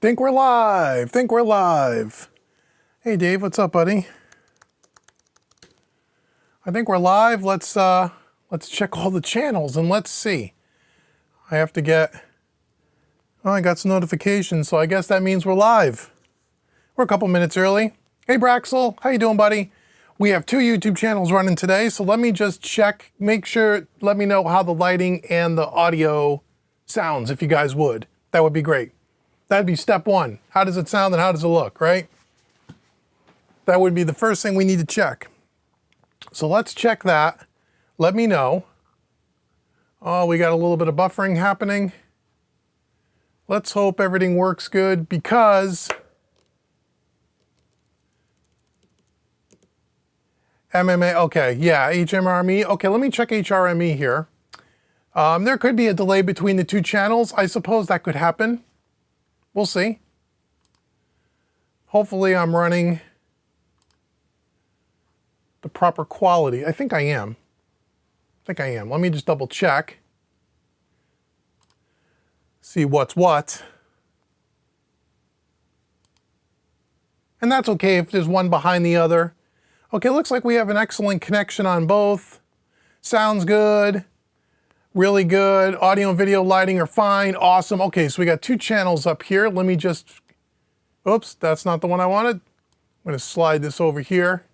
Think we're live. Think we're live. Hey Dave, what's up, buddy? I think we're live. Let's check all the channels and let's see. I have to get. Oh, I got some notifications, so I guess that means we're live. We're a couple minutes early. Hey Braxel, how you doing, buddy? We have 2 YouTube channels running today, so let me just check, make sure, let me know how the lighting and the audio sounds, if you guys would. That would be great. That'd be step 1. How does it sound and how does it look, right? That would be the first thing we need to check. So let's check that. Let me know. Oh, we got a little bit of buffering happening. Let's hope everything works good because MMA, okay, yeah, HMRME. Okay, let me check HRME here. There could be a delay between the 2 channels. I suppose that could happen. We'll see. Hopefully I'm running the proper quality. I think I am. Let me just double check. See what's what. And that's okay if there's one behind the other. Okay, looks like we have an excellent connection on both. Sounds good. Really good. Audio and video lighting are fine. Awesome. Okay, so we got 2 channels up here. Let me just, oops, that's not the one I wanted. I'm going to slide this over here.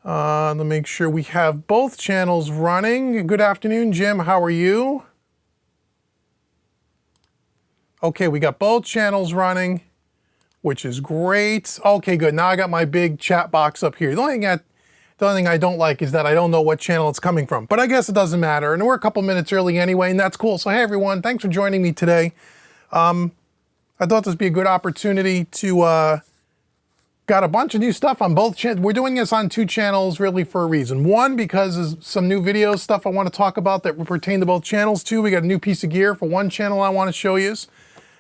To make sure we have both channels running. Good afternoon, Jim. How are you? Okay, we got both channels running, which is great. Okay, good. Now I got my big chat box up here. The only thing I don't like is that I don't know what channel it's coming from, but I guess it doesn't matter. And we're a couple minutes early anyway, and that's cool. So hey everyone, thanks for joining me today. I thought this would be a good opportunity to, got a bunch of new stuff on both channels. We're doing this on 2 channels really for a reason. 1, because there's some new video stuff I want to talk about that will pertain to both channels. 2, we got a new piece of gear for 1 channel I want to show you.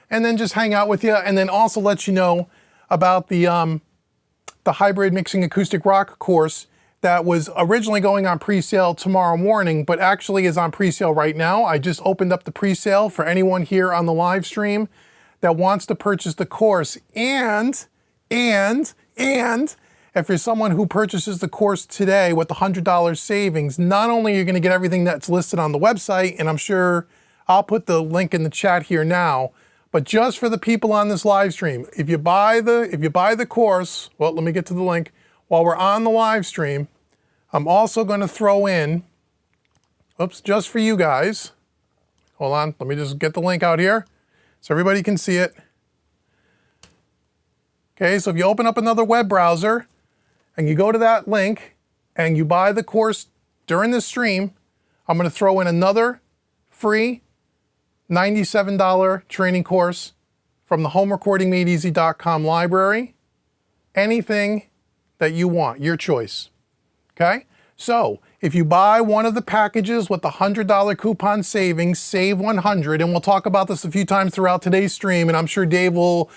And then just hang out with you, and then also let you know about the hybrid mixing acoustic rock course that was originally going on pre-sale tomorrow morning, but actually is on pre-sale right now. I just opened up the pre-sale for anyone here on the live stream that wants to purchase the course. And if you're someone who purchases the course today with the $100 savings, not only are you going to get everything that's listed on the website, and I'm sure I'll put the link in the chat here now, but just for the people on this live stream, if you buy the course, well, let me get to the link. While we're on the live stream, I'm also going to throw in, oops, just for you guys. Hold on, let me just get the link out here so everybody can see it. Okay, so if you open up another web browser and you go to that link and you buy the course during this stream, I'm going to throw in another free $97 training course from the homerecordingmadeeasy.com library. Anything that you want, your choice. Okay? So, if you buy one of the packages with the $100 coupon savings, save 100, and we'll talk about this a few times throughout today's stream, and I'm sure Dave will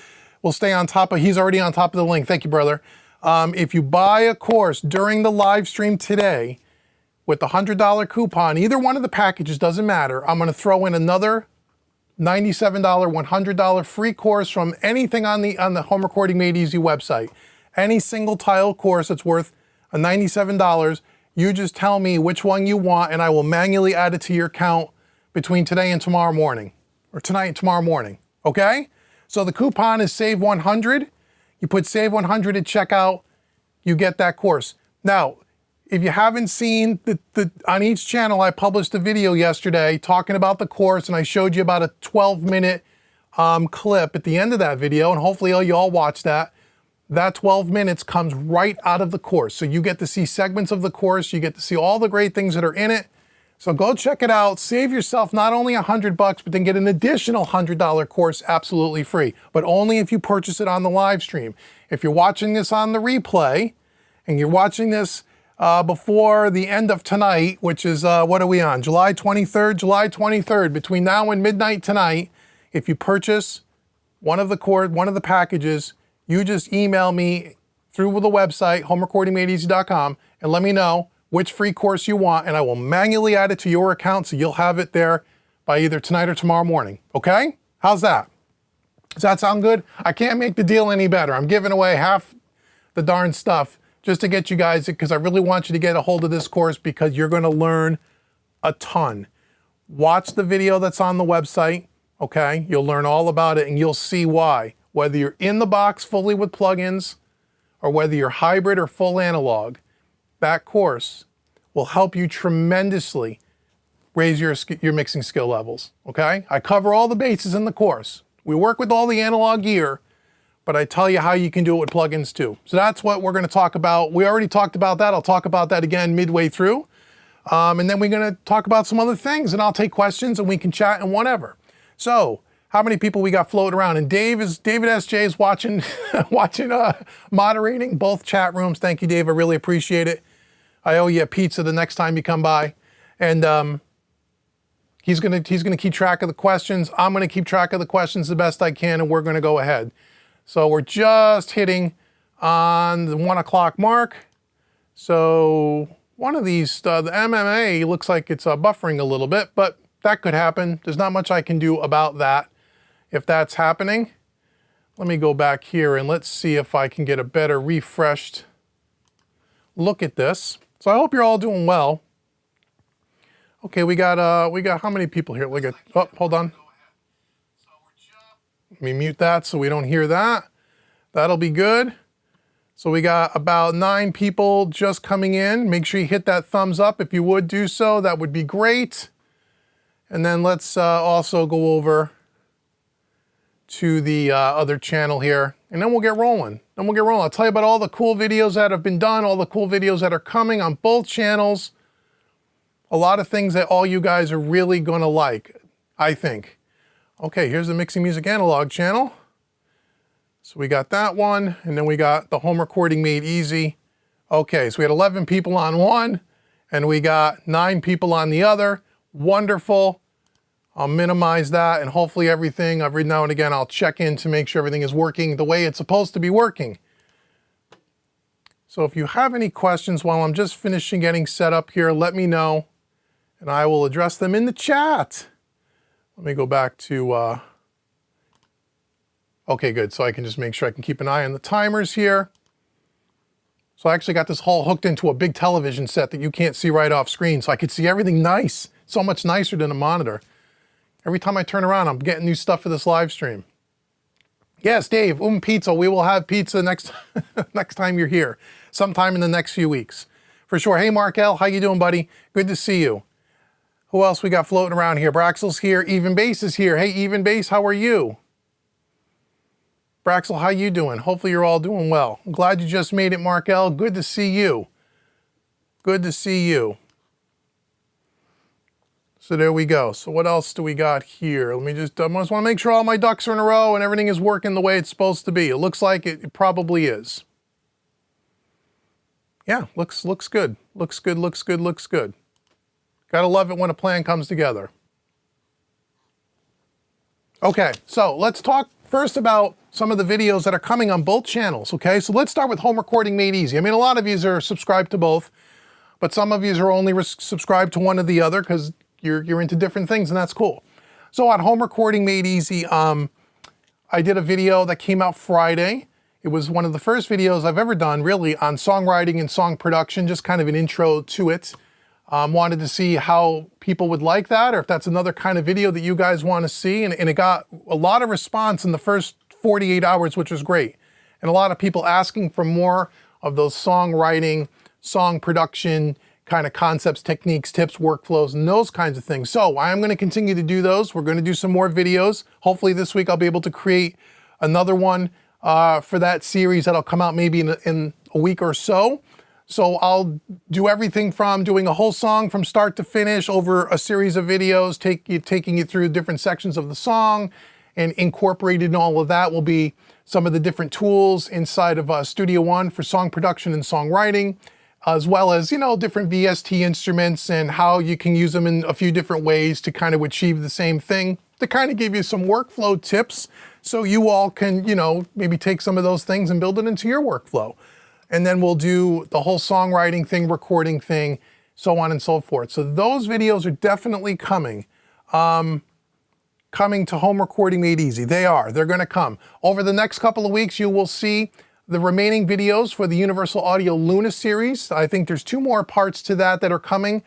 stay on top of, he's already on top of the link. Thank you, brother. If you buy a course during the live stream today with the $100 coupon, either one of the packages, doesn't matter, I'm going to throw in another $97, $100 free course from anything on the Home Recording Made Easy website. Any single tile course that's worth a $97, you just tell me which one you want and I will manually add it to your account between today and tomorrow morning, or tonight and tomorrow morning, okay? So the coupon is Save 100. You put Save 100 at checkout, you get that course. Now, if you haven't seen, on each channel I published a video yesterday talking about the course, and I showed you about a 12-minute clip at the end of that video, and hopefully you all watched that. That 12 minutes comes right out of the course. So you get to see segments of the course, you get to see all the great things that are in it. So go check it out, save yourself not only $100, but then get an additional $100 course absolutely free, but only if you purchase it on the live stream. If you're watching this on the replay, and you're watching this before the end of tonight, which is, what are we on? July 23rd? July 23rd, between now and midnight tonight, if you purchase one of the packages, you just email me through the website, homerecordingmadeeasy.com, and let me know which free course you want, and I will manually add it to your account so you'll have it there by either tonight or tomorrow morning, okay? How's that? Does that sound good? I can't make the deal any better. I'm giving away half the darn stuff just to get you guys, because I really want you to get a hold of this course because you're going to learn a ton. Watch the video that's on the website, okay? You'll learn all about it and you'll see why. Whether you're in the box fully with plugins or whether you're hybrid or full analog, that course will help you tremendously raise your mixing skill levels, okay? I cover all the bases in the course. We work with all the analog gear, but I tell you how you can do it with plugins too. So that's what we're gonna talk about. We already talked about that. I'll talk about that again midway through. And then we're gonna talk about some other things and I'll take questions and we can chat and whatever. So how many people we got floating around? And David SJ is watching, moderating both chat rooms. Thank you, Dave, I really appreciate it. I owe you a pizza the next time you come by. And he's gonna keep track of the questions. I'm gonna keep track of the questions the best I can and we're gonna go ahead. So we're just hitting on the 1 o'clock mark. So one of these, the MMA looks like it's buffering a little bit, but that could happen. There's not much I can do about that if that's happening. Let me go back here and let's see if I can get a better refreshed look at this. So I hope you're all doing well. Okay, we got how many people here? We got, oh, hold on. Let me mute that so we don't hear that. That'll be good. So we got about 9 people just coming in. Make sure you hit that thumbs up if you would do so. That would be great. And then let's also go over to the other channel here. And then we'll get rolling. I'll tell you about all the cool videos that have been done, all the cool videos that are coming on both channels. A lot of things that all you guys are really gonna like, I think. Okay, here's the Mixing Music Analog channel. So we got that one, and then we got the home recording made easy. Okay, so we had 11 people on one, and we got 9 people on the other. Wonderful. I'll minimize that, and hopefully everything, every now and again, I'll check in to make sure everything is working the way it's supposed to be working. So if you have any questions while I'm just finishing getting set up here, let me know, and I will address them in the chat. Let me go back to, okay, good. So I can just make sure I can keep an eye on the timers here. So I actually got this whole hooked into a big television set that you can't see right off screen. So I could see everything nice, so much nicer than a monitor. Every time I turn around, I'm getting new stuff for this live stream. Yes, Dave, pizza. We will have pizza next, next time you're here, sometime in the next few weeks. For sure. Hey, Mark L., how you doing, buddy? Good to see you. Who else we got floating around here? Braxel's here. Even Bass is here. Hey, Even Bass, how are you? Braxel, how you doing? Hopefully you're all doing well. I'm glad you just made it, Mark L. Good to see you. Good to see you. So there we go. So what else do we got here? Let me just, I just want to make sure all my ducks are in a row and everything is working the way it's supposed to be. It looks like it probably is. Yeah, looks good. Looks good. Gotta love it when a plan comes together. Okay, so let's talk first about some of the videos that are coming on both channels, okay? So let's start with Home Recording Made Easy. I mean, a lot of you are subscribed to both, but some of you are only subscribed to one or the other because you're into different things, and that's cool. So on Home Recording Made Easy, I did a video that came out Friday. It was one of the first videos I've ever done, really, on songwriting and song production, just kind of an intro to it. Wanted to see how people would like that, or if that's another kind of video that you guys want to see. And it got a lot of response in the first 48 hours, which was great. And a lot of people asking for more of those songwriting, song production kind of concepts, techniques, tips, workflows, and those kinds of things. So I am going to continue to do those. We're going to do some more videos. Hopefully this week I'll be able to create another one for that series that'll come out maybe in a week or so. So I'll do everything from doing a whole song from start to finish over a series of videos, taking you through different sections of the song, and incorporated in all of that will be some of the different tools inside of Studio One for song production and songwriting, as well as, you know, different VST instruments and how you can use them in a few different ways to kind of achieve the same thing, to kind of give you some workflow tips so you all can, you know, maybe take some of those things and build it into your workflow. And then we'll do the whole songwriting thing, recording thing, so on and so forth. So those videos are definitely coming. Couple coming to Home Recording Made Easy. They are. They're going to come. Over the next couple of weeks, you will see the remaining videos for the Universal Audio Luna series. I think there's 2 more parts to that are coming.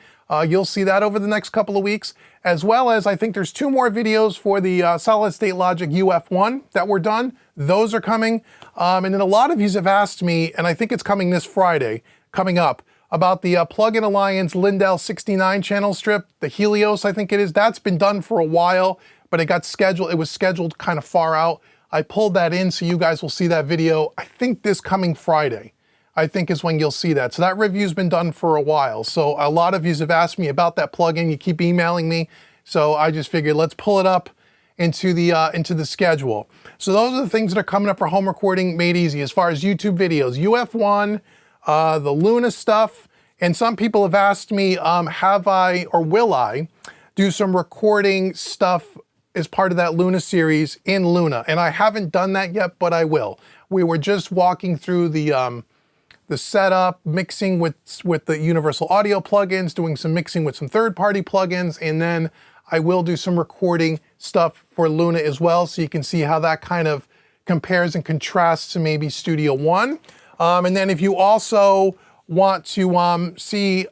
You'll see that over the next couple of weeks, as well as I think there's 2 more videos for the Solid State Logic UF1 that were done. Those are coming. And then a lot of you have asked me, and I think it's coming this Friday, coming up, about the Plug-in Alliance Lindell 69 channel strip, the Helios, I think it is. That's been done for a while, but it was scheduled kind of far out. I pulled that in so you guys will see that video, I think this coming Friday, I think is when you'll see that. So that review's been done for a while. So a lot of you have asked me about that plugin. You keep emailing me. So I just figured let's pull it up into the schedule. So those are the things that are coming up for Home Recording Made Easy as far as YouTube videos. UF1, the Luna stuff, and some people have asked me, have I or will I do some recording stuff as part of that Luna series in Luna? And I haven't done that yet, but I will. We were just walking through the setup, mixing with the Universal Audio plugins, doing some mixing with some third-party plugins, and then I will do some recording stuff for Luna as well, so you can see how that kind of compares and contrasts to maybe Studio One. And then if you also want to see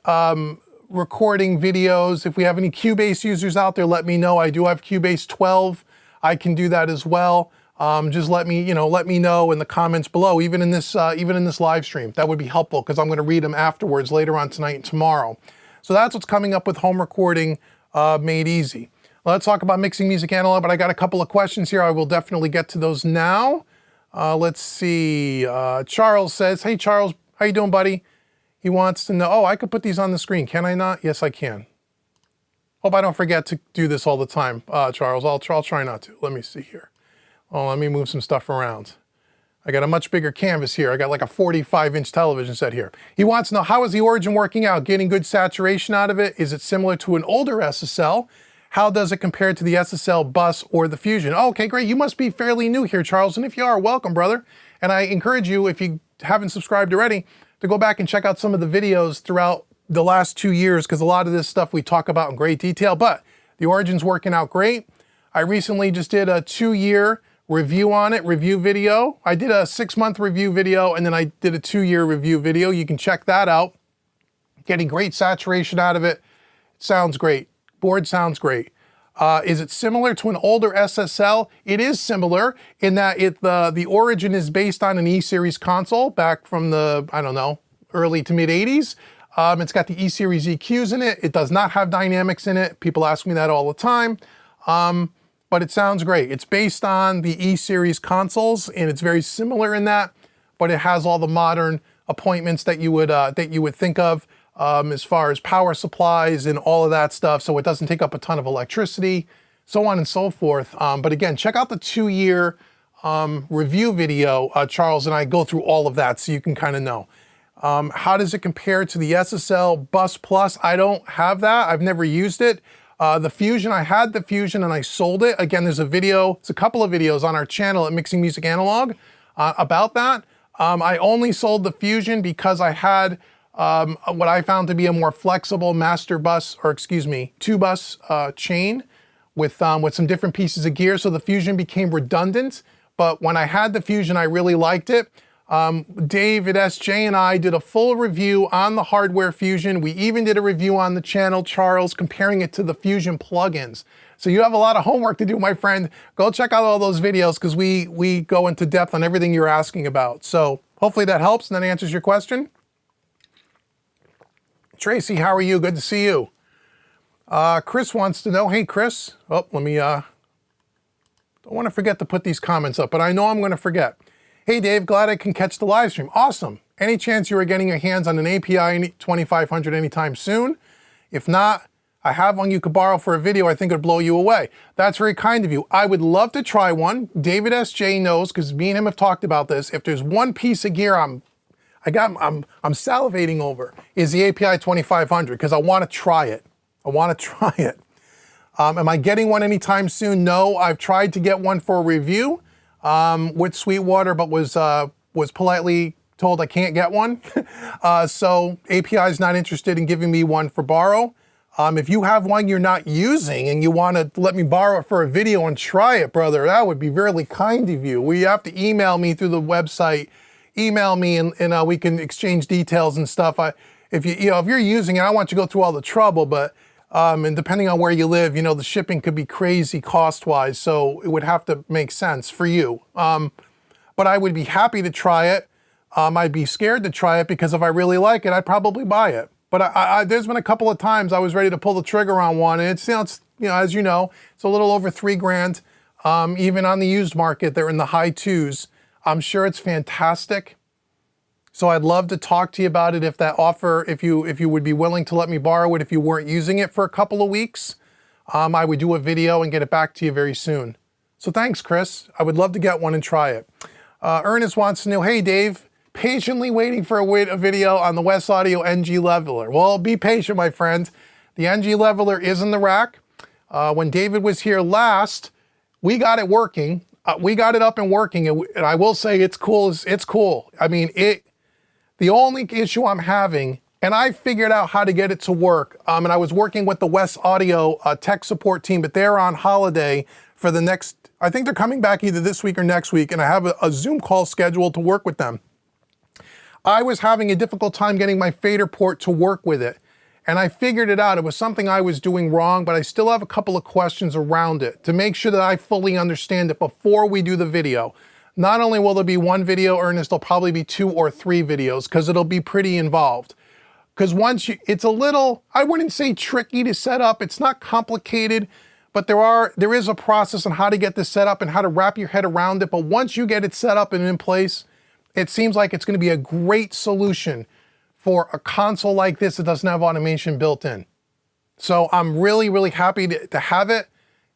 recording videos, if we have any Cubase users out there, let me know. I do have Cubase 12. I can do that as well. Just let me know in the comments below, even in this live stream. That would be helpful because I'm going to read them afterwards later on tonight and tomorrow. So that's what's coming up with Home Recording Made Easy. Let's talk about mixing music analog, but I got a couple of questions here. I will definitely get to those now. Let's see. Charles says, hey Charles, how you doing, buddy? He wants to know, I could put these on the screen. Can I not? Yes, I can. Hope I don't forget to do this all the time, Charles. I'll try not to. Let me see here. Oh, let me move some stuff around. I got a much bigger canvas here. I got like a 45-inch television set here. He wants to know, how is the Origin working out? Getting good saturation out of it? Is it similar to an older SSL? How does it compare to the SSL bus or the Fusion? Oh, okay, great. You must be fairly new here, Charles. And if you are, welcome, brother. And I encourage you, if you haven't subscribed already, to go back and check out some of the videos throughout the last 2 years, because a lot of this stuff we talk about in great detail, but the Origin's working out great. I recently just did a 2-year review on it, review video. I did a 6-month review video, and then I did a 2-year review video. You can check that out. Getting great saturation out of it. It sounds great. Board sounds great. Is it similar to an older SSL? It is similar in that the Origin is based on an E-Series console back from the, I don't know, early to mid 80s. It's got the E-Series EQs in it. It does not have dynamics in it. People ask me that all the time. But it sounds great. It's based on the E-Series consoles, and it's very similar in that, but it has all the modern appointments that you would think of as far as power supplies and all of that stuff. So it doesn't take up a ton of electricity, so on and so forth. But again, check out the 2-year review video. Charles and I go through all of that so you can kind of know. How does it compare to the SSL Bus Plus? I don't have that. I've never used it. The Fusion, I had the Fusion and I sold it. Again, there's a couple of videos on our channel at Mixing Music Analog about that. I only sold the Fusion because I had what I found to be a more flexible master bus, or excuse me, 2-bus chain with some different pieces of gear. So the Fusion became redundant. But when I had the Fusion, I really liked it. David S.J. and I did a full review on the hardware Fusion. We even did a review on the channel, Charles, comparing it to the Fusion plugins. So you have a lot of homework to do, my friend. Go check out all those videos because we go into depth on everything you're asking about. So hopefully that helps and that answers your question. Tracy, how are you? Good to see you. Chris wants to know, hey Chris, don't want to forget to put these comments up, but I know I'm going to forget. Hey Dave, glad I can catch the live stream. Awesome. Any chance you are getting your hands on an API 2500 anytime soon? If not, I have one you could borrow for a video. I think it would blow you away. That's very kind of you. I would love to try one. David S.J. knows, because me and him have talked about this. If there's one piece of gear I'm salivating over, is the API 2500, because I want to try it. Am I getting one anytime soon? No, I've tried to get one for a review with Sweetwater, but was politely told I can't get one. So API is not interested in giving me one for borrow. If you have one you're not using and you want to let me borrow it for a video and try it, brother, that would be really kind of you. You have to email me through the website. Email me and we can exchange details and stuff. If you're using it, I don't want you to go through all the trouble, but and depending on where you live, the shipping could be crazy cost-wise, so it would have to make sense for you. But I would be happy to try it. I'd be scared to try it because if I really like it, I'd probably buy it. But there's been a couple of times I was ready to pull the trigger on one, and it's as you know, it's a little over $3,000. Even on the used market, they're in the high twos. I'm sure it's fantastic. So I'd love to talk to you about it if that offer, if you would be willing to let me borrow it if you weren't using it for a couple of weeks. I would do a video and get it back to you very soon. So thanks, Chris. I would love to get one and try it. Ernest wants to know, hey, Dave, patiently waiting for a video on the West Audio NG Leveler. Well, be patient, my friend. The NG Leveler is in the rack. When David was here last, we got it working. We got it up and working, and I will say it's cool. It's cool. I mean, the only issue I'm having, and I figured out how to get it to work, and I was working with the West Audio tech support team, but they're on holiday for the next, I think they're coming back either this week or next week, and I have a Zoom call scheduled to work with them. I was having a difficult time getting my fader port to work with it, and I figured it out. It was something I was doing wrong, but I still have a couple of questions around it to make sure that I fully understand it before we do the video. Not only will there be one video, Ernest, there'll probably be 2 or 3 videos because it'll be pretty involved. Because it's a little, I wouldn't say tricky to set up. It's not complicated, but there is a process on how to get this set up and how to wrap your head around it. But once you get it set up and in place, it seems like it's going to be a great solution for a console like this that doesn't have automation built in. So I'm really, really happy to have it.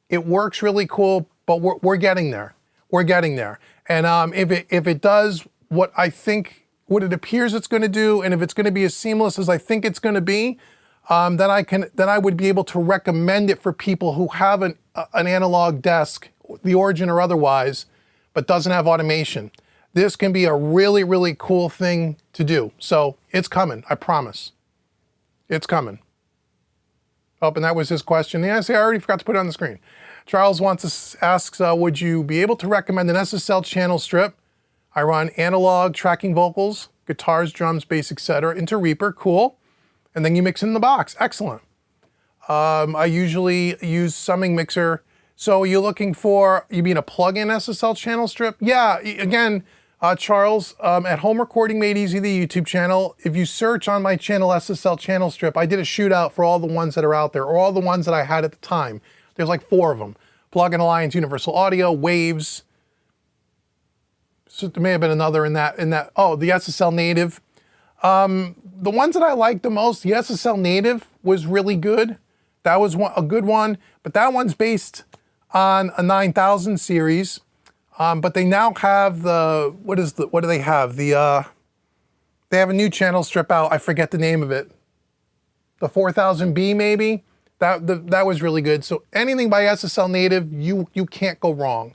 It works really cool, but we're getting there. We're getting there. And if it does what it appears it's going to do, and if it's going to be as seamless as I think it's going to be, then I would be able to recommend it for people who have an analog desk, the Origin or otherwise, but doesn't have automation. This can be a really, really cool thing to do. So it's coming, I promise. It's coming. Oh, and that was his question. Yeah, see, I already forgot to put it on the screen. Charles asks, would you be able to recommend an SSL channel strip? I run analog tracking vocals, guitars, drums, bass, etc. into Reaper, cool. And then you mix in the box, excellent. I usually use Summing Mixer. So you mean a plug-in SSL channel strip? Yeah, again, Charles, at Home Recording Made Easy, the YouTube channel, if you search on my channel SSL channel strip, I did a shootout for all the ones that are out there, or all the ones that I had at the time. There's like 4 of them. Plug-in Alliance, Universal Audio, Waves. So there may have been another in that. Oh, the SSL Native. The ones that I liked the most, the SSL Native was really good. That was a good one, but that one's based on a 9000 series. But they now have what do they have? They have a new channel strip out. I forget the name of it. The 4000B maybe? That was really good. So anything by SSL Native, you can't go wrong.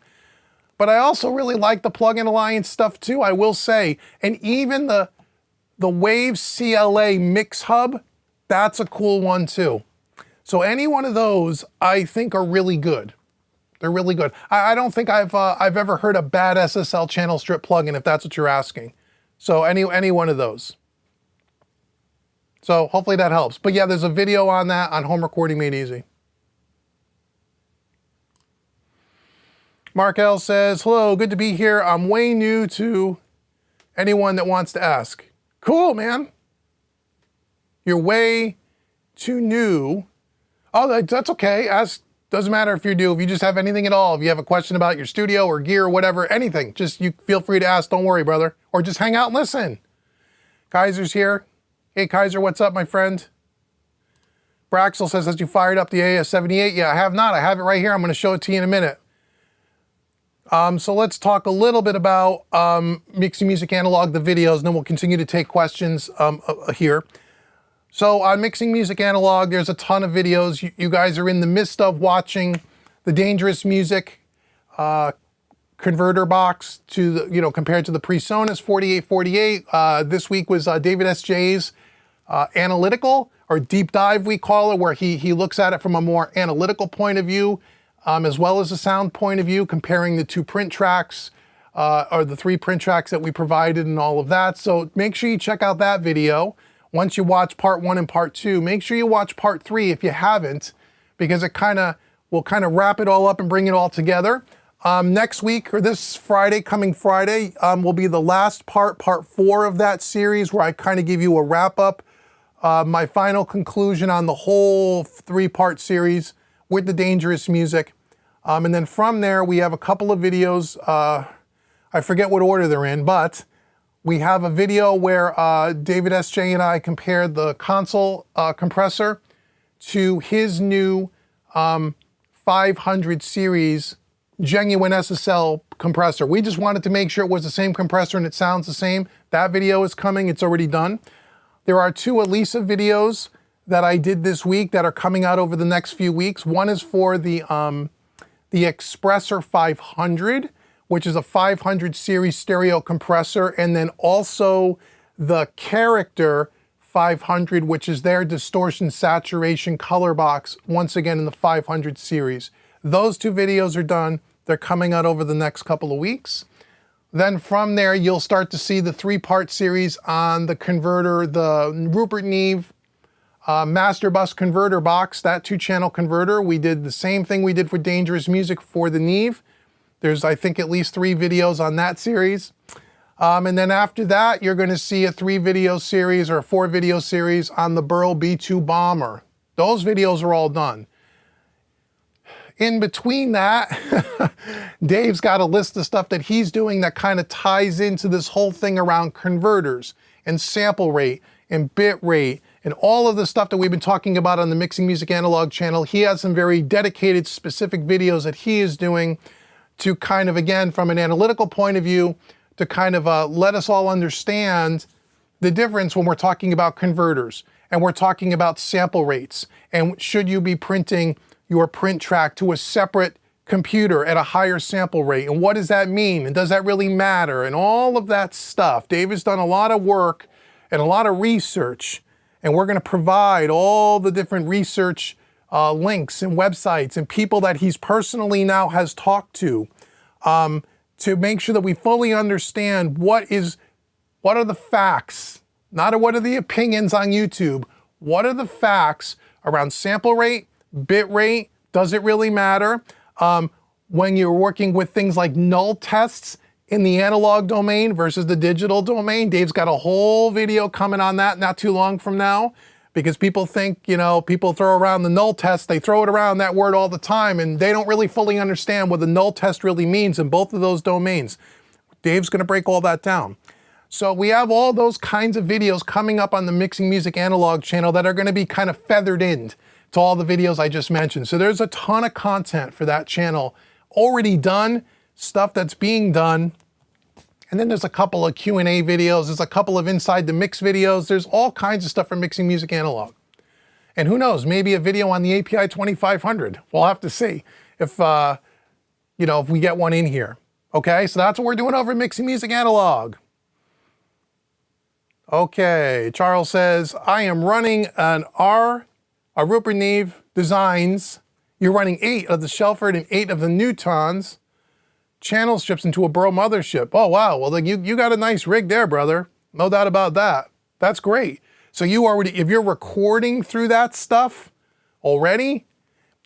But I also really like the Plug-in Alliance stuff too, I will say. And even the Waves CLA Mix Hub, that's a cool one too. So any one of those, I think, are really good. They're really good. I don't think I've ever heard a bad SSL channel strip plugin, if that's what you're asking. So any one of those. So hopefully that helps. But yeah, there's a video on that on Home Recording Made Easy. Mark L says, hello, good to be here. I'm way new to anyone that wants to ask. Cool, man. You're way too new. Oh, that's okay. Ask. Doesn't matter if you're new. If you just have anything at all, if you have a question about your studio or gear or whatever, anything, just you feel free to ask. Don't worry, brother. Or just hang out and listen. Kaiser's here. Hey, Kaiser, what's up, my friend? Braxel says, has you fired up the AS78? Yeah, I have not. I have it right here. I'm going to show it to you in a minute. So let's talk a little bit about Mixing Music Analog, the videos, and then we'll continue to take questions here. So on Mixing Music Analog, there's a ton of videos. You guys are in the midst of watching the Dangerous Music converter box to the, compared to the PreSonus 4848. This week was David S.J.'s Analytical. or deep dive, we call it, where he looks at it from a more analytical point of view, as well as a sound point of view, comparing the 2 print tracks, or the 3 print tracks that we provided and all of that. So make sure you check out that video. Once you watch part 1 and part 2, make sure you watch part 3 if you haven't, because it will kind of wrap it all up and bring it all together. Next week, or this Friday, coming Friday, will be the last part 4 of that series, where I kind of give you a wrap up, my final conclusion on the whole 3-part series with the dangerous music. And then from there, we have a couple of videos. I forget what order they're in, but we have a video where David S.J. and I compared the console compressor to his new 500 series genuine SSL compressor. We just wanted to make sure it was the same compressor and it sounds the same. That video is coming, it's already done. There are 2 Elisa videos that I did this week that are coming out over the next few weeks. One is for the Expressor 500, which is a 500 series stereo compressor, and then also the Character 500, which is their distortion, saturation, color box, once again in the 500 series. Those 2 videos are done. They're coming out over the next couple of weeks. Then from there, you'll start to see the 3-part series on the converter, the Rupert Neve Master Bus Converter box, that 2-channel converter. We did the same thing we did for Dangerous Music for the Neve. There's, I think, at least 3 videos on that series. And then after that, you're going to see a 3-video series or a 4-video series on the Burl B2 Bomber. Those videos are all done. In between that, Dave's got a list of stuff that he's doing that kind of ties into this whole thing around converters and sample rate and bit rate and all of the stuff that we've been talking about on the Mixing Music Analog channel. He has some very dedicated, specific videos that he is doing to kind of, again, from an analytical point of view, to kind of let us all understand the difference when we're talking about converters and we're talking about sample rates, and should you be printing your print track to a separate computer at a higher sample rate, and what does that mean, and does that really matter, and all of that stuff. Dave has done a lot of work and a lot of research, and we're going to provide all the different research links and websites and people that he's personally now has talked to make sure that we fully understand what are the facts, not what are the opinions on YouTube, what are the facts around sample rate, bit rate, does it really matter? When you're working with things like null tests in the analog domain versus the digital domain. Dave's got a whole video coming on that not too long from now, because people think, people throw around the null test, they throw it around that word all the time, and they don't really fully understand what the null test really means in both of those domains. Dave's gonna break all that down. So we have all those kinds of videos coming up on the Mixing Music Analog channel that are gonna be kind of feathered in to all the videos I just mentioned. So there's a ton of content for that channel already done, stuff that's being done. And then there's a couple of Q&A videos, there's a couple of Inside the Mix videos, there's all kinds of stuff for Mixing Music Analog. And who knows, maybe a video on the API 2500. We'll have to see if we get one in here. Okay, so that's what we're doing over at Mixing Music Analog. Okay, Charles says, I am running a Rupert Neve Designs. You're running 8 of the Shelford and 8 of the Newtons. Channel strips into a Burl mothership. Oh, wow. Well, then you got a nice rig there, brother. No doubt about that. That's great. So you already, if you're recording through that stuff already,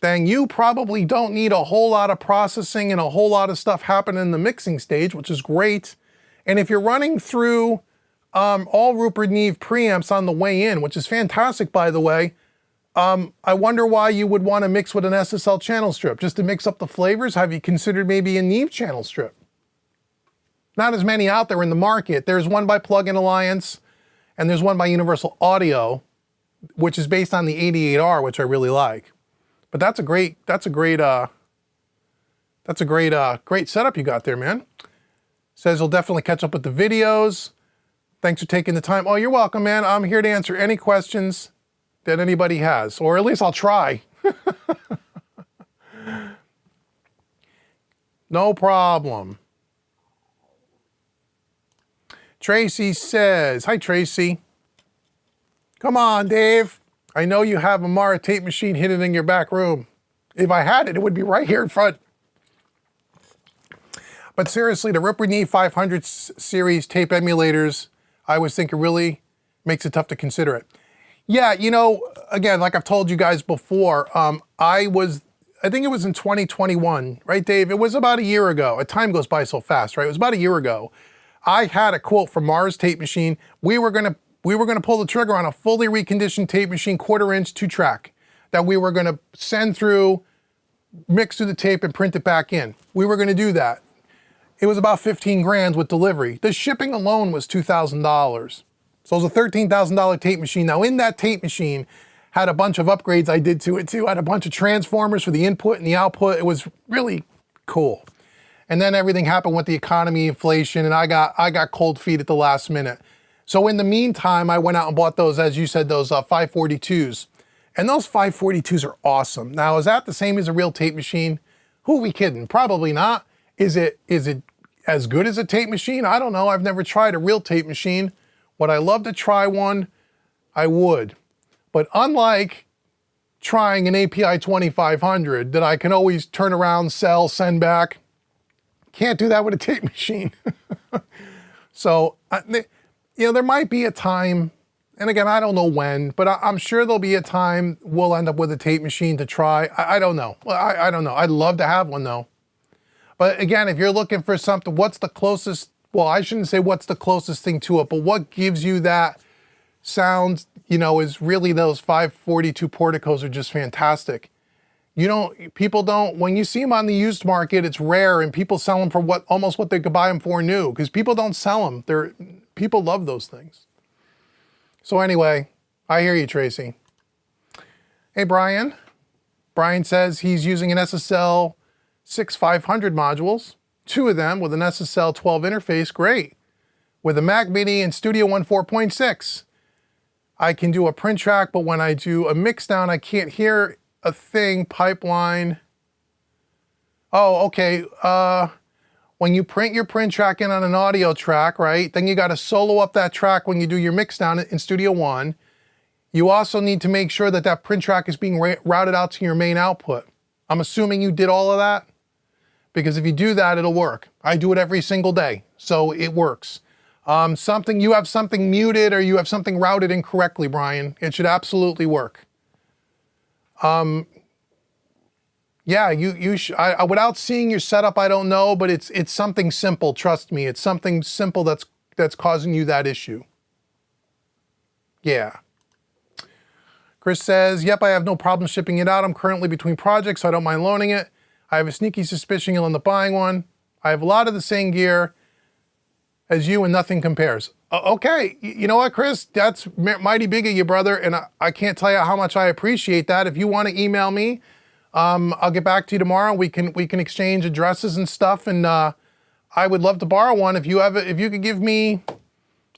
then you probably don't need a whole lot of processing and a whole lot of stuff happening in the mixing stage, which is great. And if you're running through all Rupert Neve preamps on the way in, which is fantastic, by the way, I wonder why you would want to mix with an SSL channel strip, just to mix up the flavors. Have you considered maybe a Neve channel strip? Not as many out there in the market. There's one by Plug-in Alliance, and there's one by Universal Audio, which is based on the 88R, which I really like. But that's a great setup you got there, man. Says he'll definitely catch up with the videos. Thanks for taking the time. Oh, you're welcome, man. I'm here to answer any questions that anybody has, or at least I'll try. No problem. Tracy says, hi Tracy. Come on, Dave. I know you have a Mara tape machine hidden in your back room. If I had it, it would be right here in front. But seriously, the Ripper Knee 500 series tape emulators, I was thinking really makes it tough to consider it. Yeah, you know, again, like I've told you guys before, I think it was in 2021, right, Dave? It was about a year ago. Time goes by so fast, right? It was about a year ago. I had a quote from Mars Tape Machine. We were gonna pull the trigger on a fully reconditioned tape machine, 1/4-inch, 2-track, that we were gonna send through, mix through the tape, and print it back in. We were gonna do that. It was about 15 grand with delivery. The shipping alone was $2,000. So it was a $13,000 tape machine. Now in that tape machine had a bunch of upgrades I did to it too. I had a bunch of transformers for the input and the output. It was really cool. And then everything happened with the economy, inflation, and I got cold feet at the last minute. So in the meantime, I went out and bought those, as you said, those 542s. And those 542s are awesome. Now, is that the same as a real tape machine? Who are we kidding? Probably not. Is it as good as a tape machine? I don't know. I've never tried a real tape machine. Would I love to try one? I would. But unlike trying an API 2500 that I can always turn around, sell, send back, can't do that with a tape machine. So, you know, there might be a time, and again, I don't know when, but I'm sure there'll be a time we'll end up with a tape machine to try. I don't know. I don't know. I'd love to have one though. But again, if you're looking for something, what's the closest, well, I shouldn't say what's the closest thing to it, but what gives you that sound, you know, is really those 542 Porticos are just fantastic. People don't, when you see them on the used market, it's rare, and people sell them for almost what they could buy them for new, because people don't sell them. People love those things. So anyway, I hear you, Tracy. Hey, Brian. Brian says he's using an SSL 6500 modules, 2 of them with an SSL 12 interface, great. With a Mac Mini and Studio One 4.6. I can do a print track, but when I do a mix down, I can't hear a thing, pipeline. Oh, okay. When you print your print track in on an audio track, right, then you got to solo up that track when you do your mix down in Studio One. You also need to make sure that that print track is being routed out to your main output. I'm assuming you did all of that, because if you do that, it'll work. I do it every single day, so it works. You have something muted or you have something routed incorrectly, Brian. It should absolutely work. Yeah, without seeing your setup, I don't know, but it's something simple. Trust me, it's something simple that's causing you that issue. Yeah. Chris says, yep, I have no problem shipping it out. I'm currently between projects, so I don't mind loaning it. I have a sneaky suspicion you'll end up buying one. I have a lot of the same gear as you and nothing compares. Okay, you know what, Chris? That's mighty big of you, brother, and I can't tell you how much I appreciate that. If you want to email me, I'll get back to you tomorrow. We can exchange addresses and stuff, and I would love to borrow one. If you could give me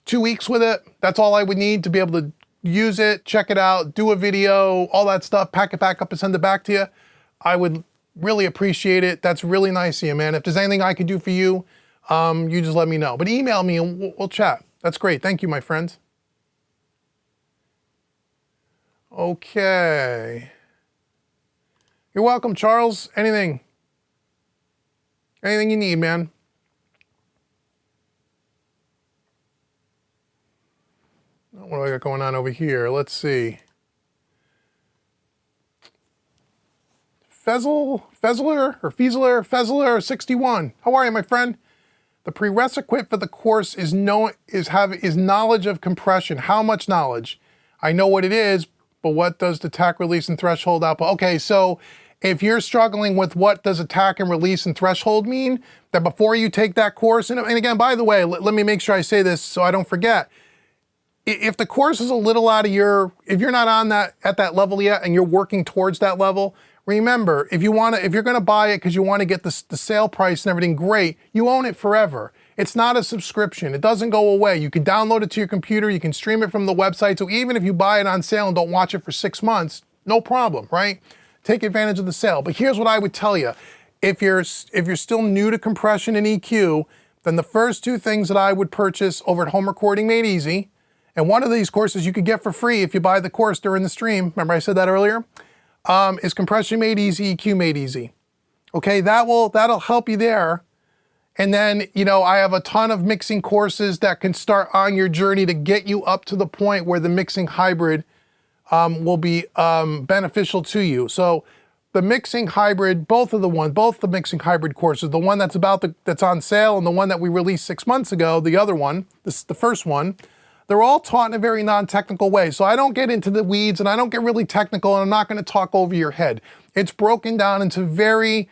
2 weeks with it, that's all I would need to be able to use it, check it out, do a video, all that stuff, pack it back up and send it back to you. I would really appreciate it. That's really nice of you, man. If there's anything I could do for you, you just let me know. But email me and we'll chat. That's great. Thank you, my friends. Okay. You're welcome, Charles. Anything you need, man. What do I got going on over here? Let's see. Fezzler 61. How are you, my friend? The prerequisite for the course is knowledge of compression. How much knowledge? I know what it is, but what does the attack, release, and threshold output? Okay, so if you're struggling with what does attack and release and threshold mean, that before you take that course, and again, by the way, let me make sure I say this so I don't forget. If the course is a little out of if you're not on that at that level yet and you're working towards that level, remember, if you're going to buy it because you want to get the sale price and everything, great. You own it forever. It's not a subscription. It doesn't go away. You can download it to your computer. You can stream it from the website. So even if you buy it on sale and don't watch it for 6 months, no problem, right? Take advantage of the sale. But here's what I would tell you. If you're still new to compression and EQ, then the first 2 things that I would purchase over at Home Recording Made Easy, And one of these courses you could get for free if you buy the course during the stream, remember I said that earlier, is Compression Made Easy, EQ Made Easy. Okay, that'll help you there. And then, you know, I have a ton of mixing courses that can start on your journey to get you up to the point where the mixing hybrid will be beneficial to you. So the mixing hybrid, both the mixing hybrid courses, the one that's on sale and the one that we released 6 months ago, the other one, the first one, they're all taught in a very non-technical way. So I don't get into the weeds and I don't get really technical and I'm not going to talk over your head. It's broken down into very,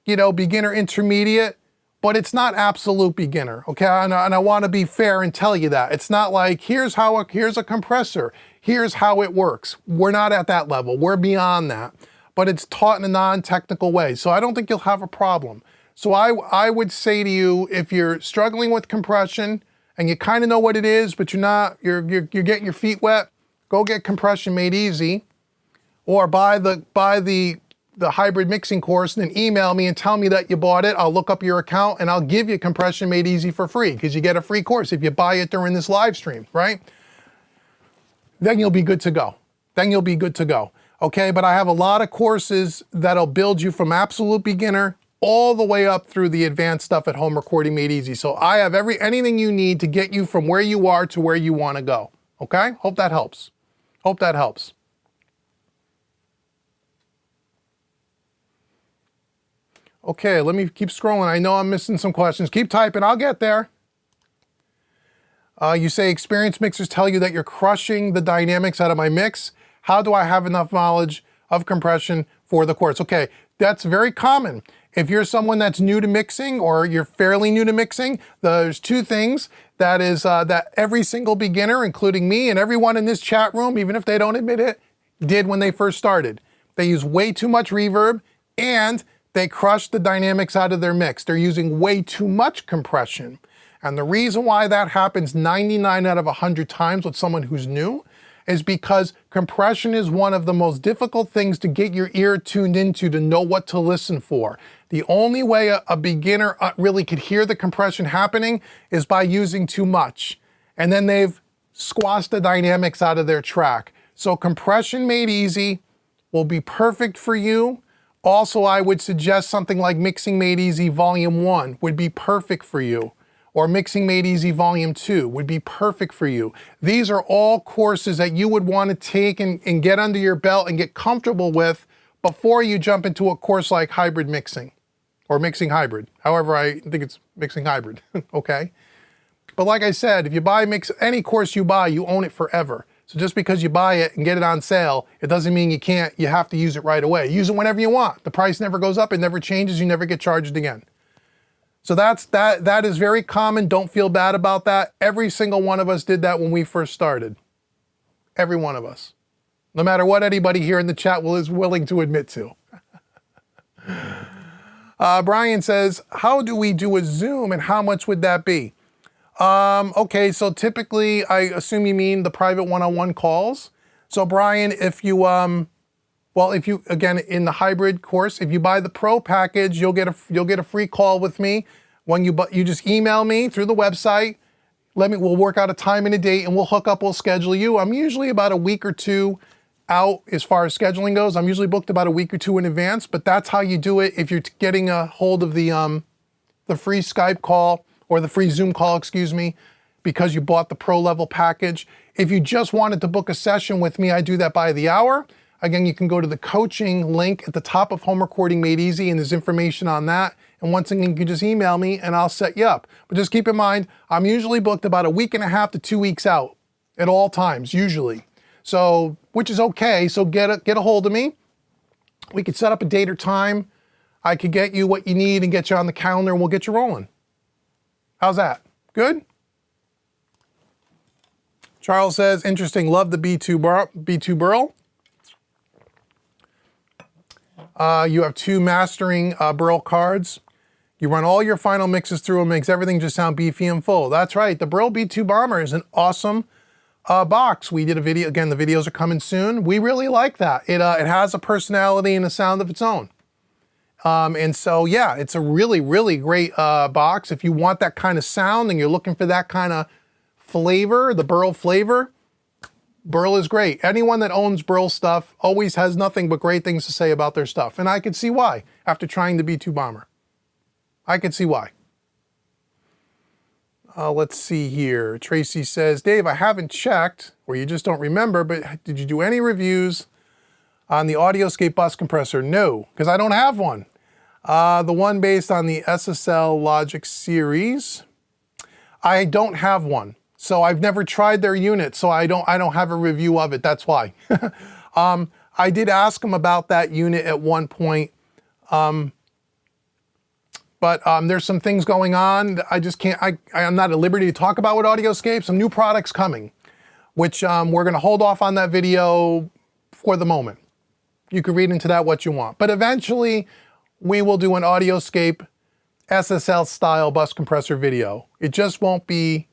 you know, beginner, intermediate, but it's not absolute beginner, okay? And I want to be fair and tell you that. It's not like, here's a compressor, here's how it works. We're not at that level, we're beyond that. But it's taught in a non-technical way, so I don't think you'll have a problem. So I would say to you, if you're struggling with compression and you kind of know what it is, but you're getting your feet wet, go get Compression Made Easy, or buy the hybrid mixing course and then email me and tell me that you bought it. I'll look up your account and I'll give you Compression Made Easy for free because you get a free course if you buy it during this live stream, right? Then you'll be good to go. Okay, but I have a lot of courses that'll build you from absolute beginner all the way up through the advanced stuff at Home Recording Made Easy. So I have anything you need to get you from where you are to where you want to go. Okay, hope that helps. Okay, let me keep scrolling. I know I'm missing some questions. Keep typing, I'll get there. You say experienced mixers tell you that you're crushing the dynamics out of my mix. How do I have enough knowledge of compression for the course? Okay, that's very common. If you're someone that's new to mixing or you're fairly new to mixing, there's two things that every single beginner, including me and everyone in this chat room, even if they don't admit it, did when they first started. They use way too much reverb and they crush the dynamics out of their mix. They're using way too much compression. And the reason why that happens 99 out of 100 times with someone who's new is because compression is one of the most difficult things to get your ear tuned into to know what to listen for. The only way a beginner really could hear the compression happening is by using too much. And then they've squashed the dynamics out of their track. So Compression Made Easy will be perfect for you. Also, I would suggest something like Mixing Made Easy Volume 1 would be perfect for you. Or Mixing Made Easy Volume 2 would be perfect for you. These are all courses that you would want to take and get under your belt and get comfortable with before you jump into a course like Hybrid Mixing or Mixing Hybrid. However, I think it's Mixing Hybrid, okay? But like I said, if you buy any course you buy, you own it forever. So just because you buy it and get it on sale, it doesn't mean you have to use it right away. Use it whenever you want. The price never goes up, it never changes, you never get charged again. So that is very common. Don't feel bad about that. Every single one of us did that when we first started. Every one of us. No matter what anybody here in the chat is willing to admit to. Brian says, how do we do a Zoom and how much would that be? Okay, so typically I assume you mean the private one-on-one calls. So Brian, if you again, in the hybrid course, if you buy the pro package, you'll get a free call with me. When you just email me through the website, we'll work out a time and a date and we'll hook up, we'll schedule you. I'm usually about a week or two out as far as scheduling goes. I'm usually booked about a week or two in advance, but that's how you do it if you're getting a hold of the free Skype call or the free Zoom call, excuse me, because you bought the pro level package. If you just wanted to book a session with me, I do that by the hour. Again, you can go to the coaching link at the top of Home Recording Made Easy and there's information on that. And once again, you can just email me and I'll set you up. But just keep in mind, I'm usually booked about a week and a half to 2 weeks out at all times, usually. So, which is okay. So get a hold of me. We could set up a date or time. I could get you what you need and get you on the calendar and we'll get you rolling. How's that? Good? Charles says, interesting, love the B2 Burl. You have 2 mastering Burl cards. You run all your final mixes through and makes everything just sound beefy and full. That's right, the Burl B2 Bomber is an awesome box. We did a video, again, the videos are coming soon. We really like that. It has a personality and a sound of its own. And so, yeah, it's a really, really great box. If you want that kind of sound and you're looking for that kind of flavor, the Burl flavor, Burl is great. Anyone that owns Burl stuff always has nothing but great things to say about their stuff. And I could see why after trying the B2 Bomber. I could see why. Let's see here. Tracy says, Dave, I haven't checked, or you just don't remember, but did you do any reviews on the Audioscape bus compressor? No, because I don't have one. The one based on the SSL Logic series, I don't have one. So I've never tried their unit, so I don't have a review of it. That's why. I did ask them about that unit at one point, but there's some things going on. I just can't. I'm not at liberty to talk about with Audioscape. Some new products coming, which we're going to hold off on that video for the moment. You can read into that what you want, but eventually we will do an Audioscape SSL style bus compressor video. It just won't be.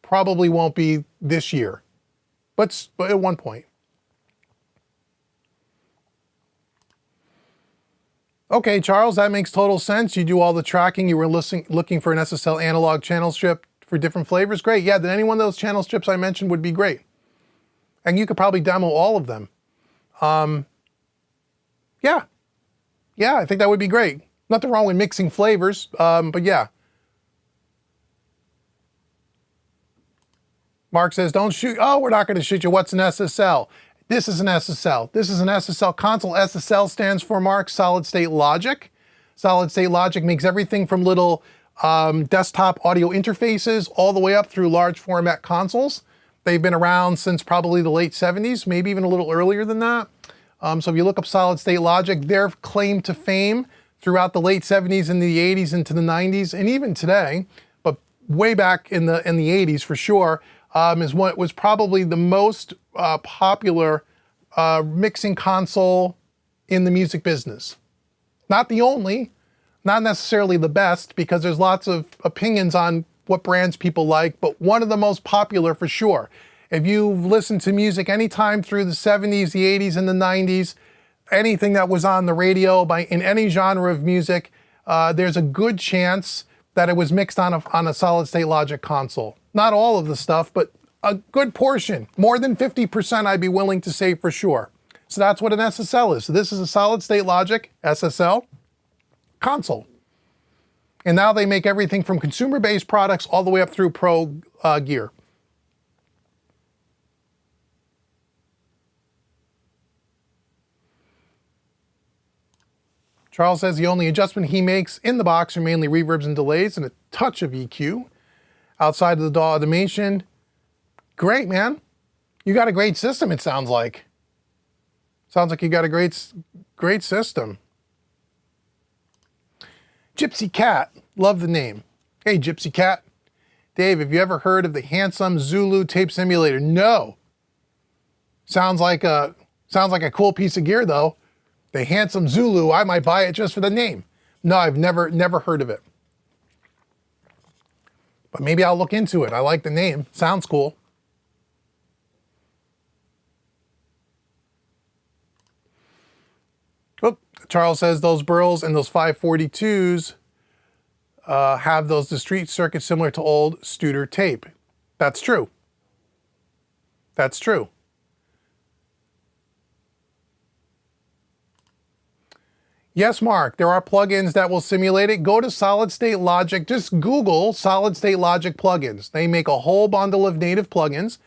Probably won't be this year, but at one point. Okay, Charles, that makes total sense. You do all the tracking. You were looking for an SSL analog channel strip for different flavors. Great, yeah, then any one of those channel strips I mentioned would be great. And you could probably demo all of them. Yeah, I think that would be great. Nothing wrong with mixing flavors, but yeah. Mark says, don't shoot. Oh, we're not going to shoot you. What's an SSL? This is an SSL. This is an SSL console. SSL stands for, Mark, solid state logic. Solid state logic makes everything from little desktop audio interfaces all the way up through large format consoles. They've been around since probably the late 70s, maybe even a little earlier than that. So if you look up solid state logic, their claim to fame throughout the late 70s and the 80s into the 90s, and even today, but way back in the 80s for sure, is what was probably the most popular mixing console in the music business. Not the only, not necessarily the best, because there's lots of opinions on what brands people like, but one of the most popular for sure. If you've listened to music anytime through the 70s, the 80s, and the 90s, anything that was on the radio in any genre of music, there's a good chance that it was mixed on a solid state logic console. Not all of the stuff, but a good portion. More than 50% I'd be willing to say for sure. So that's what an SSL is. So this is a solid state logic SSL console. And now they make everything from consumer-based products all the way up through pro gear. Charles says the only adjustment he makes in the box are mainly reverbs and delays and a touch of EQ. Outside of the DAW automation, great, man. You got a great system, it sounds like. Sounds like you got a great system. Gypsy Cat, love the name. Hey, Gypsy Cat. Dave, have you ever heard of the Handsome Zulu tape simulator? No. Sounds like a cool piece of gear though. The Handsome Zulu, I might buy it just for the name. No, I've never heard of it. But maybe I'll look into it. I like the name. Sounds cool. Oh, Charles says those Burls and those 542s have those discrete circuits similar to old Studer tape. That's true. That's true. Yes, Mark, there are plugins that will simulate it. Go to Solid State Logic. Just Google Solid State Logic plugins. They make a whole bundle of native plugins.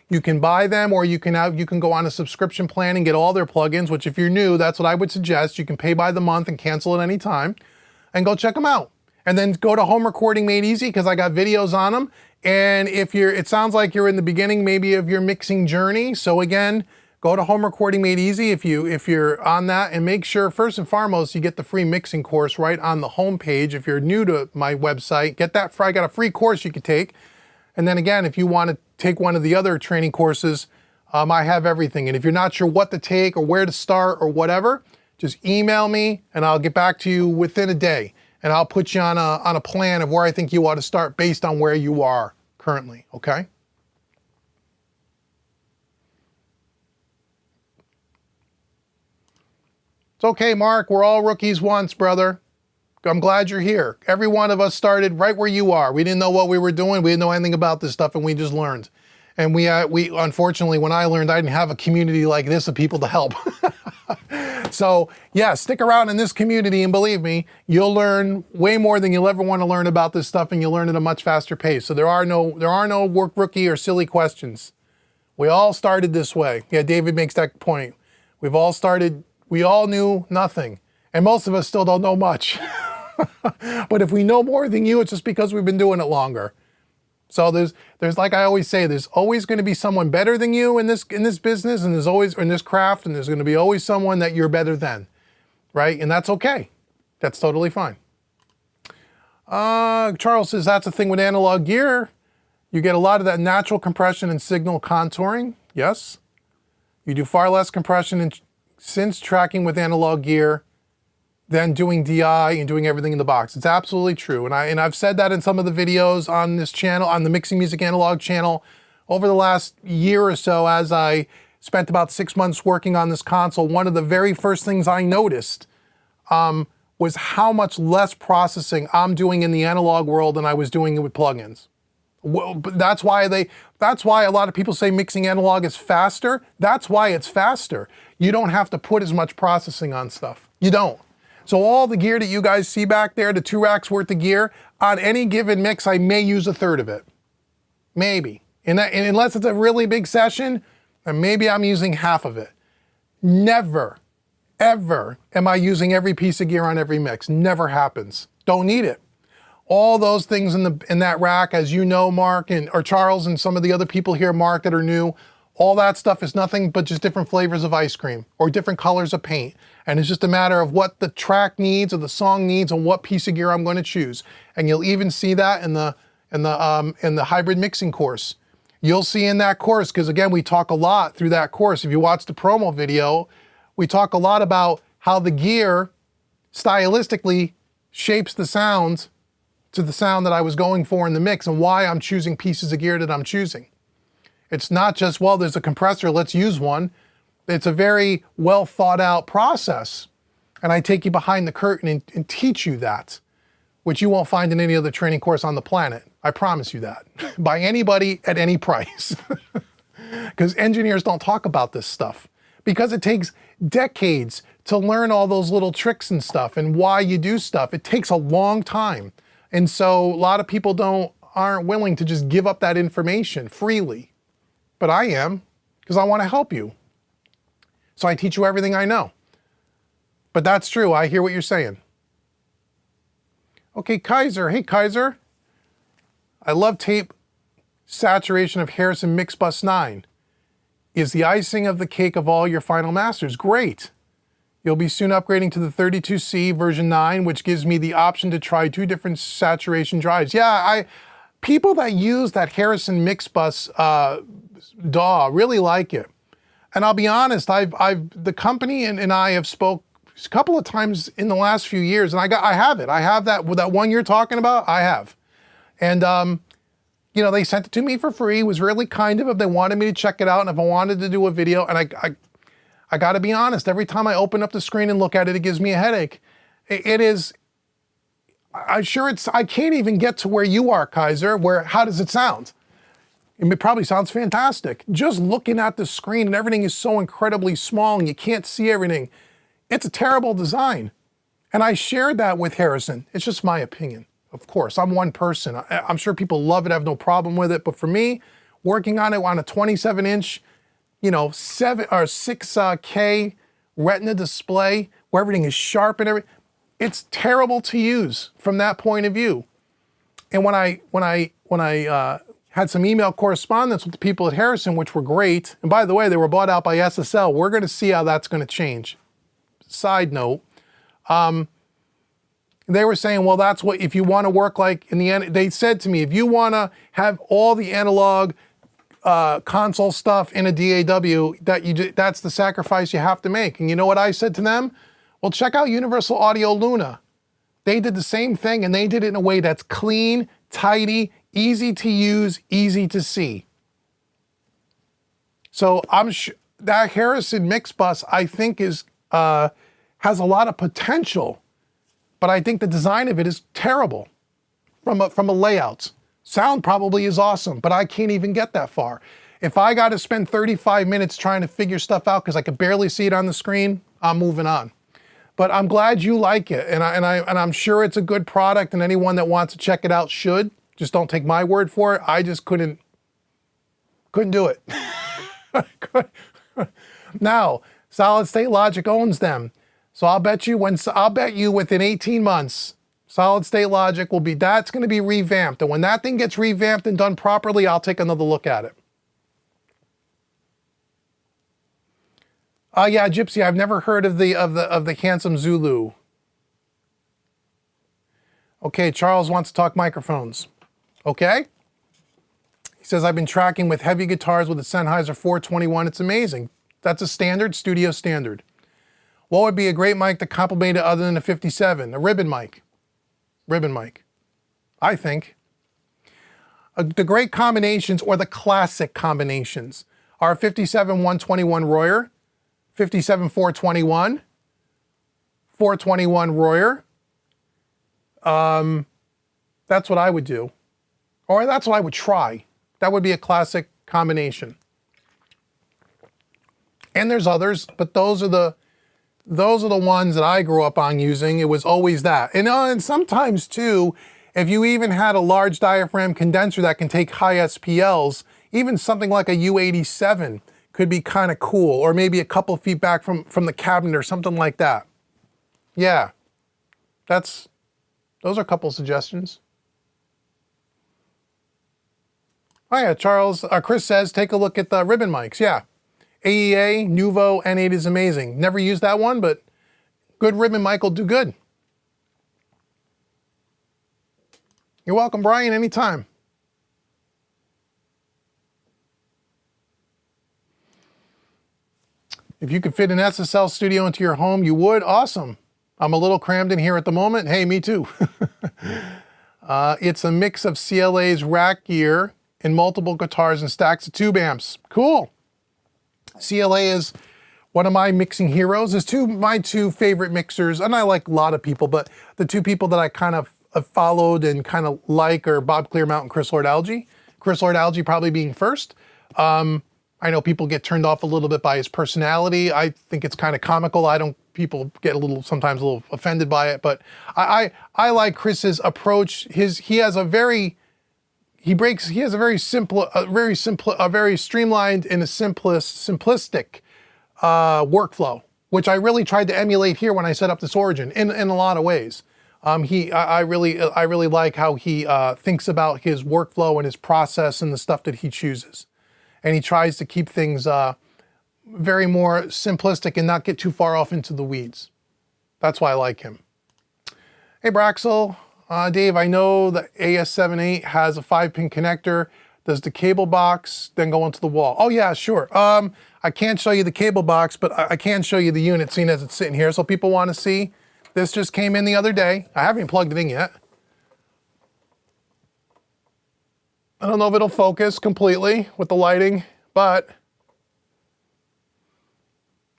You can buy them, or you can go on a subscription plan and get all their plugins, which if you're new, that's what I would suggest. You can pay by the month and cancel at any time, and go check them out. And then go to Home Recording Made Easy, because I got videos on them. And it sounds like you're in the beginning maybe of your mixing journey. So again, go to Home Recording Made Easy if you're on that, and make sure first and foremost you get the free mixing course right on the home page. If you're new to my website, get that. I got a free course you could take. And then again, if you want to take one of the other training courses, I have everything. And if you're not sure what to take or where to start or whatever, just email me and I'll get back to you within a day. And I'll put you on a plan of where I think you ought to start based on where you are currently, okay? It's okay, Mark. We're all rookies once, brother. I'm glad you're here. Every one of us started right where you are. We didn't know what we were doing. We didn't know anything about this stuff, and we just learned. And we unfortunately, when I learned, I didn't have a community like this of people to help. So yeah, stick around in this community, and believe me, you'll learn way more than you'll ever want to learn about this stuff, and you'll learn at a much faster pace. So there are no work rookie or silly questions. We all started this way. Yeah, David makes that point. We all knew nothing, and most of us still don't know much. But if we know more than you, it's just because we've been doing it longer. So there's like I always say, there's always going to be someone better than you in this business, and there's always in this craft, and there's going to be always someone that you're better than, right? And that's okay. That's totally fine. Charles says that's the thing with analog gear. You get a lot of that natural compression and signal contouring. Yes. You do far less compression and synth tracking with analog gear than doing DI and doing everything in the box. It's absolutely true. And I've said that in some of the videos on this channel, on the Mixing Music Analog channel, over the last year or so, as I spent about 6 months working on this console. One of the very first things I noticed was how much less processing I'm doing in the analog world than I was doing with plugins. Well, that's why a lot of people say mixing analog is faster. That's why it's faster. You don't have to put as much processing on stuff. You don't. So all the gear that you guys see back there, the 2 racks worth of gear, on any given mix, I may use 1/3 of it. Maybe. And unless it's a really big session, then maybe I'm using half of it. Never, ever am I using every piece of gear on every mix. Never happens. Don't need it. All those things in that rack, as you know, Mark, or Charles, and some of the other people here, Mark, that are new, all that stuff is nothing but just different flavors of ice cream or different colors of paint. And it's just a matter of what the track needs or the song needs and what piece of gear I'm going to choose. And you'll even see that in the hybrid mixing course. You'll see in that course, because again, we talk a lot through that course. If you watch the promo video, we talk a lot about how the gear stylistically shapes the sound to the sound that I was going for in the mix, and why I'm choosing pieces of gear that I'm choosing. It's not just, well, there's a compressor, let's use one. It's a very well thought out process. And I take you behind the curtain and teach you that, which you won't find in any other training course on the planet. I promise you that. By anybody at any price. Because engineers don't talk about this stuff. Because it takes decades to learn all those little tricks and stuff and why you do stuff. It takes a long time. And so a lot of people aren't willing to just give up that information freely. But I am, because I want to help you. So I teach you everything I know. But that's true, I hear what you're saying. Okay, Kaiser, hey Kaiser. I love tape saturation of Harrison Mix Bus 9. Is the icing of the cake of all your final masters. Great. You'll be soon upgrading to the 32C version 9, which gives me the option to try 2 different saturation drives. Yeah, people that use that Harrison Mix Bus DAW really like it. And I'll be honest, the company and I have spoke a couple of times in the last few years, and I have it. I have that one you're talking about. I have, and you know, they sent it to me for free. It was really kind of them. They wanted me to check it out, and if I wanted to do a video, and I got to be honest. Every time I open up the screen and look at it, it gives me a headache. It is. I'm sure I can't even get to where you are, Kaiser. How does it sound? It probably sounds fantastic. Just looking at the screen and everything is so incredibly small and you can't see everything. It's a terrible design. And I shared that with Harrison. It's just my opinion. Of course, I'm one person. I'm sure people love it, I have no problem with it. But for me, working on it on a 27-inch, 7 or 6K Retina display where everything is sharp and everything, it's terrible to use from that point of view. And when I had some email correspondence with the people at Harrison, which were great. And by the way, they were bought out by SSL. We're going to see how that's going to change. Side note, they were saying, well, that's what, if you want to work like in the end, they said to me, if you want to have all the analog console stuff in a DAW, that's the sacrifice you have to make. And you know what I said to them? Well, check out Universal Audio Luna. They did the same thing, and they did it in a way that's clean, tidy, easy to use, easy to see. So I'm sure that Harrison Mix Bus, I think, has a lot of potential but I think the design of it is terrible from a layout. Sound probably is awesome, but I can't even get that far. If I got to spend 35 minutes trying to figure stuff out because I could barely see it on the screen, I'm moving on. But I'm glad you like it, and I'm sure it's a good product, and anyone that wants to check it out should. Just don't take my word for it. I just couldn't do it. Now, Solid State Logic owns them, so I'll bet you within 18 months, Solid State Logic that's going to be revamped, and when that thing gets revamped and done properly, I'll take another look at it. Yeah, Gypsy, I've never heard of the Handsome Zulu. Okay, Charles wants to talk microphones. Okay? He says, I've been tracking with heavy guitars with the Sennheiser 421. It's amazing. That's a standard, studio standard. What would be a great mic to complement it other than a 57? A ribbon mic. Ribbon mic. I think. The great combinations, or the classic combinations, are 57 121 Royer, 57 421, 421 Royer. That's what I would do. Or that's what I would try. That would be a classic combination. And there's others, but those are the ones that I grew up on using. It was always that. And sometimes too, if you even had a large diaphragm condenser that can take high SPLs, even something like a U87 could be kind of cool, or maybe a couple feet back from the cabinet or something like that. Yeah, those are a couple suggestions. Oh yeah, Charles, Chris says, take a look at the ribbon mics. Yeah, AEA, Nuvo, N8 is amazing. Never used that one, but good ribbon mic will do good. You're welcome, Brian, anytime. If you could fit an SSL studio into your home, you would. Awesome. I'm a little crammed in here at the moment. Hey, me too. It's a mix of CLA's rack gear and multiple guitars and stacks of tube amps. Cool. CLA is one of my mixing heroes. There's my two favorite mixers, and I like a lot of people, but the two people that I kind of followed and kind of like are Bob Clearmount and Chris Lord-Alge. Chris Lord-Alge probably being first. I know people get turned off a little bit by his personality. I think it's kind of comical. People get sometimes a little offended by it, but I like Chris's approach. He has a very streamlined and simplistic workflow, which I really tried to emulate here when I set up this Origin in a lot of ways. I really like how he thinks about his workflow and his process and the stuff that he chooses. And he tries to keep things very more simplistic and not get too far off into the weeds. That's why I like him. Hey Braxel, Dave, I know the AS78 has a 5-pin connector. Does the cable box then go into the wall? Oh yeah, sure. I can't show you the cable box, but I can show you the unit seeing as it's sitting here. So people want to see. This just came in the other day. I haven't even plugged it in yet. I don't know if it'll focus completely with the lighting, but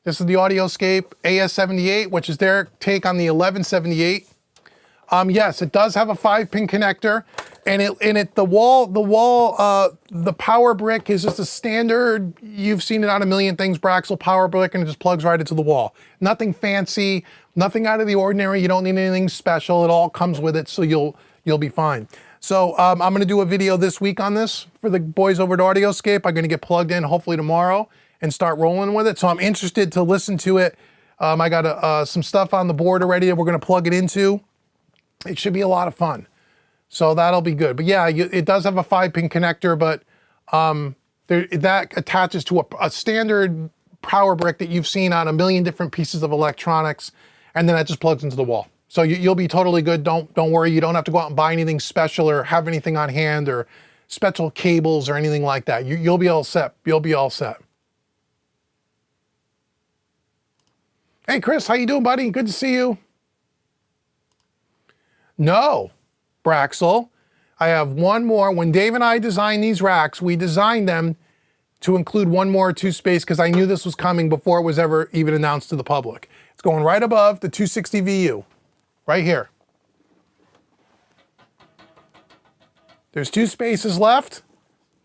this is the Audioscape AS78, which is their take on the 1178. Yes, it does have a 5-pin connector, and the power brick is just a standard. You've seen it on a million things, Braxel power brick, and it just plugs right into the wall. Nothing fancy, nothing out of the ordinary. You don't need anything special. It all comes with it, so you'll be fine. So I'm going to do a video this week on this for the boys over at Audioscape. I'm going to get plugged in hopefully tomorrow and start rolling with it. So I'm interested to listen to it. I got some stuff on the board already that we're going to plug it into. It should be a lot of fun. So that'll be good. But yeah, it does have a 5-pin connector, but that attaches to a standard power brick that you've seen on a million different pieces of electronics, and then that just plugs into the wall. So you'll be totally good. Don't worry. You don't have to go out and buy anything special or have anything on hand or special cables or anything like that. You'll be all set. You'll be all set. Hey Chris, how you doing, buddy? Good to see you. No, Braxel. I have one more. When Dave and I designed these racks, we designed them to include one more 2 space because I knew this was coming before it was ever even announced to the public. It's going right above the 260 VU. right here. There's 2 spaces left.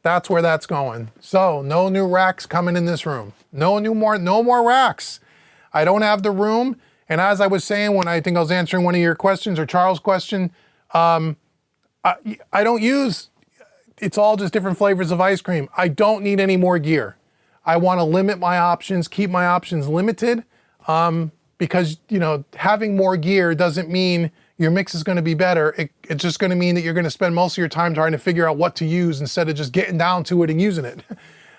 That's where that's going. So no new racks coming in this room. No more racks. I don't have the room. And as I was saying when I think I was answering one of your questions or Charles' question, I don't use, it's all just different flavors of ice cream. I don't need any more gear. I want to limit my options, keep my options limited, because, you know, having more gear doesn't mean your mix is going to be better. It's just going to mean that you're going to spend most of your time trying to figure out what to use instead of just getting down to it and using it.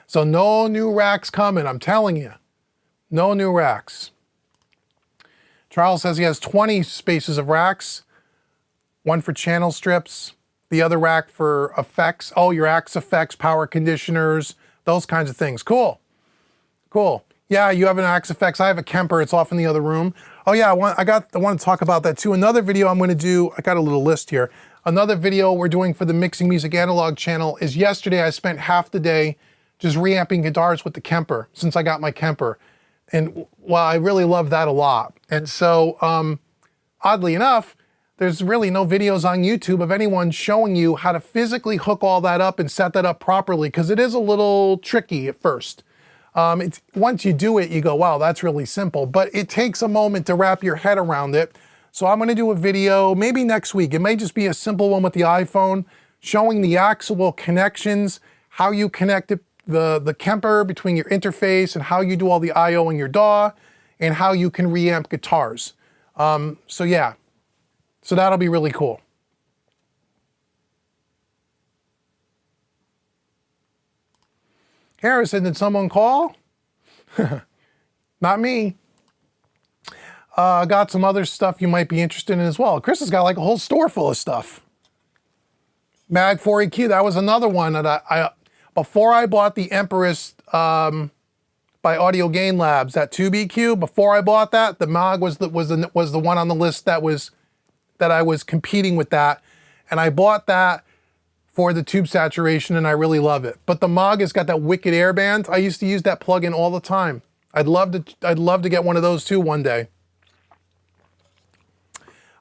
So no new racks coming, I'm telling you. No new racks. Charles says he has 20 spaces of racks, one for channel strips, the other rack for effects. Oh, your Axe effects, power conditioners, those kinds of things. Cool. Cool. Yeah, you have an Axe effects. I have a Kemper. It's off in the other room. Oh yeah, I want to talk about that too. Another video I'm going to do, I got a little list here. Another video we're doing for the Mixing Music Analog channel is yesterday I spent half the day just reamping guitars with the Kemper since I got my Kemper. And well, I really love that a lot. And so, oddly enough, there's really no videos on YouTube of anyone showing you how to physically hook all that up and set that up properly, because it is a little tricky at first. Once you do it, you go, wow, that's really simple. But it takes a moment to wrap your head around it. So I'm going to do a video maybe next week. It may just be a simple one with the iPhone, showing the actual connections, how you connect it, the Kemper between your interface, and how you do all the I/O in your DAW, and how you can reamp guitars. So yeah, so that'll be really cool. Harrison, did someone call? Not me. Got some other stuff you might be interested in as well. Chris has got like a whole store full of stuff. Mag 4EQ, that was another one that I before I bought the Empress by Audio Gain Labs, that Tube EQ, before I bought that, the Mag was the one on the list that I was competing with that, and I bought that for the tube saturation, and I really love it. But the Mag has got that wicked air band. I used to use that plugin all the time. I'd love to get one of those too one day.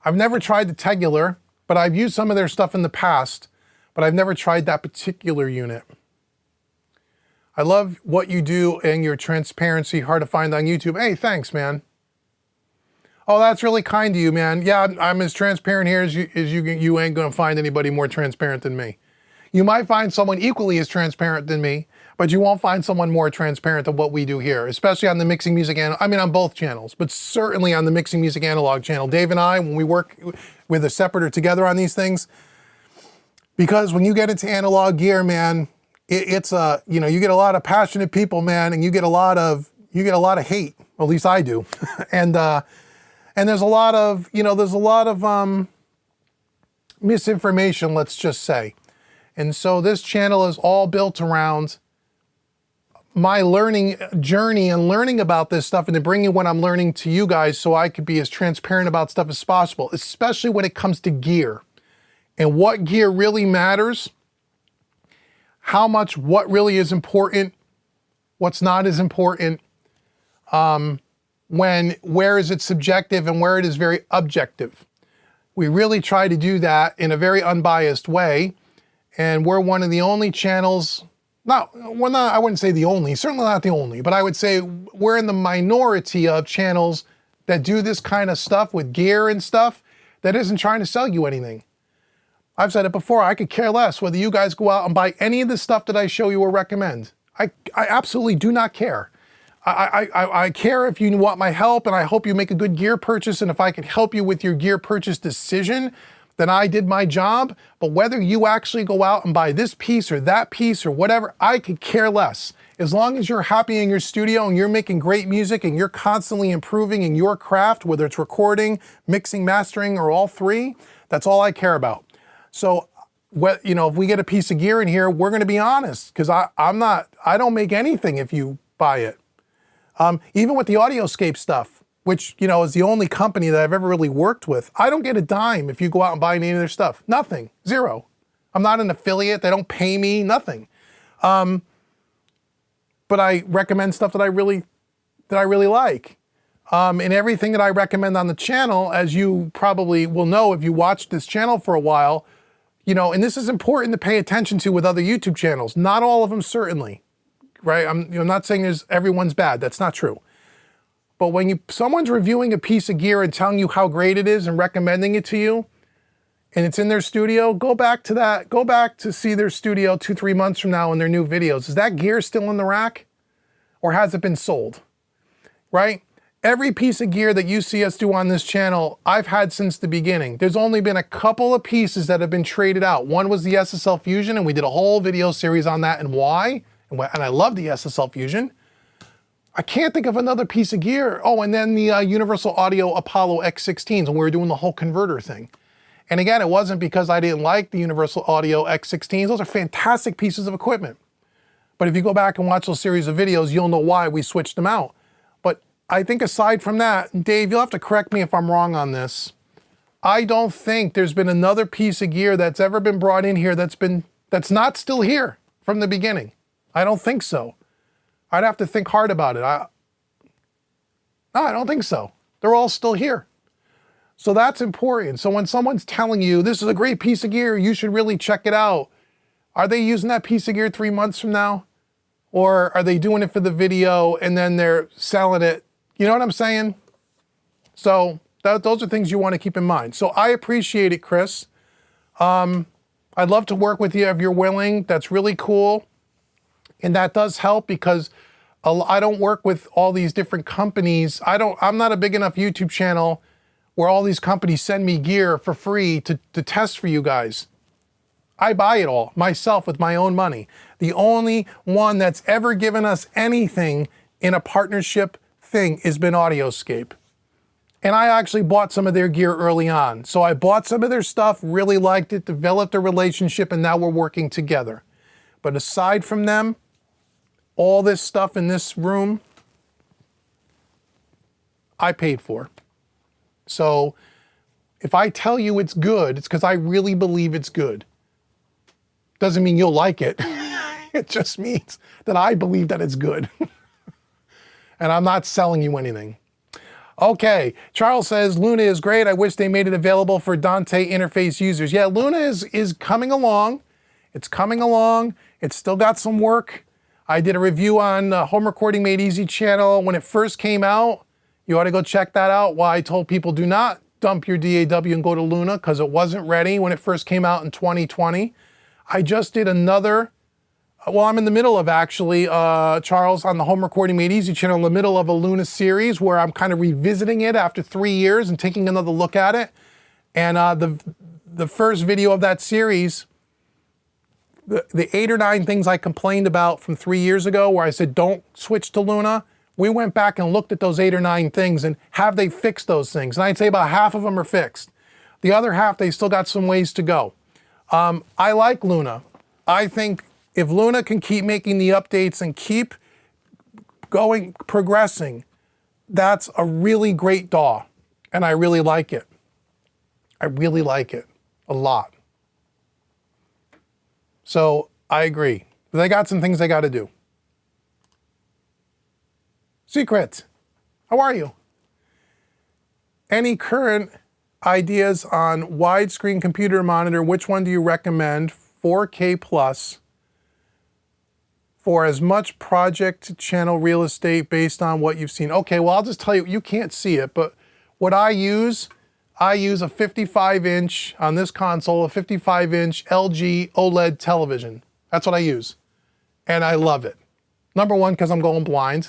I've never tried the Tegular, but I've used some of their stuff in the past, but I've never tried that particular unit. I love what you do and your transparency, hard to find on YouTube. Hey, thanks, man. Oh, that's really kind of you, man. Yeah, I'm as transparent here as you ain't gonna find anybody more transparent than me. You might find someone equally as transparent than me, but you won't find someone more transparent than what we do here, especially on the Mixing Music Analog, I mean on both channels, but certainly on the Mixing Music Analog channel. Dave and I, when we work with a separator together on these things, because when you get into analog gear, man, it's you know, you get a lot of passionate people, man, and you get a lot of hate. Well, at least I do. And there's a lot of, you know, misinformation, let's just say. And so this channel is all built around my learning journey and learning about this stuff, and then bringing what I'm learning to you guys so I could be as transparent about stuff as possible, especially when it comes to gear and what gear really matters, what really is important, what's not as important, where is it subjective and where it is very objective. We really try to do that in a very unbiased way, and we're one of the only channels, I wouldn't say the only, certainly not the only, but I would say we're in the minority of channels that do this kind of stuff with gear and stuff that isn't trying to sell you anything. I've said it before, I could care less whether you guys go out and buy any of the stuff that I show you or recommend. I absolutely do not care. I care if you want my help, and I hope you make a good gear purchase, and if I can help you with your gear purchase decision, then I did my job. But whether you actually go out and buy this piece or that piece or whatever, I could care less. As long as you're happy in your studio and you're making great music and you're constantly improving in your craft, whether it's recording, mixing, mastering, or all three, that's all I care about. So, you know, if we get a piece of gear in here, we're going to be honest, because I don't make anything if you buy it. Even with the Audioscape stuff, which, you know, is the only company that I've ever really worked with, I don't get a dime if you go out and buy any of their stuff. Nothing. Zero. I'm not an affiliate. They don't pay me. Nothing. But I recommend stuff that I really like. And everything that I recommend on the channel, as you probably will know if you watched this channel for a while, you know, and this is important to pay attention to with other YouTube channels. Not all of them, certainly, right? I'm not saying everyone's bad. That's not true. But when someone's reviewing a piece of gear and telling you how great it is and recommending it to you, and it's in their studio, go back to that. Go back to see their studio 2-3 months from now in their new videos. Is that gear still in the rack? Or has it been sold? Right? Every piece of gear that you see us do on this channel, I've had since the beginning. There's only been a couple of pieces that have been traded out. One was the SSL Fusion, and we did a whole video series on that and why. And I love the SSL Fusion. I can't think of another piece of gear. Oh, and then the Universal Audio Apollo X16s, and we were doing the whole converter thing. And again, it wasn't because I didn't like the Universal Audio X16s. Those are fantastic pieces of equipment. But if you go back and watch those series of videos, you'll know why we switched them out. But I think aside from that, Dave, you'll have to correct me if I'm wrong on this. I don't think there's been another piece of gear that's ever been brought in here that's not still here from the beginning. I don't think so. I'd have to think hard about it. No, I don't think so. They're all still here. So that's important. So when someone's telling you, this is a great piece of gear, you should really check it out. Are they using that piece of gear 3 months from now? Or are they doing it for the video and then they're selling it? You know what I'm saying? So those are things you want to keep in mind. So I appreciate it, Chris. I'd love to work with you if you're willing. That's really cool. And that does help because I don't work with all these different companies. I'm not a big enough YouTube channel where all these companies send me gear for free to test for you guys. I buy it all myself with my own money. The only one that's ever given us anything in a partnership thing has been Audioscape. And I actually bought some of their gear early on. So I bought some of their stuff, really liked it, developed a relationship, and now we're working together. But aside from them, all this stuff in this room, I paid for. So if I tell you it's good, it's because I really believe it's good. Doesn't mean you'll like it. It just means that I believe that it's good. And I'm not selling you anything. Okay, Charles says, Luna is great. I wish they made it available for Dante interface users. Yeah, Luna is coming along. It's coming along. It's still got some work. I did a review on Home Recording Made Easy channel when it first came out. You ought to go check that out. Why I told people do not dump your DAW and go to Luna because it wasn't ready when it first came out in 2020. I just did another, well, I'm in the middle of actually, Charles, on the Home Recording Made Easy channel, in the middle of a Luna series where I'm kind of revisiting it after 3 years and taking another look at it. And the first video of that series, the 8 or 9 things I complained about from 3 years ago where I said, don't switch to Luna, we went back and looked at those 8 or 9 things and have they fixed those things? And I'd say about half of them are fixed. The other half, they still got some ways to go. I like Luna. I think if Luna can keep making the updates and keep going, progressing, that's a really great DAW. And I really like it. I really like it a lot. So I agree. They got some things they got to do. Secret, how are you? Any current ideas on widescreen computer monitor? Which one do you recommend? 4K plus for as much project channel real estate based on what you've seen. Okay, well, I'll just tell you, you can't see it, but what I use a 55-inch, on this console, a 55-inch LG OLED television. That's what I use. And I love it. Number one, because I'm going blind.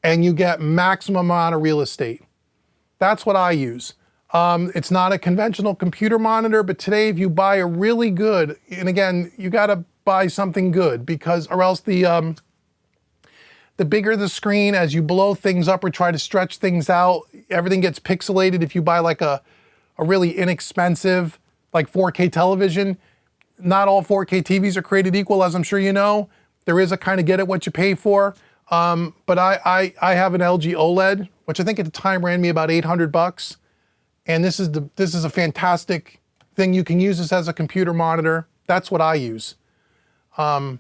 And you get maximum amount of real estate. That's what I use. It's not a conventional computer monitor, but today if you buy a really good, and again, you gotta buy something good because, or else the bigger the screen, as you blow things up or try to stretch things out, everything gets pixelated. If you buy like a really inexpensive, like 4K television, not all 4K TVs are created equal, as I'm sure you know. There is a kind of get it what you pay for. But I have an LG OLED, which I think at the time ran me about $800. And this is a fantastic thing. You can use this as a computer monitor. That's what I use. So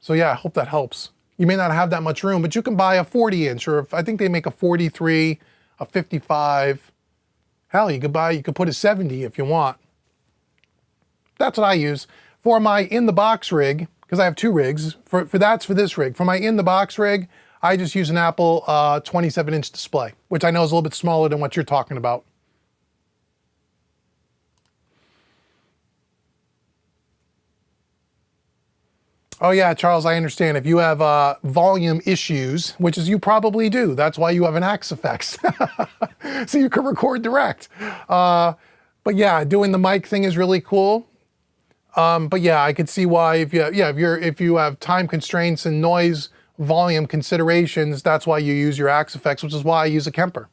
yeah, I hope that helps. you may not have that much room, but you can buy a 40-inch, or I think they make a 43, a 55. Hell, you could put a 70 if you want. That's what I use. For my in-the-box rig, because I have two rigs, for this rig. For my in-the-box rig, I just use an Apple 27-inch display, which I know is a little bit smaller than what you're talking about. Oh yeah, Charles, I understand. If you have volume issues, which is you probably do, that's why you have an Axe Effects. So you can record direct. But yeah, doing the mic thing is really cool. But yeah, I could see why if you have time constraints and noise volume considerations, that's why you use your Axe Effects, which is why I use a Kemper.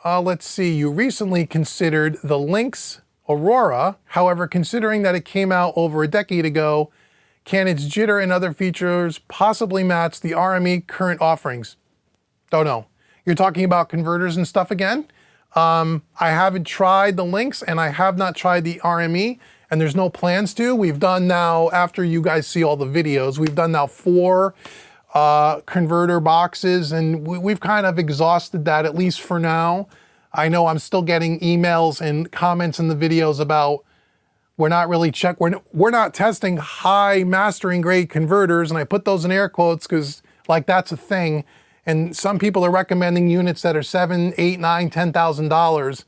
Let's see, you recently considered the Lynx Aurora. However, considering that it came out over a decade ago, can its jitter and other features possibly match the RME current offerings? Don't know. You're talking about converters and stuff again? I haven't tried the Lynx and I have not tried the RME, and there's no plans to. We've done now, after you guys see all the videos, we've done now 4 converter boxes, and we've kind of exhausted that, at least for now. I know I'm still getting emails and comments in the videos about we're not testing high mastering grade converters, and I put those in air quotes because like that's a thing. And some people are recommending units that are $7,000, $8,000, $9,000, $10,000,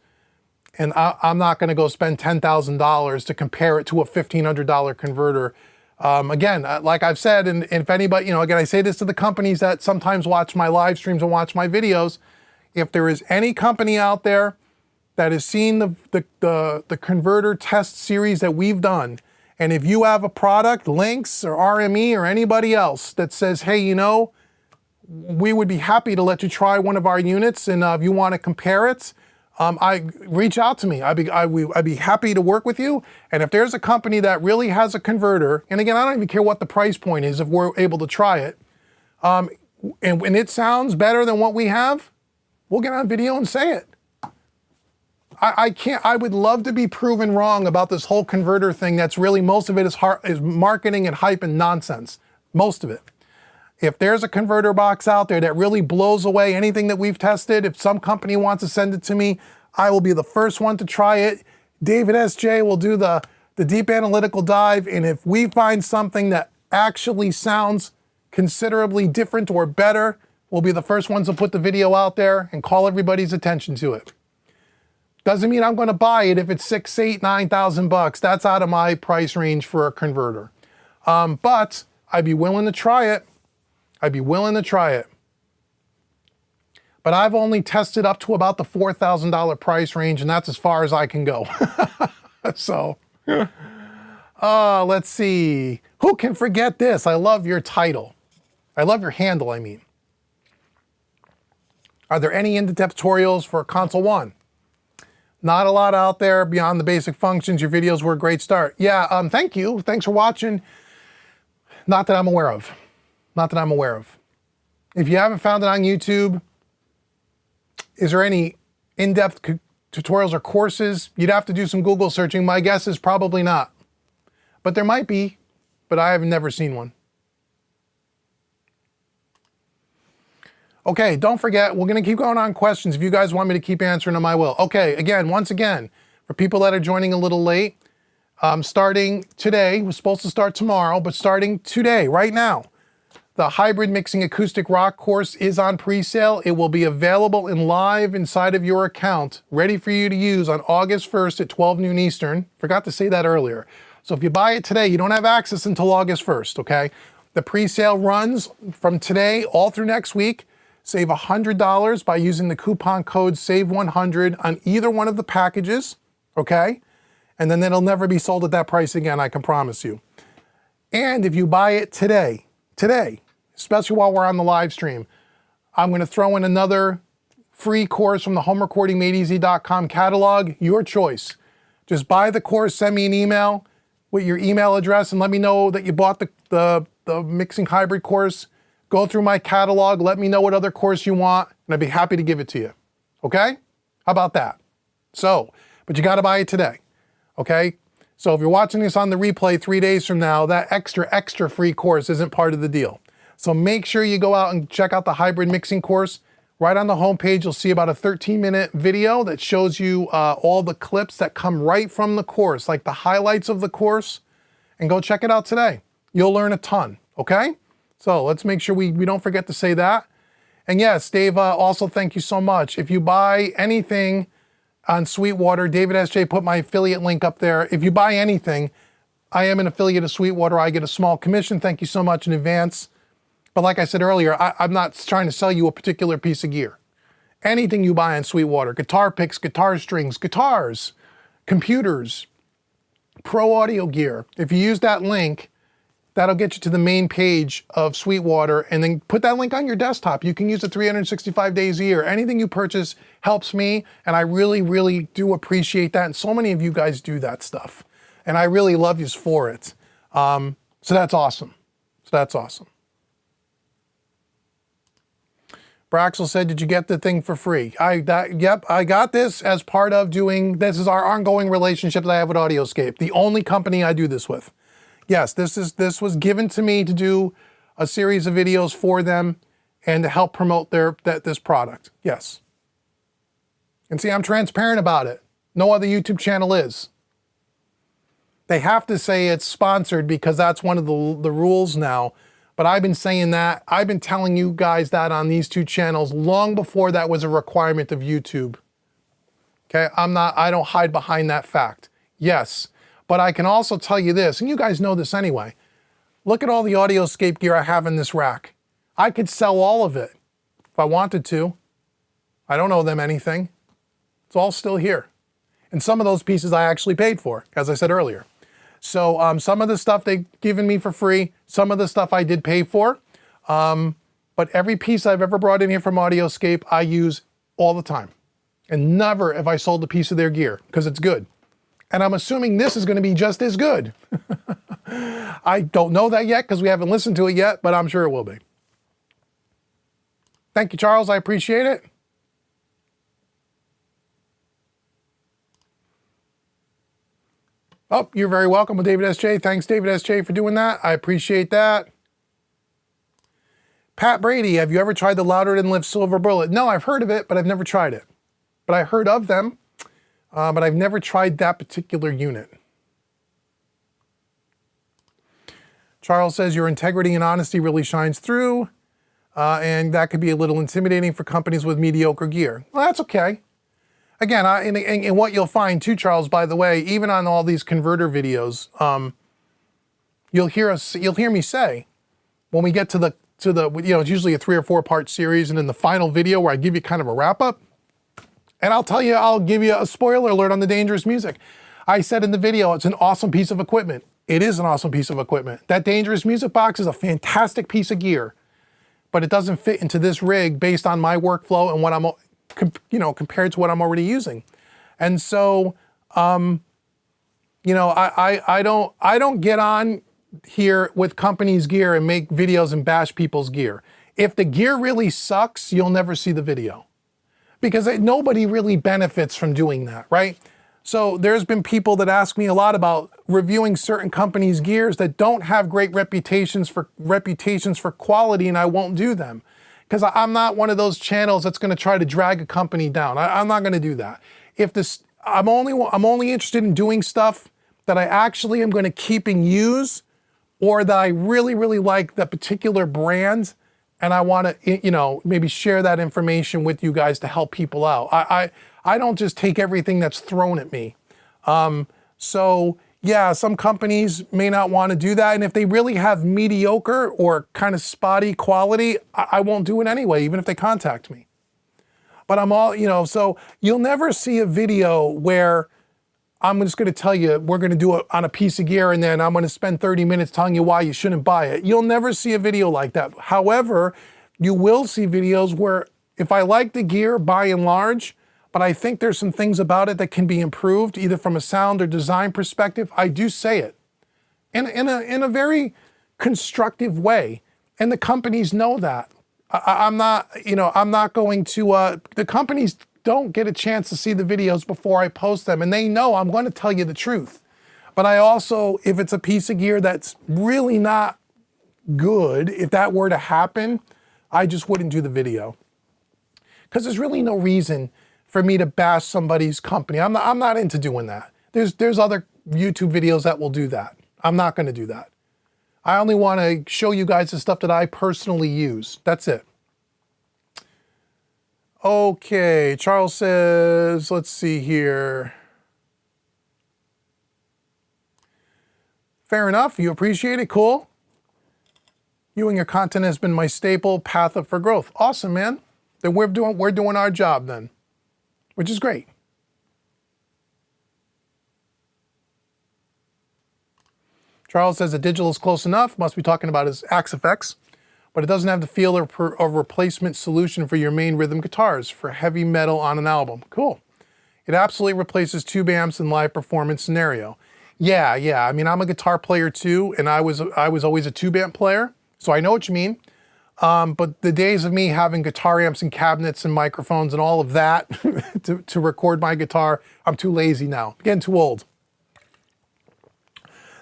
and I'm not going to go spend $10,000 to compare it to a $1,500 converter. Again, like I've said, and if anybody, again, I say this to the companies that sometimes watch my live streams and watch my videos. If there is any company out there that has seen the converter test series that we've done, and if you have a product, Lynx or RME or anybody else that says, hey, we would be happy to let you try one of our units, and if you want to compare it, reach out to me. I'd be happy to work with you. And if there's a company that really has a converter, and again, I don't even care what the price point is if we're able to try it, and it sounds better than what we have, we'll get on video and say it. I would love to be proven wrong about this whole converter thing. That's really, most of it is marketing and hype and nonsense. Most of it. If there's a converter box out there that really blows away anything that we've tested, if some company wants to send it to me, I will be the first one to try it. David S.J. will do the deep analytical dive, and if we find something that actually sounds considerably different or better, we'll be the first ones to put the video out there and call everybody's attention to it. Doesn't mean I'm going to buy it if it's $6,000, $8,000, $9,000. That's out of my price range for a converter. But I'd be willing to try it. But I've only tested up to about the $4,000 price range, and that's as far as I can go. So, let's see. Who can forget this? I love your title. I love your handle, I mean. Are there any in-depth tutorials for Console 1? Not a lot out there beyond the basic functions. Your videos were a great start. Yeah, thank you. Thanks for watching. Not that I'm aware of. If you haven't found it on YouTube, is there any in-depth tutorials or courses? You'd have to do some Google searching. My guess is probably not. But there might be, but I have never seen one. Okay, don't forget, we're going to keep going on questions. If you guys want me to keep answering them, I will. Okay, once again, for people that are joining a little late, starting today, we're supposed to start tomorrow, but starting today, right now, the Hybrid Mixing Acoustic Rock course is on pre-sale. It will be available and live inside of your account, ready for you to use on August 1st at 12 noon Eastern. Forgot to say that earlier. So if you buy it today, you don't have access until August 1st, okay? The pre-sale runs from today all through next week. Save $100 by using the coupon code SAVE100 on either one of the packages, okay? And then it'll never be sold at that price again, I can promise you. And if you buy it today, especially while we're on the live stream, I'm going to throw in another free course from the homerecordingmadeeasy.com catalog, your choice. Just buy the course, send me an email with your email address, and let me know that you bought the Mixing Hybrid course. Go through my catalog, let me know what other course you want, and I'd be happy to give it to you. Okay? How about that? So, but you got to buy it today. Okay? So if you're watching this on the replay 3 days from now, that extra free course isn't part of the deal. So make sure you go out and check out the hybrid mixing course. Right on the homepage, you'll see about a 13-minute video that shows you all the clips that come right from the course, like the highlights of the course, and go check it out today. You'll learn a ton, okay? So let's make sure we don't forget to say that. And yes, Dave, also thank you so much. If you buy anything on Sweetwater, David S.J. put my affiliate link up there. If you buy anything, I am an affiliate of Sweetwater. I get a small commission. Thank you so much in advance. But like I said earlier, I'm not trying to sell you a particular piece of gear. Anything you buy on Sweetwater, guitar picks, guitar strings, guitars, computers, pro audio gear. If you use that link, that'll get you to the main page of Sweetwater, and then put that link on your desktop. You can use it 365 days a year. Anything you purchase helps me, and I really, really do appreciate that. And so many of you guys do that stuff, and I really love you for it. So that's awesome. Braxel said, did you get the thing for free? Yep, I got this as part of this is our ongoing relationship that I have with Audioscape, the only company I do this with. Yes, this was given to me to do a series of videos for them and to help promote this product. Yes. And see, I'm transparent about it. No other YouTube channel is. They have to say it's sponsored because that's one of the rules now. But I've been saying that, I've been telling you guys that on these two channels long before that was a requirement of YouTube. Okay, I don't hide behind that fact. Yes, but I can also tell you this, and you guys know this anyway. Look at all the Audioscape gear I have in this rack. I could sell all of it if I wanted to. I don't owe them anything. It's all still here. And some of those pieces I actually paid for, as I said earlier. So some of the stuff they've given me for free, some of the stuff I did pay for, but every piece I've ever brought in here from Audioscape, I use all the time. And never have I sold a piece of their gear, because it's good. And I'm assuming this is going to be just as good. I don't know that yet, because we haven't listened to it yet, but I'm sure it will be. Thank you, Charles. I appreciate it. Oh, you're very welcome with David S.J. Thanks, David S.J. for doing that. I appreciate that. Pat Brady, have you ever tried the Louder Than Lift Silver Bullet? No, I've heard of it, but I've never tried it. But I heard of them, but I've never tried that particular unit. Charles says your integrity and honesty really shines through, and that could be a little intimidating for companies with mediocre gear. Well, that's okay. Again, and what you'll find too, Charles, by the way, even on all these converter videos, you'll hear me say, when we get to the it's usually a 3 or 4 part series, and in the final video where I give you kind of a wrap up, and I'll give you a spoiler alert on the dangerous music. I said in the video, it's an awesome piece of equipment. It is an awesome piece of equipment. That dangerous music box is a fantastic piece of gear, but it doesn't fit into this rig based on my workflow and what I'm compared to what I'm already using. And so, I don't get on here with companies' gear and make videos and bash people's gear. If the gear really sucks, you'll never see the video, because nobody really benefits from doing that, right? So there's been people that ask me a lot about reviewing certain companies' gears that don't have great reputations for quality, and I won't do them. Because I'm not one of those channels that's going to try to drag a company down. I'm not going to do that. I'm only interested in doing stuff that I actually am going to keep and use, or that I really, really like the particular brand, and I want to, maybe share that information with you guys to help people out. I don't just take everything that's thrown at me. So yeah, some companies may not want to do that, and if they really have mediocre or kind of spotty quality, I won't do it anyway, even if they contact me. But so you'll never see a video where I'm just going to tell you we're going to do it on a piece of gear, and then I'm going to spend 30 minutes telling you why you shouldn't buy it. You'll never see a video like that. However, you will see videos where if I like the gear by and large, but I think there's some things about it that can be improved, either from a sound or design perspective, I do say it in a very constructive way. And the companies know that. I'm not going to, the companies don't get a chance to see the videos before I post them, and they know I'm going to tell you the truth. But I also, if it's a piece of gear that's really not good, if that were to happen, I just wouldn't do the video. Because there's really no reason for me to bash somebody's company. I'm not into doing that. There's other YouTube videos that will do that. I'm not going to do that. I only want to show you guys the stuff that I personally use. That's it. Okay, Charles says, let's see here. Fair enough, you appreciate it, cool. You and your content has been my staple path up for growth. Awesome, man. Then we're doing our job then, which is great. Charles says the digital is close enough. Must be talking about his Axe effects, but it doesn't have the feel of a replacement solution for your main rhythm guitars for heavy metal on an album. Cool. It absolutely replaces tube amps in live performance scenario. Yeah. I mean, I'm a guitar player too, and I was always a tube amp player, so I know what you mean. But the days of me having guitar amps and cabinets and microphones and all of that to record my guitar, I'm too lazy now. I'm getting too old.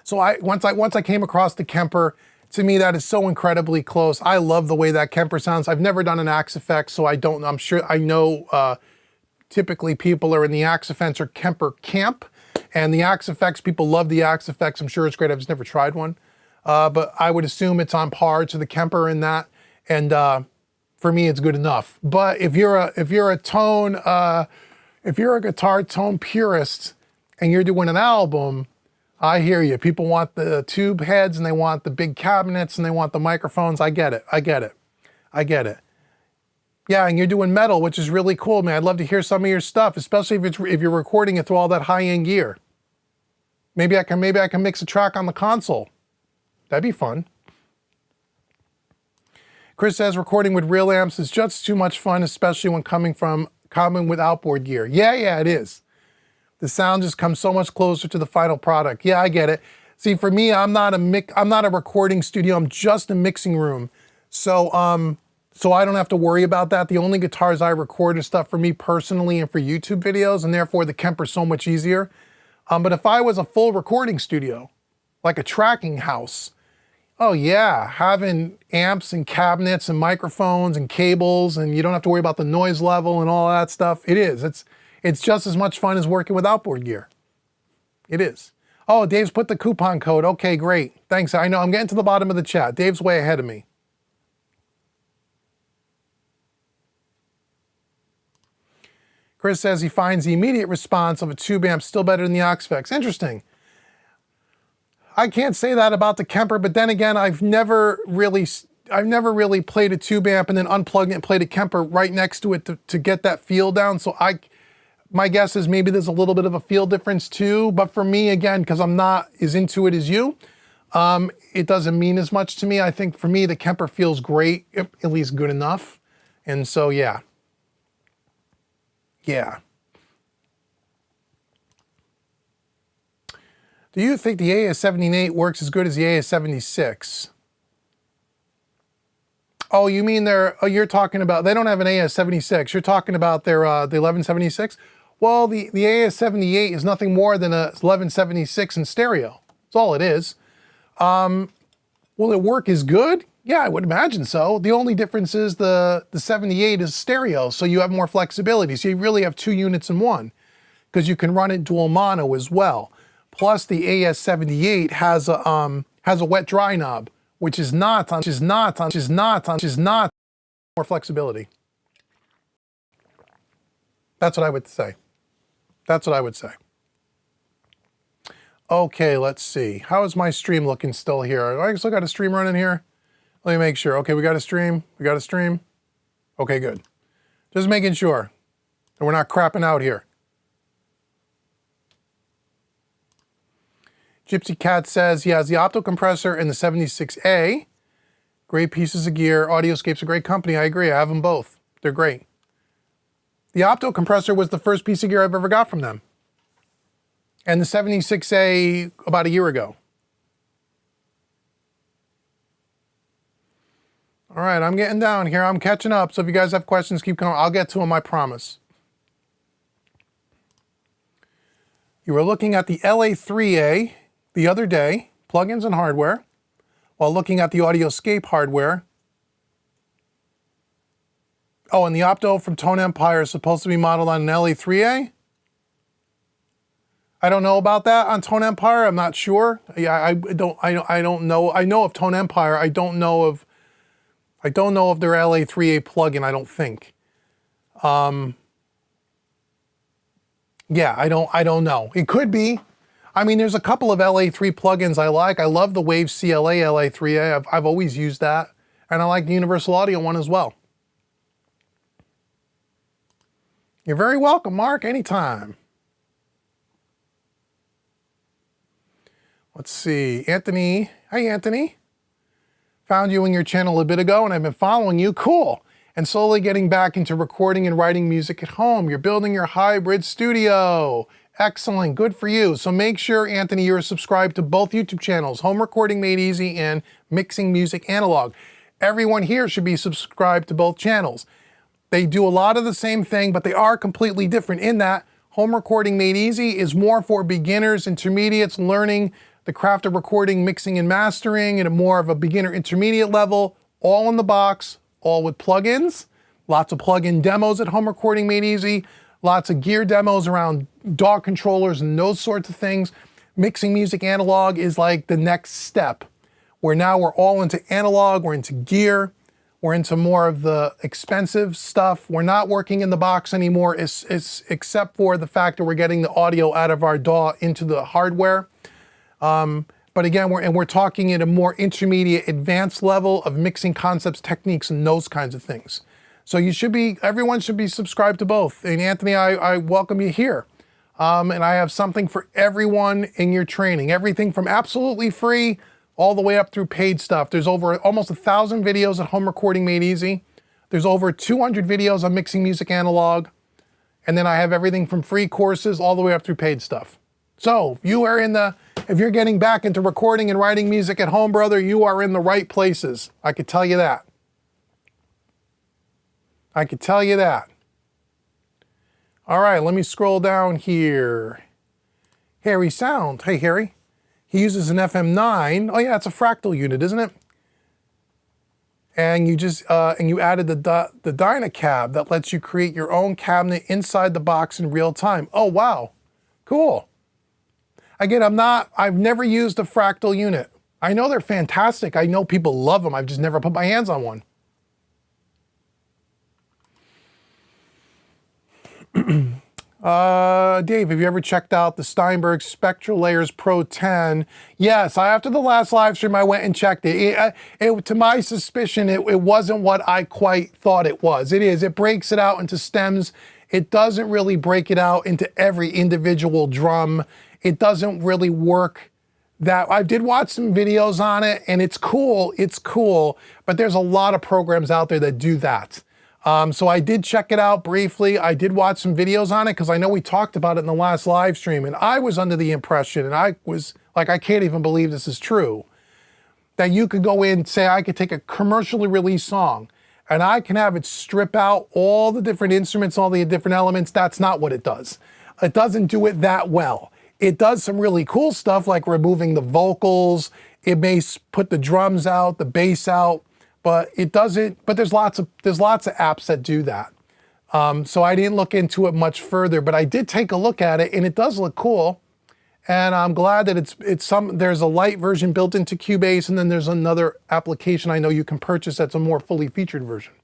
So once I came across the Kemper, to me that is so incredibly close. I love the way that Kemper sounds. I've never done an Axe effect, so I'm sure I know typically people are in the Axe effects or Kemper camp, and the Axe effects, people love the Axe effects. I'm sure it's great. I've just never tried one, but I would assume it's on par to the Kemper in that, and for me it's good enough. But if you're a guitar tone purist and you're doing an album, I hear you. People want the tube heads and they want the big cabinets and they want the microphones. I get it. Yeah, and you're doing metal, which is really cool, man. I'd love to hear some of your stuff, especially if you're recording it through all that high-end gear. Maybe I can mix a track on the console. That'd be fun. Chris says recording with real amps is just too much fun, especially when coming with outboard gear. Yeah, it is. The sound just comes so much closer to the final product. Yeah, I get it. See, for me, I'm not a recording studio. I'm just a mixing room. So I don't have to worry about that. The only guitars I record is stuff for me personally and for YouTube videos, and therefore the Kemper's so much easier. But if I was a full recording studio, like a tracking house, oh yeah, having amps and cabinets and microphones and cables, and you don't have to worry about the noise level and all that stuff. It is. It's just as much fun as working with outboard gear. It is. Oh, Dave's put the coupon code. Okay, great. Thanks. I know I'm getting to the bottom of the chat. Dave's way ahead of me. Chris says he finds the immediate response of a tube amp still better than the aux effects. Interesting. I can't say that about the Kemper, but then again, I've never really played a tube amp and then unplugged it and played a Kemper right next to it to get that feel down. So my guess is maybe there's a little bit of a feel difference too, but for me, again, because I'm not as into it as you, it doesn't mean as much to me. I think for me, the Kemper feels great, at least good enough. And so, yeah. Yeah. Do you think the AS78 works as good as the AS76? Oh, you mean you're talking about, they don't have an AS76. You're talking about their the 1176? Well, the AS78 is nothing more than a 1176 in stereo. That's all it is. Will it work as good? Yeah, I would imagine so. The only difference is the 78 is stereo, so you have more flexibility. So you really have two units in one, because you can run it dual mono as well. Plus the AS78 has a wet dry knob, which is not more flexibility. That's what I would say. That's what I would say. Okay, let's see. How is my stream looking still here? I still got a stream running here. Let me make sure. Okay, we got a stream. We got a stream. Okay, good. Just making sure that we're not crapping out here. Gypsy Cat says he has the opto compressor and the 76A. Great pieces of gear. Audioscape's a great company. I agree. I have them both. They're great. The opto compressor was the first piece of gear I've ever got from them. And the 76A about a year ago. All right, I'm getting down here. I'm catching up. So if you guys have questions, keep coming. I'll get to them, I promise. You were looking at the LA3A the other day, plugins and hardware, while looking at the Audioscape hardware. Oh, and the Opto from Tone Empire is supposed to be modeled on an LA3A? I don't know about that on Tone Empire. I'm not sure. Yeah, I don't know. I know of Tone Empire. I don't know of their LA3A plugin, I don't think. Yeah, I don't know. It could be. I mean, there's a couple of LA3 plugins I like. I love the Wave CLA LA3A. I've always used that. And I like the Universal Audio one as well. You're very welcome, Mark, anytime. Let's see, Anthony. Hey, Anthony. Found you in your channel a bit ago and I've been following you. Cool. And slowly getting back into recording and writing music at home. You're building your hybrid studio. Excellent, good for you. So make sure, Anthony, you're subscribed to both YouTube channels, Home Recording Made Easy and Mixing Music Analog. Everyone here should be subscribed to both channels. They do a lot of the same thing, but they are completely different in that Home Recording Made Easy is more for beginners, intermediates, learning the craft of recording, mixing, and mastering at a more of a beginner intermediate level, all in the box, all with plugins, lots of plugin demos at Home Recording Made Easy, lots of gear demos around DAW controllers and those sorts of things. Mixing Music Analog is like the next step, where now we're all into analog, we're into gear, we're into more of the expensive stuff. We're not working in the box anymore, except for the fact that we're getting the audio out of our DAW into the hardware. But again, we're talking at a more intermediate, advanced level of mixing concepts, techniques, and those kinds of things. So everyone should be subscribed to both. And Anthony, I welcome you here. And I have something for everyone in your training. Everything from absolutely free all the way up through paid stuff. There's over almost 1,000 videos at Home Recording Made Easy. There's over 200 videos on Mixing Music Analog. And then I have everything from free courses all the way up through paid stuff. So if you're getting back into recording and writing music at home, brother, you are in the right places. I could tell you that. I could tell you that. All right, let me scroll down here. Harry Sound. Hey, Harry. He uses an FM9. Oh yeah, it's a fractal unit, isn't it? And you added the Dynacab that lets you create your own cabinet inside the box in real time. Oh wow, cool. Again, I've never used a fractal unit. I know they're fantastic. I know people love them. I've just never put my hands on one. Dave, have you ever checked out the Steinberg Spectral Layers Pro 10? Yes, after the last live stream, I went and checked it. To my suspicion, it wasn't what I quite thought it was. It is. It breaks it out into stems. It doesn't really break it out into every individual drum. It doesn't really work that. I did watch some videos on it, and it's cool, but there's a lot of programs out there that do that. So I did check it out briefly. I did watch some videos on it because I know we talked about it in the last live stream, and I was under the impression, and I was like, I can't even believe this is true, that you could go in and say, I could take a commercially released song, and I can have it strip out all the different instruments, all the different elements. That's not what it does. It doesn't do it that well. It does some really cool stuff like removing the vocals. It may put the drums out, the bass out, but it doesn't. But there's lots of apps that do that. So I didn't look into it much further, but I did take a look at it, and it does look cool. And I'm glad that there's a light version built into Cubase, and then there's another application I know you can purchase that's a more fully featured version.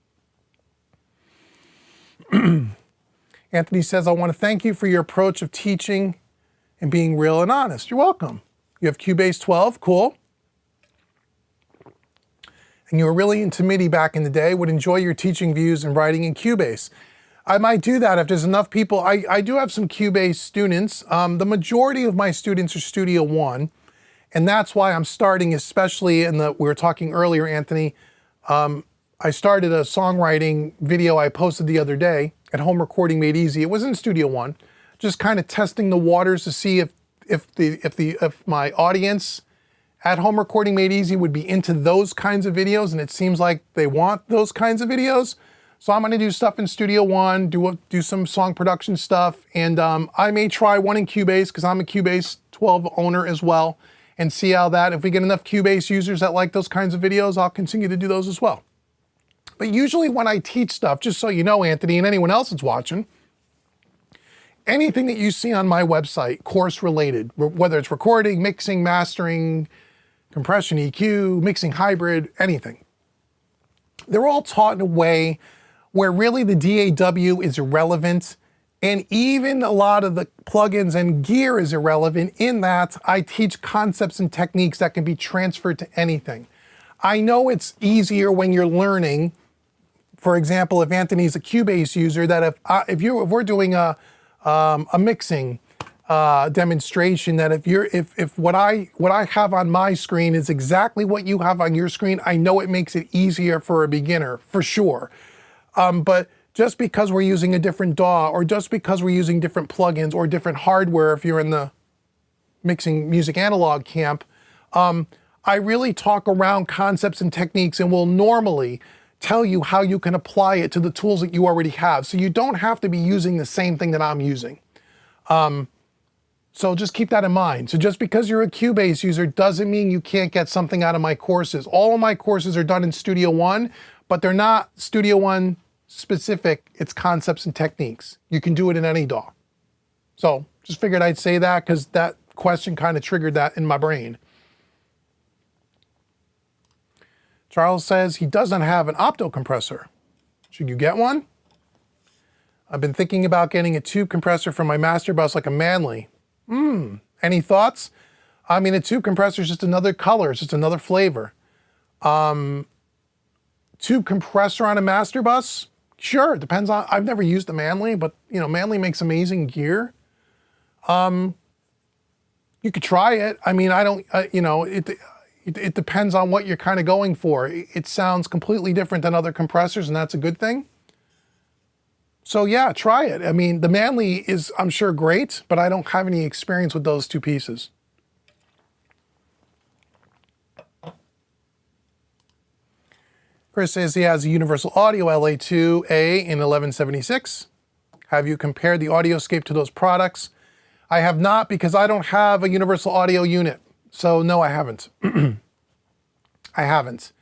Anthony says, I want to thank you for your approach of teaching and being real and honest. You're welcome. You have Cubase 12, cool. And you were really into MIDI back in the day, would enjoy your teaching views and writing in Cubase. I might do that if there's enough people. I do have some Cubase students. The majority of my students are Studio One, and that's why I'm starting, especially we were talking earlier, Anthony, I started a songwriting video I posted the other day at Home Recording Made Easy. It was in Studio One, just kind of testing the waters to see if my audience at Home Recording Made Easy would be into those kinds of videos, and it seems like they want those kinds of videos. So I'm gonna do stuff in Studio One, do some song production stuff, and I may try one in Cubase because I'm a Cubase 12 owner as well. and see how that, if we get enough Cubase users that like those kinds of videos, I'll continue to do those as well. But usually when I teach stuff, just so you know, Anthony, and anyone else that's watching, anything that you see on my website, course related, whether it's recording, mixing, mastering, compression, EQ, mixing hybrid, anything, they're all taught in a way where really the DAW is irrelevant, and even a lot of the plugins and gear is irrelevant, in that I teach concepts and techniques that can be transferred to anything. I know it's easier when you're learning. For example, if Anthony's a Cubase user, that if we're doing a mixing demonstration, that if what I have on my screen is exactly what you have on your screen, I know it makes it easier for a beginner, for sure. But just because we're using a different DAW, or just because we're using different plugins or different hardware, if you're in the mixing music analog camp, I really talk around concepts and techniques, and will normally tell you how you can apply it to the tools that you already have. So you don't have to be using the same thing that I'm using. So just keep that in mind. So just because you're a Cubase user doesn't mean you can't get something out of my courses. All of my courses are done in Studio One, but they're not Studio One specific. It's concepts and techniques. You can do it in any DAW. So just figured I'd say that because that question kind of triggered that in my brain. Charles says he doesn't have an opto compressor. Should you get one? I've been thinking about getting a tube compressor for my master bus, like a Manley. Any thoughts? I mean, a tube compressor is just another color, it's just another flavor. Tube compressor on a master bus? Sure, it depends on, I've never used a Manley, but you know, Manley makes amazing gear. You could try it. I mean, I don't, you know, it depends on what you're kind of going for. It sounds completely different than other compressors, and that's a good thing. So yeah, try it. I mean, the Manley is, I'm sure, great, but I don't have any experience with those two pieces. Chris says he has a Universal Audio LA2A in 1176. Have you compared the Audioscape to those products? I have not, because I don't have a Universal Audio unit. So no, I haven't. I haven't.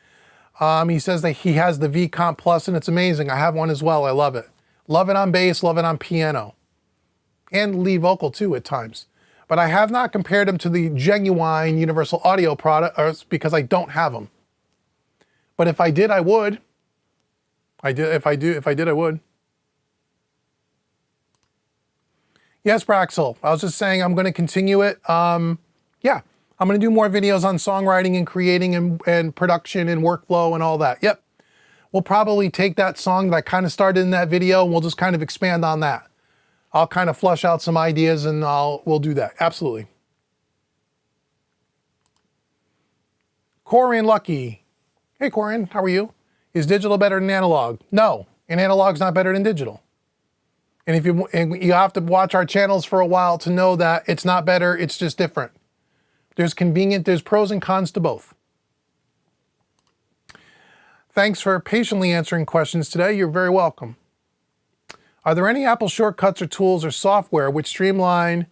He says that he has the V-Comp Plus, and it's amazing. I have one as well. I love it. Love it on bass, love it on piano. And lead vocal too at times. But I have not compared them to the genuine Universal Audio products because I don't have them. But if I did, I would. If I did, I would. Yes, Braxel. I was just saying I'm going to continue it. Yeah, I'm going to do more videos on songwriting and creating and production and workflow and all that. Yep. We'll probably take that song that I kind of started in that video, and we'll just kind of expand on that. I'll kind of flush out some ideas, and we'll do that. Absolutely. Corian Lucky. Hey, Corian, how are you? Is digital better than analog? No, and analog's not better than digital. And you have to watch our channels for a while to know that it's not better, it's just different. There's pros and cons to both. Thanks for patiently answering questions today. You're very welcome. Are there any Apple shortcuts or tools or software which streamline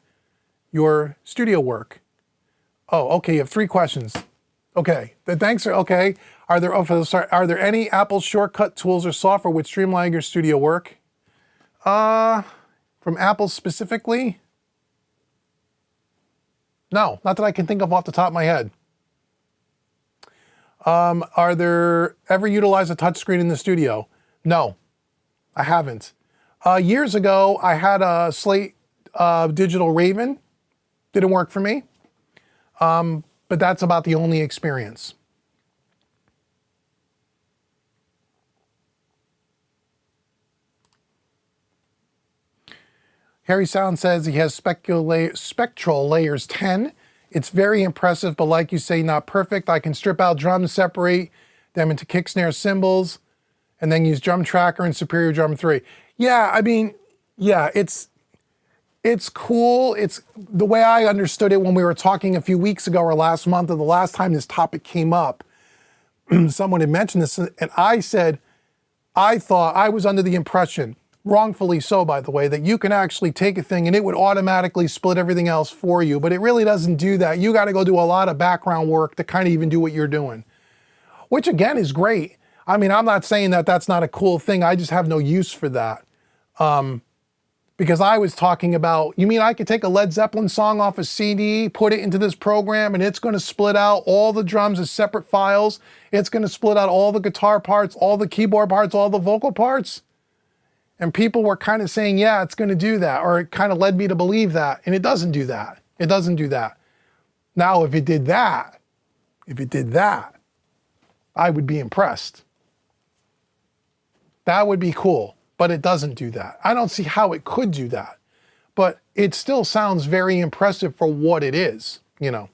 your studio work? Oh, okay, you have 3 questions. Okay, thanks, okay. Are there any Apple shortcut tools or software which streamline your studio work? From Apple specifically? No, not that I can think of off the top of my head. Are there ever utilize a touchscreen in the studio? No, I haven't. Years ago, I had a Slate Digital Raven. Didn't work for me. But that's about the only experience. Harry Sound says he has Spectral Layers 10. It's very impressive, but like you say, not perfect. I can strip out drums, separate them into kick, snare, cymbals, and then use Drum Tracker and Superior Drum 3. Yeah, I mean, yeah, it's cool. It's the way I understood it when we were talking a few weeks ago or last month, or the last time this topic came up. Someone had mentioned this, and I said, I thought I was under the impression wrongfully so, by the way, that you can actually take a thing and it would automatically split everything else for you, but it really doesn't do that. You got to go do a lot of background work to kind of even do what you're doing, which again is great. I mean, I'm not saying that that's not a cool thing. I just have no use for that. Because I was talking about, you mean I could take a Led Zeppelin song off a CD, put it into this program, and it's going to split out all the drums as separate files. It's going to split out all the guitar parts, all the keyboard parts, all the vocal parts. And people were kind of saying, yeah, it's going to do that. Or it kind of led me to believe that. And it doesn't do that. It doesn't do that. Now, if it did that, I would be impressed. That would be cool. But it doesn't do that. I don't see how it could do that. But it still sounds very impressive for what it is, you know.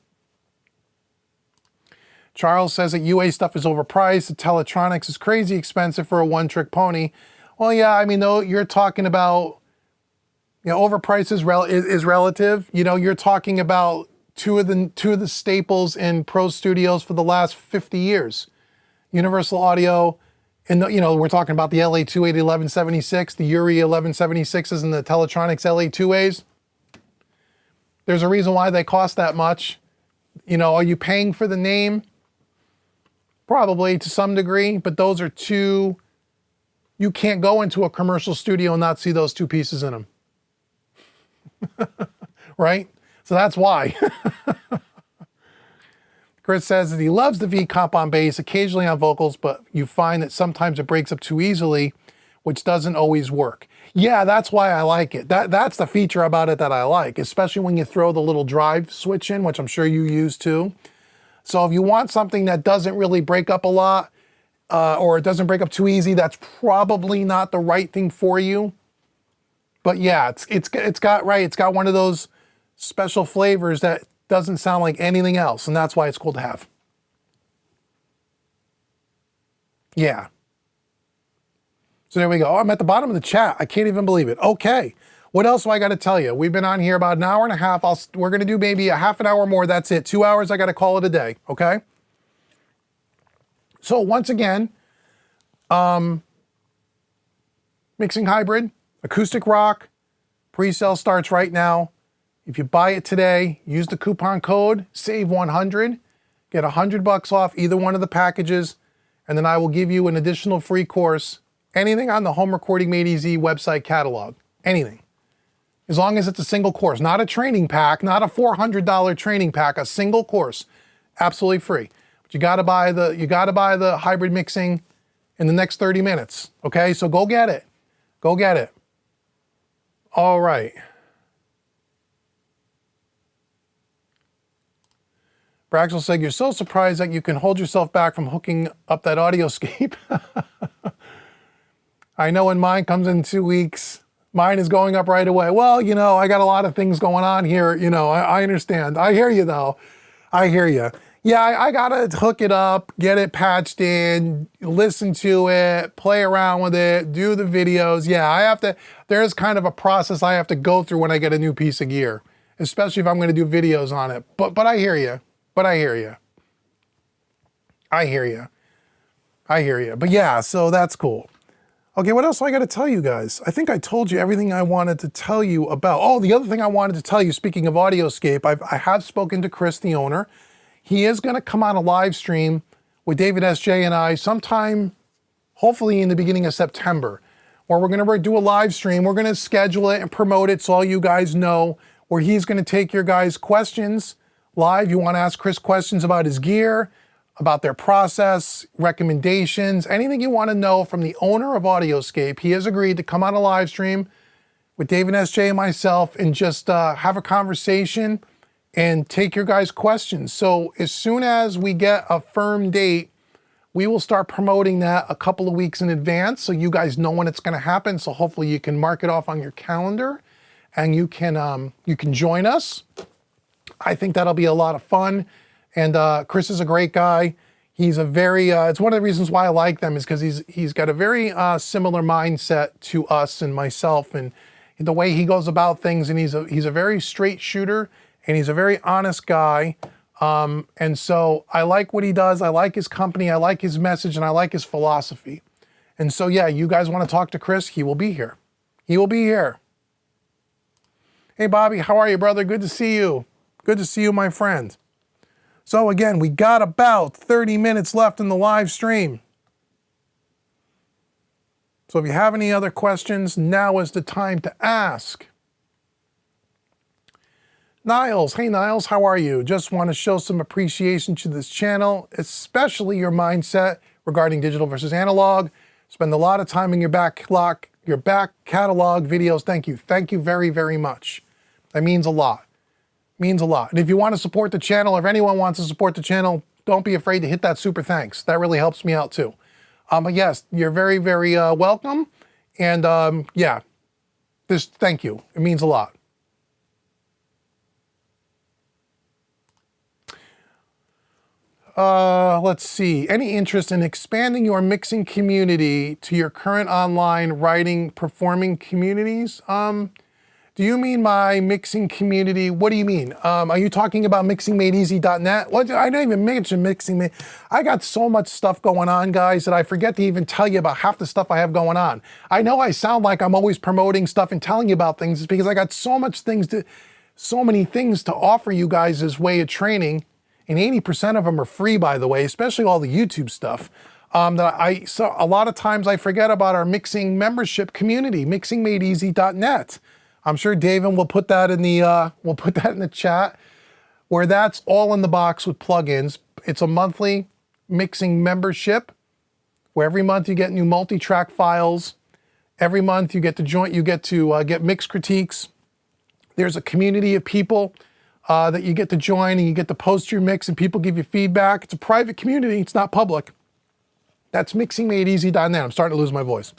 Charles says that UA stuff is overpriced. The Teletronics is crazy expensive for a one-trick pony. Well, yeah, I mean, though, you're talking about, you know, overpriced is relative. You know, you're talking about two of the staples in pro studios for the last 50 years. Universal Audio. And, you know, we're talking about the LA280 1176, the Uri 1176s, and the Teletronics LA2As. There's a reason why they cost that much. You know, are you paying for the name? Probably to some degree, but those are two. You can't go into a commercial studio and not see those two pieces in them. Right? So that's why. Chris says that he loves the V-comp on bass, occasionally on vocals, but you find that sometimes it breaks up too easily, which doesn't always work. Yeah, that's why I like it. That's the feature about it that I like, especially when you throw the little drive switch in, which I'm sure you use too. So if you want something that doesn't really break up a lot, or it doesn't break up too easy, that's probably not the right thing for you. But yeah, it's got one of those special flavors that doesn't sound like anything else, and that's why it's cool to have. Yeah. So there we go. Oh, I'm at the bottom of the chat. I can't even believe it. Okay. What else do I got to tell you? We've been on here about an hour and a half. We're going to do maybe a half an hour more. That's it. 2 hours. I got to call it a day. Okay. So once again, mixing hybrid, acoustic rock, pre-sale starts right now. If you buy it today, use the coupon code, save 100, get $100 off either one of the packages, and then I will give you an additional free course, anything on the Home Recording Made Easy website catalog, anything. As long as it's a single course, not a training pack, not a $400 training pack, a single course, absolutely free. But you gotta buy the hybrid mixing in the next 30 minutes, okay? So go get it, go get it. All right. Braxel said, you're so surprised that you can hold yourself back from hooking up that audioscape. I know when mine comes in 2 weeks, mine is going up right away. Well, you know, I got a lot of things going on here. You know, I understand. I hear you though. I hear you. Yeah, I gotta hook it up, get it patched in, listen to it, play around with it, do the videos. Yeah, there's kind of a process I have to go through when I get a new piece of gear, especially if I'm gonna do videos on it. But I hear you. I hear you. But yeah, so that's cool. Okay, what else do I got to tell you guys? I think I told you everything I wanted to tell you about. Oh, the other thing I wanted to tell you, speaking of Audioscape, I have spoken to Chris, the owner. He is going to come on a live stream with David S.J. and I sometime, hopefully in the beginning of September, where we're going to do a live stream. We're going to schedule it and promote it so all you guys know, where he's going to take your guys' questions live. You want to ask Chris questions about his gear, about their process, recommendations, anything you want to know from the owner of Audioscape. He has agreed to come on a live stream with David S.J. and myself and just have a conversation and take your guys' questions. So as soon as we get a firm date, we will start promoting that a couple of weeks in advance so you guys know when it's going to happen. So hopefully you can mark it off on your calendar and you can join us. I think that'll be a lot of fun. And Chris is a great guy. He's a very, it's one of the reasons why I like them is because he's got a very similar mindset to us and myself and the way he goes about things. And he's a very straight shooter and he's a very honest guy. And so I like what he does. I like his company. I like his message and I like his philosophy. And so, yeah, you guys want to talk to Chris, he will be here. He will be here. Hey, Bobby, how are you, brother? Good to see you. Good to see you, my friend. So again, we got about 30 minutes left in the live stream. So if you have any other questions, now is the time to ask. Niles, hey Niles, how are you? Just want to show some appreciation to this channel, especially your mindset regarding digital versus analog. Spend a lot of time in your back catalog videos. Thank you. Thank you very, very much. That means a lot. Means a lot. And if you want to support the channel, or if anyone wants to support the channel, don't be afraid to hit that super thanks. That really helps me out too. But yes, you're very, very welcome. And yeah, just thank you. It means a lot. Let's see. Any interest in expanding your mixing community to your current online writing performing communities? Do you mean my mixing community? What do you mean? Are you talking about mixingmadeeasy.net? What? I didn't even mention Mixing. I got so much stuff going on, guys, that I forget to even tell you about half the stuff I have going on. I know I sound like I'm always promoting stuff and telling you about things. It's because I got so many things to offer you guys as way of training. And 80% of them are free, by the way, especially all the YouTube stuff. So a lot of times I forget about our mixing membership community, mixingmadeeasy.net. I'm sure David will put that in the chat, where that's all in the box with plugins. It's a monthly mixing membership, where every month you get new multi-track files. Every month you get to get mix critiques. There's a community of people that you get to join, and you get to post your mix and people give you feedback. It's a private community, it's not public. That's mixingmadeeasy.net. I'm starting to lose my voice.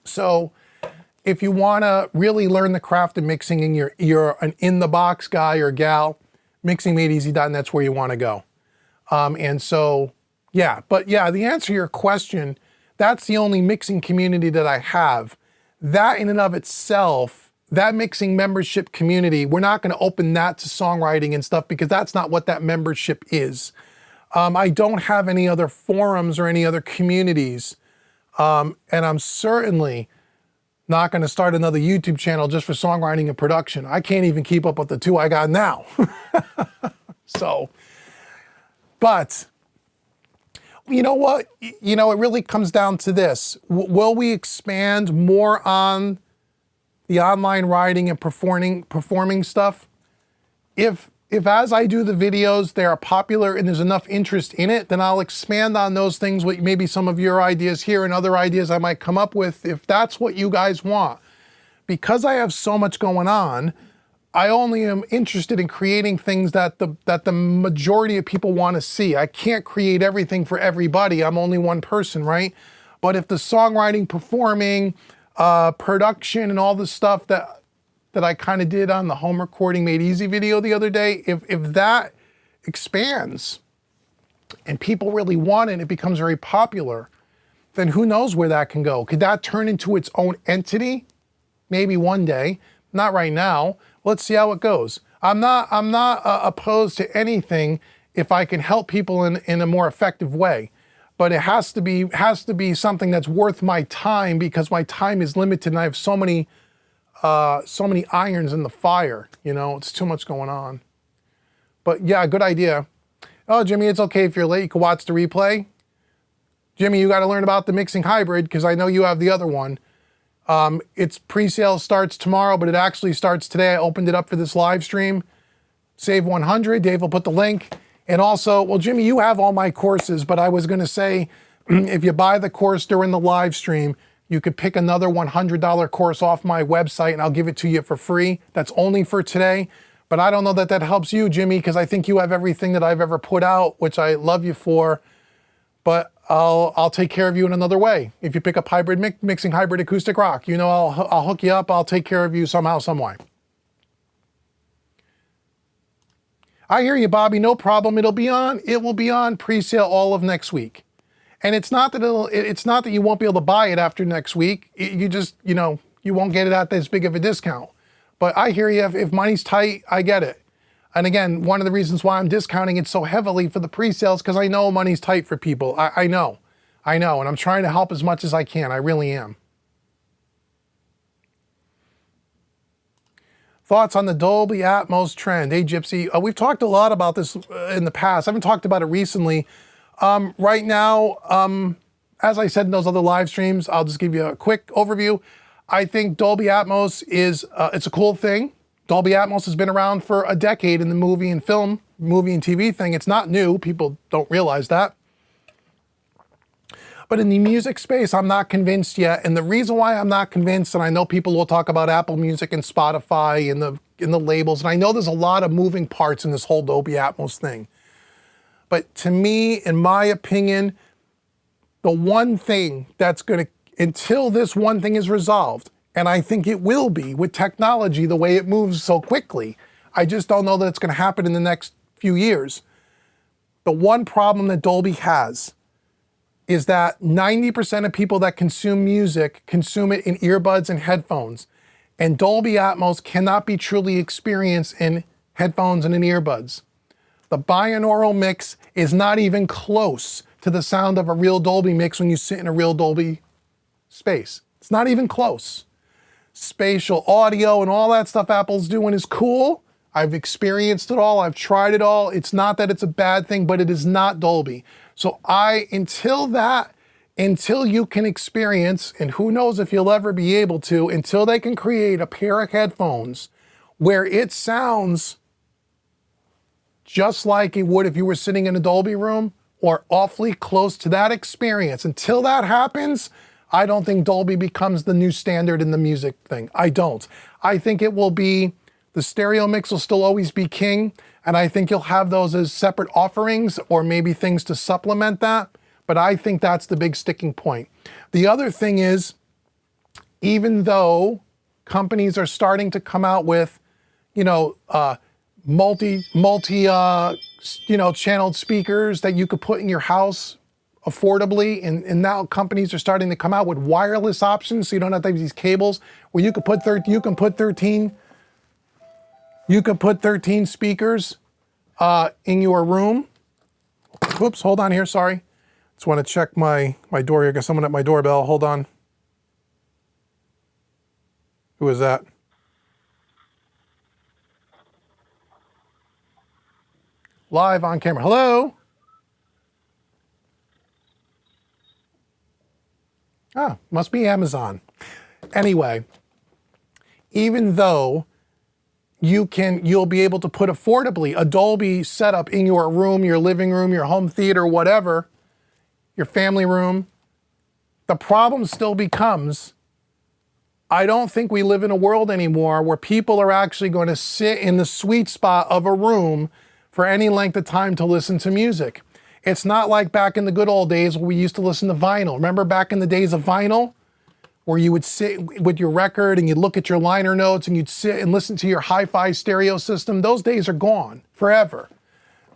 So if you want to really learn the craft of mixing and you're an in-the-box guy or gal, mixingmadeeasy.net's where you want to go. And so, yeah, but yeah, the answer to your question, that's the only mixing community that I have. That in and of itself, that mixing membership community, we're not going to open that to songwriting and stuff because that's not what that membership is. I don't have any other forums or any other communities. And I'm certainly not going to start another YouTube channel just for songwriting and production. I can't even keep up with the two I got now. So, but you know what? You know, it really comes down to this. Will we expand more on the online writing and performing stuff? If as I do the videos, they are popular and there's enough interest in it, then I'll expand on those things with maybe some of your ideas here and other ideas I might come up with if that's what you guys want. Because I have so much going on, I only am interested in creating things that the majority of people want to see. I can't create everything for everybody. I'm only one person, right? But if the songwriting, performing, production and all the stuff that I kind of did on the home recording made easy video the other day, if that expands and people really want it and it becomes very popular, then who knows where that can go? Could that turn into its own entity? Maybe one day, not right now. Let's see how it goes. I'm not opposed to anything if I can help people in a more effective way. But it has to be something that's worth my time because my time is limited and I have so many irons in the fire. You know, it's too much going on. But yeah, good idea. Oh, Jimmy, it's okay if you're late. You can watch the replay. Jimmy, you got to learn about the mixing hybrid because I know you have the other one. Its pre-sale starts tomorrow, but it actually starts today. I opened it up for this live stream. Save 100. Dave will put the link. And also, well, Jimmy, you have all my courses, but I was going to say, if you buy the course during the live stream, you could pick another $100 course off my website and I'll give it to you for free. That's only for today. But I don't know that that helps you, Jimmy, because I think you have everything that I've ever put out, which I love you for. But I'll take care of you in another way. If you pick up mixing hybrid acoustic rock, you know, I'll hook you up. I'll take care of you somehow, some way. I hear you, Bobby. No problem. It will be on pre-sale all of next week. And it's not that you won't be able to buy it after next week. You just, you know, you won't get it at this big of a discount. But I hear you. If money's tight, I get it. And again, one of the reasons why I'm discounting it so heavily for the pre-sales, because I know money's tight for people. I know. And I'm trying to help as much as I can. I really am. Thoughts on the Dolby Atmos trend? Hey, Gypsy. We've talked a lot about this in the past. I haven't talked about it recently. Right now, as I said in those other live streams, I'll just give you a quick overview. I think Dolby Atmos is, it's a cool thing. Dolby Atmos has been around for a decade in the movie and TV thing. It's not new. People don't realize that. But in the music space, I'm not convinced yet. And the reason why I'm not convinced, and I know people will talk about Apple Music and Spotify and the labels, and I know there's a lot of moving parts in this whole Dolby Atmos thing. But to me, in my opinion, the one thing that's going to, until this one thing is resolved, and I think it will be with technology, the way it moves so quickly, I just don't know that it's going to happen in the next few years. The one problem that Dolby has is that 90% of people that consume music consume it in earbuds and headphones. And Dolby Atmos cannot be truly experienced in headphones and in earbuds. The binaural mix is not even close to the sound of a real Dolby mix when you sit in a real Dolby space. It's not even close. Spatial audio and all that stuff Apple's doing is cool. I've experienced it all. I've tried it all. It's not that it's a bad thing, but it is not Dolby. So until you can experience, and who knows if you'll ever be able to, until they can create a pair of headphones where it sounds just like it would if you were sitting in a Dolby room or awfully close to that experience. Until that happens, I don't think Dolby becomes the new standard in the music thing. I don't. I think it will be, the stereo mix will still always be king, and I think you'll have those as separate offerings or maybe things to supplement that, but I think that's the big sticking point. The other thing is, even though companies are starting to come out with, multi channeled speakers that you could put in your house affordably, and now companies are starting to come out with wireless options, so you don't have to have these cables where you can put 13 speakers in your room. Whoops, hold on here, sorry. Just want to check my door here. I got someone at my doorbell. Hold on. Who is that? Live on camera. Hello? Ah, must be Amazon. Anyway, even though you'll be able to put affordably a Dolby setup in your room, your living room, your home theater, whatever, your family room, the problem still becomes, I don't think we live in a world anymore where people are actually going to sit in the sweet spot of a room for any length of time to listen to music. It's not like back in the good old days where we used to listen to vinyl. Remember back in the days of vinyl? Where you would sit with your record and you'd look at your liner notes and you'd sit and listen to your hi-fi stereo system. Those days are gone forever.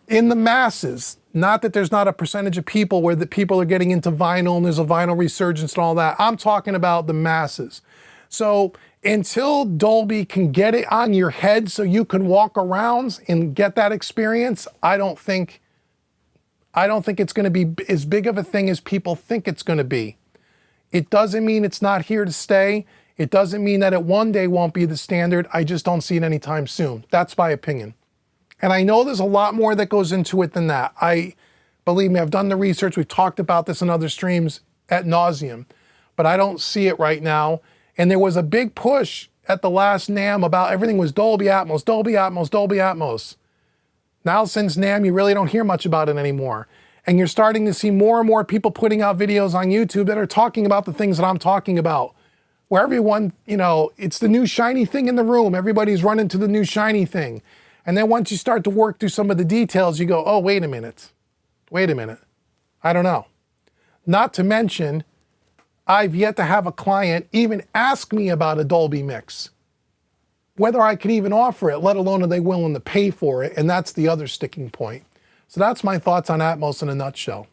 In the masses, not that there's not a percentage of people where the people are getting into vinyl and there's a vinyl resurgence and all that. I'm talking about the masses. So until Dolby can get it on your head so you can walk around and get that experience, I don't think it's going to be as big of a thing as people think it's going to be. It doesn't mean it's not here to stay. It doesn't mean that it one day won't be the standard. I just don't see it anytime soon. That's my opinion. And I know there's a lot more that goes into it than that. Believe me, I've done the research. We've talked about this in other streams ad nauseum, but I don't see it right now. And there was a big push at the last NAMM about everything was Dolby Atmos, Dolby Atmos, Dolby Atmos. Now since NAMM, you really don't hear much about it anymore. And you're starting to see more and more people putting out videos on YouTube that are talking about the things that I'm talking about. Where everyone, it's the new shiny thing in the room. Everybody's running to the new shiny thing. And then once you start to work through some of the details, you go, oh, wait a minute. I don't know. Not to mention, I've yet to have a client even ask me about a Dolby mix. Whether I can even offer it, let alone are they willing to pay for it. And that's the other sticking point. So that's my thoughts on Atmos in a nutshell.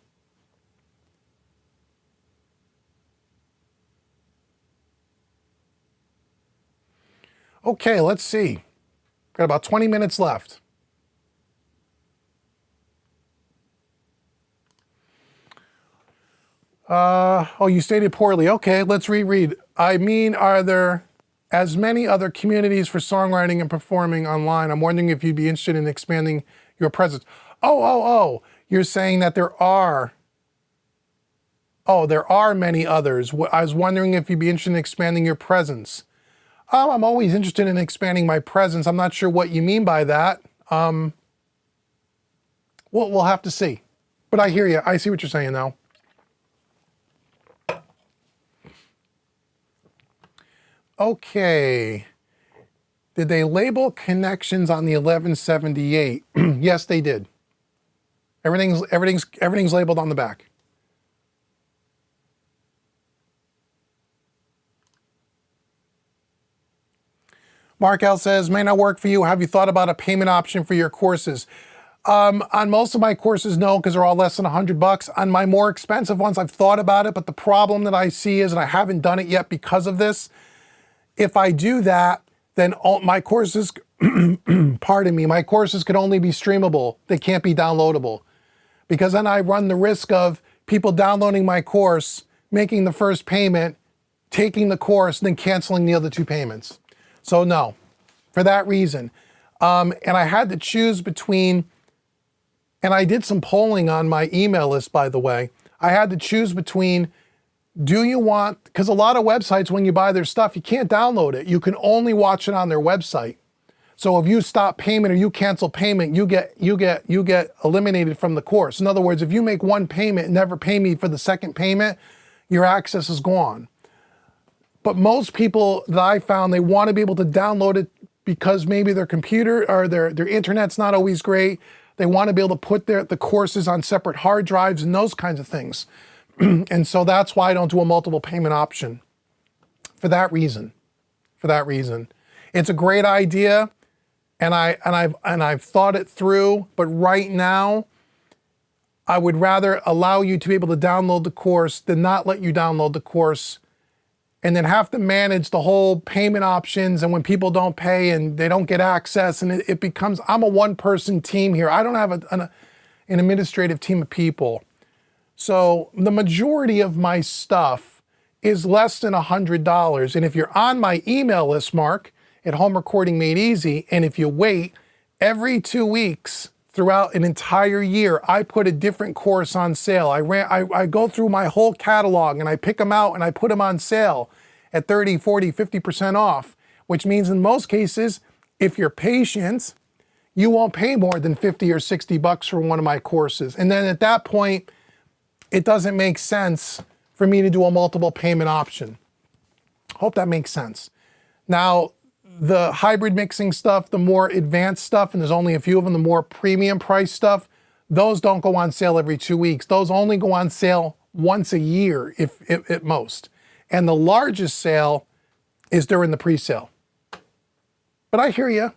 Okay, let's see. Got about 20 minutes left. Oh, you stated poorly. Okay, let's reread. I mean, are there as many other communities for songwriting and performing online. I'm wondering if you'd be interested in expanding your presence. Oh, you're saying that there are many others. I was wondering if you'd be interested in expanding your presence. I'm always interested in expanding my presence. I'm not sure what you mean by that. We'll have to see. But I hear you. I see what you're saying now. Okay. Did they label connections on the 1178? Yes, they did. Everything's labeled on the back. Mark L says, may not work for you. Have you thought about a payment option for your courses? On most of my courses, no, because they're all less than $100. On my more expensive ones, I've thought about it, but the problem that I see is, and I haven't done it yet because of this, if I do that, then all my courses, pardon me, my courses could only be streamable. They can't be downloadable. Because then I run the risk of people downloading my course, making the first payment, taking the course, and then canceling the other two payments. So no, for that reason. And I had to choose between, and I did some polling on my email list, by the way. I had to choose between, do you want, because a lot of websites, when you buy their stuff, you can't download it. You can only watch it on their website. So if you stop payment or you cancel payment, you get eliminated from the course. In other words, if you make one payment and never pay me for the second payment, your access is gone. But most people that I found, they want to be able to download it because maybe their computer or their internet's not always great. They want to be able to put the courses on separate hard drives and those kinds of things. And so that's why I don't do a multiple payment option. For that reason. It's a great idea, and I've thought it through, but right now I would rather allow you to be able to download the course than not let you download the course and then have to manage the whole payment options, and when people don't pay and they don't get access, and it becomes, I'm a one-person team here. I don't have an administrative team of people. So the majority of my stuff is less than $100. And if you're on my email list, Mark, at Home Recording Made Easy, and if you wait, every 2 weeks throughout an entire year, I put a different course on sale. I go through my whole catalog and I pick them out and I put them on sale at 30, 40, 50% off, which means in most cases, if you're patient, you won't pay more than 50 or 60 bucks for one of my courses. And then at that point, it doesn't make sense for me to do a multiple payment option. Hope that makes sense. Now, the hybrid mixing stuff, the more advanced stuff, and there's only a few of them, the more premium price stuff, those don't go on sale every 2 weeks. Those only go on sale once a year, if at most. And the largest sale is during the pre-sale. But I hear you.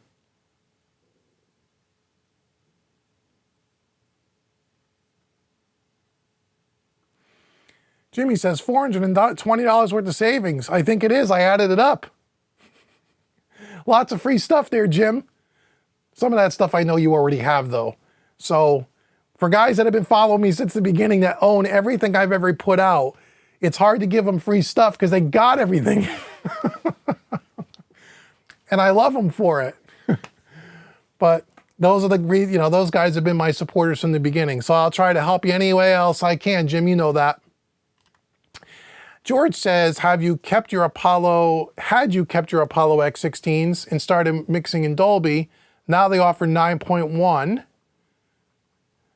Jimmy says $420 worth of savings. I think it is. I added it up. Lots of free stuff there, Jim. Some of that stuff I know you already have, though. So for guys that have been following me since the beginning that own everything I've ever put out, it's hard to give them free stuff because they got everything. And I love them for it. But those are those guys have been my supporters from the beginning. So I'll try to help you any way else I can, Jim. You know that. George says, had you kept your Apollo X16s and started mixing in Dolby, now they offer 9.1.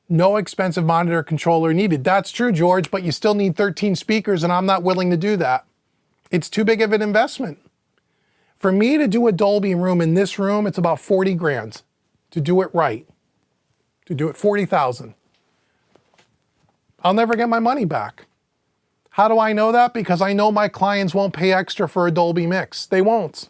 No expensive monitor controller needed. That's true, George, but you still need 13 speakers, and I'm not willing to do that. It's too big of an investment. For me to do a Dolby room in this room, it's about 40 grand to do it right. To do it 40,000. I'll never get my money back. How do I know that? Because I know my clients won't pay extra for a Dolby mix. They won't.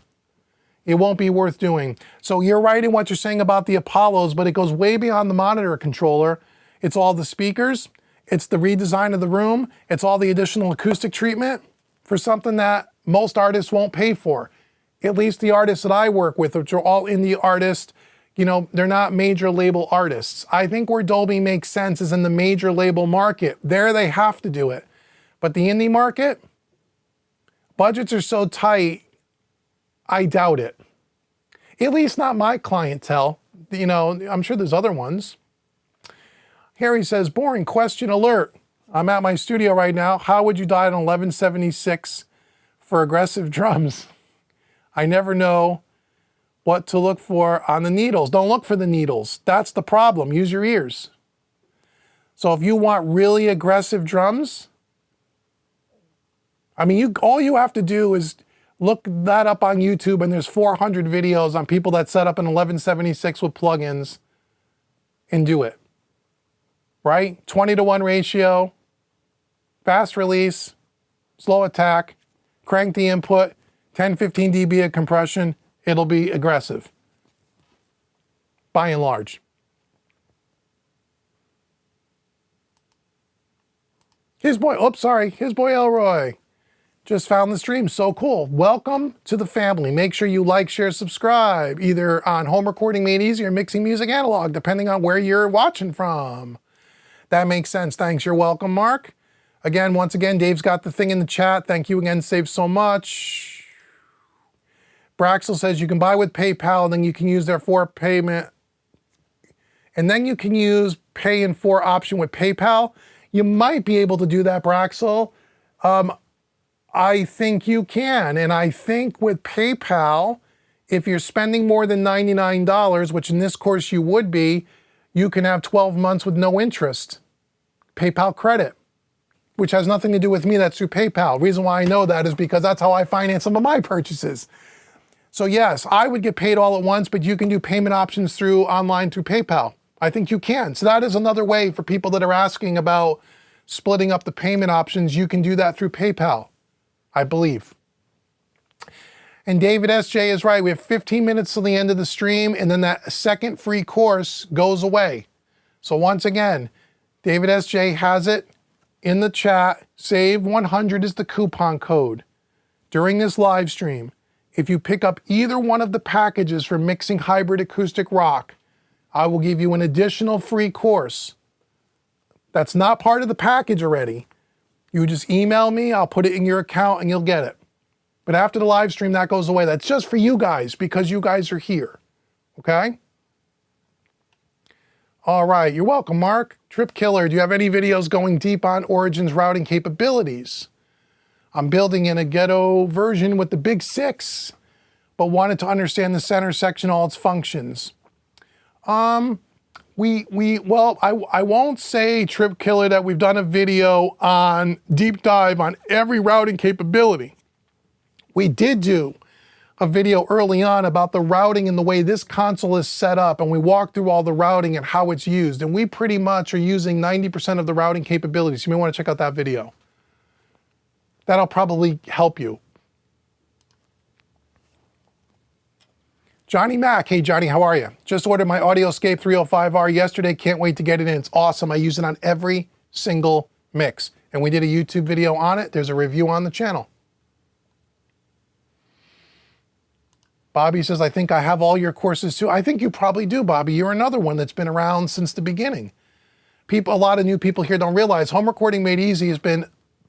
It won't be worth doing. So you're right in what you're saying about the Apollos, but it goes way beyond the monitor controller. It's all the speakers. It's the redesign of the room. It's all the additional acoustic treatment for something that most artists won't pay for. At least the artists that I work with, which are all indie artists, they're not major label artists. I think where Dolby makes sense is in the major label market. There they have to do it. But the indie market, budgets are so tight, I doubt it. At least not my clientele. You know, I'm sure there's other ones. Harry says, boring question alert. I'm at my studio right now. How would you dial an 1176 for aggressive drums? I never know what to look for on the needles. Don't look for the needles. That's the problem. Use your ears. So if you want really aggressive drums, I mean, all you have to do is look that up on YouTube, and there's 400 videos on people that set up an 1176 with plugins and do it. Right? 20-to-1 ratio, fast release, slow attack, crank the input, 10-15 dB of compression. It'll be aggressive, by and large. His boy Elroy just found the stream. So cool. Welcome to the family. Make sure you like, share, subscribe, either on Home Recording Made Easy or Mixing Music Analog, depending on where you're watching from. That makes sense. Thanks. You're welcome, Mark. Again, once again, Dave's got the thing in the chat. Thank you again, Save so much. Braxel says you can buy with PayPal, and then you can use their payment. And then you can use pay in 4 option with PayPal. You might be able to do that, Braxel. I think you can. And I think with PayPal, if you're spending more than $99, which in this course you would be, you can have 12 months with no interest. PayPal credit, which has nothing to do with me. That's through PayPal. Reason why I know that is because that's how I finance some of my purchases. So yes, I would get paid all at once, but you can do payment options online through PayPal. I think you can. So that is another way for people that are asking about splitting up the payment options. You can do that through PayPal, I believe. And David SJ is right. We have 15 minutes till the end of the stream, and then that second free course goes away. So once again, David SJ has it in the chat. Save 100 is the coupon code. During this live stream, if you pick up either one of the packages for mixing hybrid acoustic rock, I will give you an additional free course. That's not part of the package already. You just email me, I'll put it in your account, and you'll get it. But after the live stream, that goes away. That's just for you guys, because you guys are here. Okay? All right, you're welcome, Mark. Trip Killer, do you have any videos going deep on Origin's routing capabilities? I'm building in a ghetto version with the Big 6, but wanted to understand the center section, all its functions. I won't say, Trip Killer, that we've done a video on deep dive on every routing capability. We did do a video early on about the routing and the way this console is set up, and we walked through all the routing and how it's used, and we pretty much are using 90% of the routing capabilities. You may want to check out that video. That'll probably help you. Johnny Mack, hey Johnny, how are you? Just ordered my Audioscape 305R yesterday, can't wait to get it in. It's awesome. I use it on every single mix. And we did a YouTube video on it. There's a review on the channel. Bobby says, I think I have all your courses too. I think you probably do, Bobby. You're another one that's been around since the beginning. A lot of new people here don't realize Home Recording Made Easy has been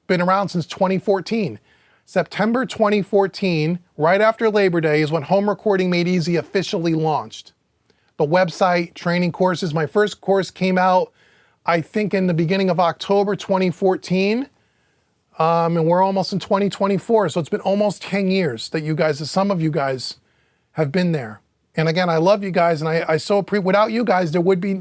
around since 2014. September 2014, right after Labor Day, is when Home Recording Made Easy officially launched. The website, training courses. My first course came out, I think, in the beginning of October 2014. And we're almost in 2024, so it's been almost 10 years that you guys, some of you guys, have been there. And again, I love you guys, and I so appreciate. Without you guys, there would be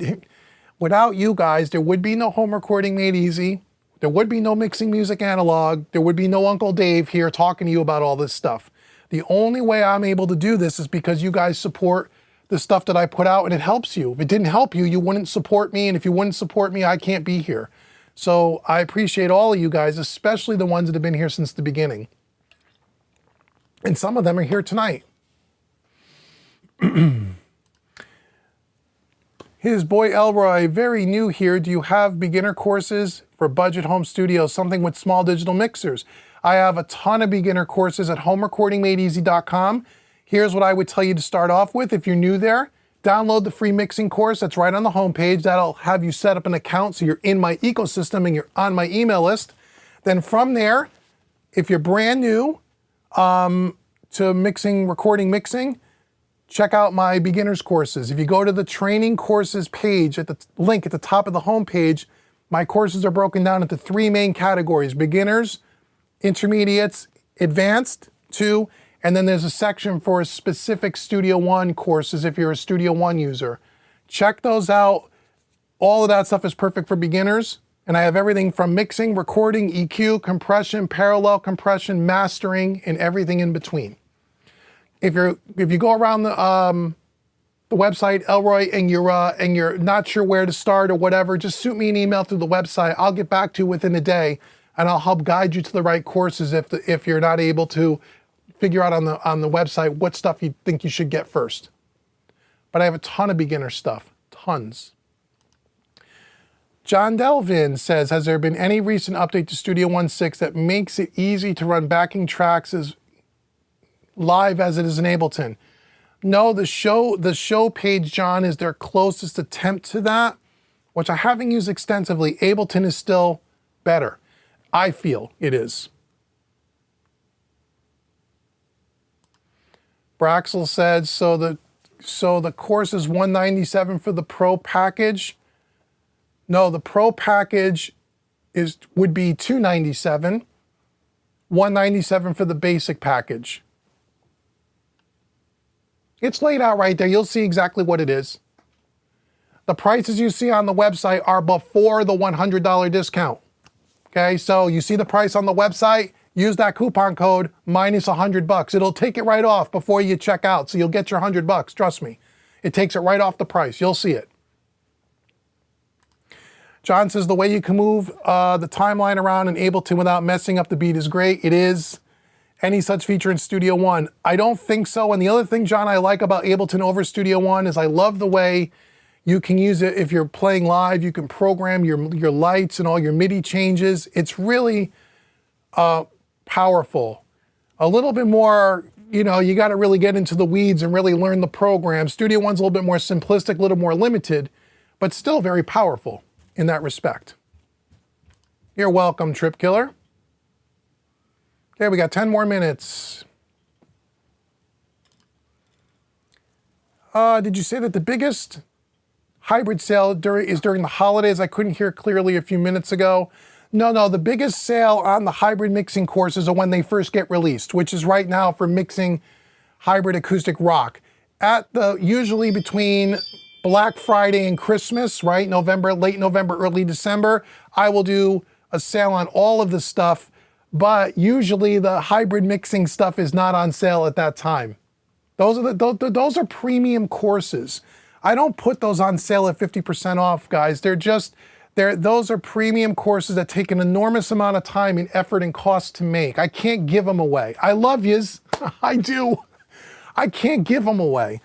no Home Recording Made Easy. There would be no Mixing Music Analog. There would be no Uncle Dave here talking to you about all this stuff. The only way I'm able to do this is because you guys support the stuff that I put out, and it helps you. If it didn't help you, you wouldn't support me, and if you wouldn't support me, I can't be here. So I appreciate all of you guys, especially the ones that have been here since the beginning. And some of them are here tonight. His boy Elroy, very new here. Do you have beginner courses for budget home studios, something with small digital mixers? I have a ton of beginner courses at homerecordingmadeeasy.com. Here's what I would tell you to start off with. If you're new there, download the free mixing course that's right on the homepage. That'll have you set up an account so you're in my ecosystem and you're on my email list. Then from there, if you're brand new, to mixing, recording, mixing, check out my beginners courses. If you go to the training courses page at the link at the top of the home page, my courses are broken down into 3 main categories: beginners, intermediates, advanced, 2, and then there's a section for specific Studio One courses if you're a Studio One user. Check those out. All of that stuff is perfect for beginners, and I have everything from mixing, recording, EQ, compression, parallel compression, mastering, and everything in between. If you go around the website, Elroy, and you're not sure where to start or whatever, just shoot me an email through the website. I'll get back to you within a day, and I'll help guide you to the right courses if you're not able to figure out on the website what stuff you think you should get first. But I have a ton of beginner stuff, tons. John Delvin says, has there been any recent update to Studio One 6 that makes it easy to run backing tracks as live as it is in Ableton? No, the show page, John, is their closest attempt to that, which I haven't used extensively. Ableton is still better. I feel it is. Braxel said, so the course is $197 for the Pro package. No, the Pro package would be $297, $197 for the basic package. It's laid out right there. You'll see exactly what it is. The prices you see on the website are before the $100 discount. Okay, so you see the price on the website, use that coupon code minus $100. It'll take it right off before you check out, so you'll get your $100. Trust me. It takes it right off the price. You'll see it. John says the way you can move the timeline around in Ableton without messing up the beat is great. It is. Any such feature in Studio One? I don't think so. And the other thing, John, I like about Ableton over Studio One is I love the way you can use it if you're playing live. You can program your lights and all your MIDI changes. It's really powerful. A little bit more, you got to really get into the weeds and really learn the program. Studio One's a little bit more simplistic, a little more limited, but still very powerful in that respect. You're welcome, Trip Killer. Okay, we got 10 more minutes. Did you say that the biggest hybrid sale is during the holidays? I couldn't hear clearly a few minutes ago. No, the biggest sale on the hybrid mixing courses are when they first get released, which is right now for mixing hybrid acoustic rock. Usually between Black Friday and Christmas, right? Late November, early December, I will do a sale on all of the stuff, but usually the hybrid mixing stuff is not on sale at that time. Those are premium courses. I don't put those on sale at 50% off, guys. Those are premium courses that take an enormous amount of time and effort and cost to make. I can't give them away. I love yous. I do. I can't give them away.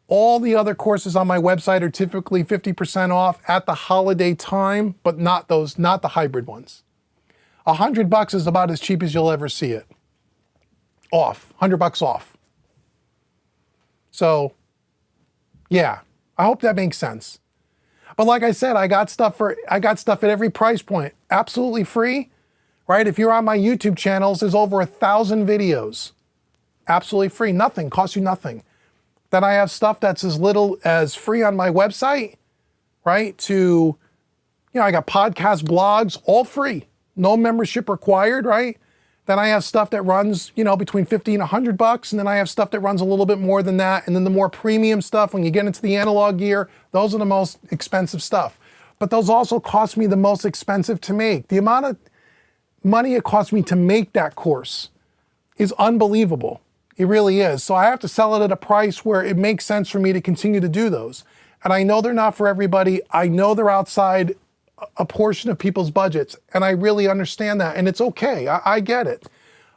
All the other courses on my website are typically 50% off at the holiday time, but not the hybrid ones. $100 is about as cheap as you'll ever see it. Off, $100 off. So, yeah, I hope that makes sense. But like I said, I got stuff at every price point, absolutely free, right? If you're on my YouTube channels, there's over 1,000 videos, absolutely free, nothing, costs you nothing. Then I have stuff that's as little as free on my website, right? I got podcasts, blogs, all free. No membership required, right? Then I have stuff that runs, between $50 and $100, and then I have stuff that runs a little bit more than that. And then the more premium stuff, when you get into the analog gear, those are the most expensive stuff. But those also cost me the most expensive to make. The amount of money it cost me to make that course is unbelievable. It really is. So I have to sell it at a price where it makes sense for me to continue to do those. And I know they're not for everybody. I know they're outside a portion of people's budgets, and I really understand that, and it's okay. I get it.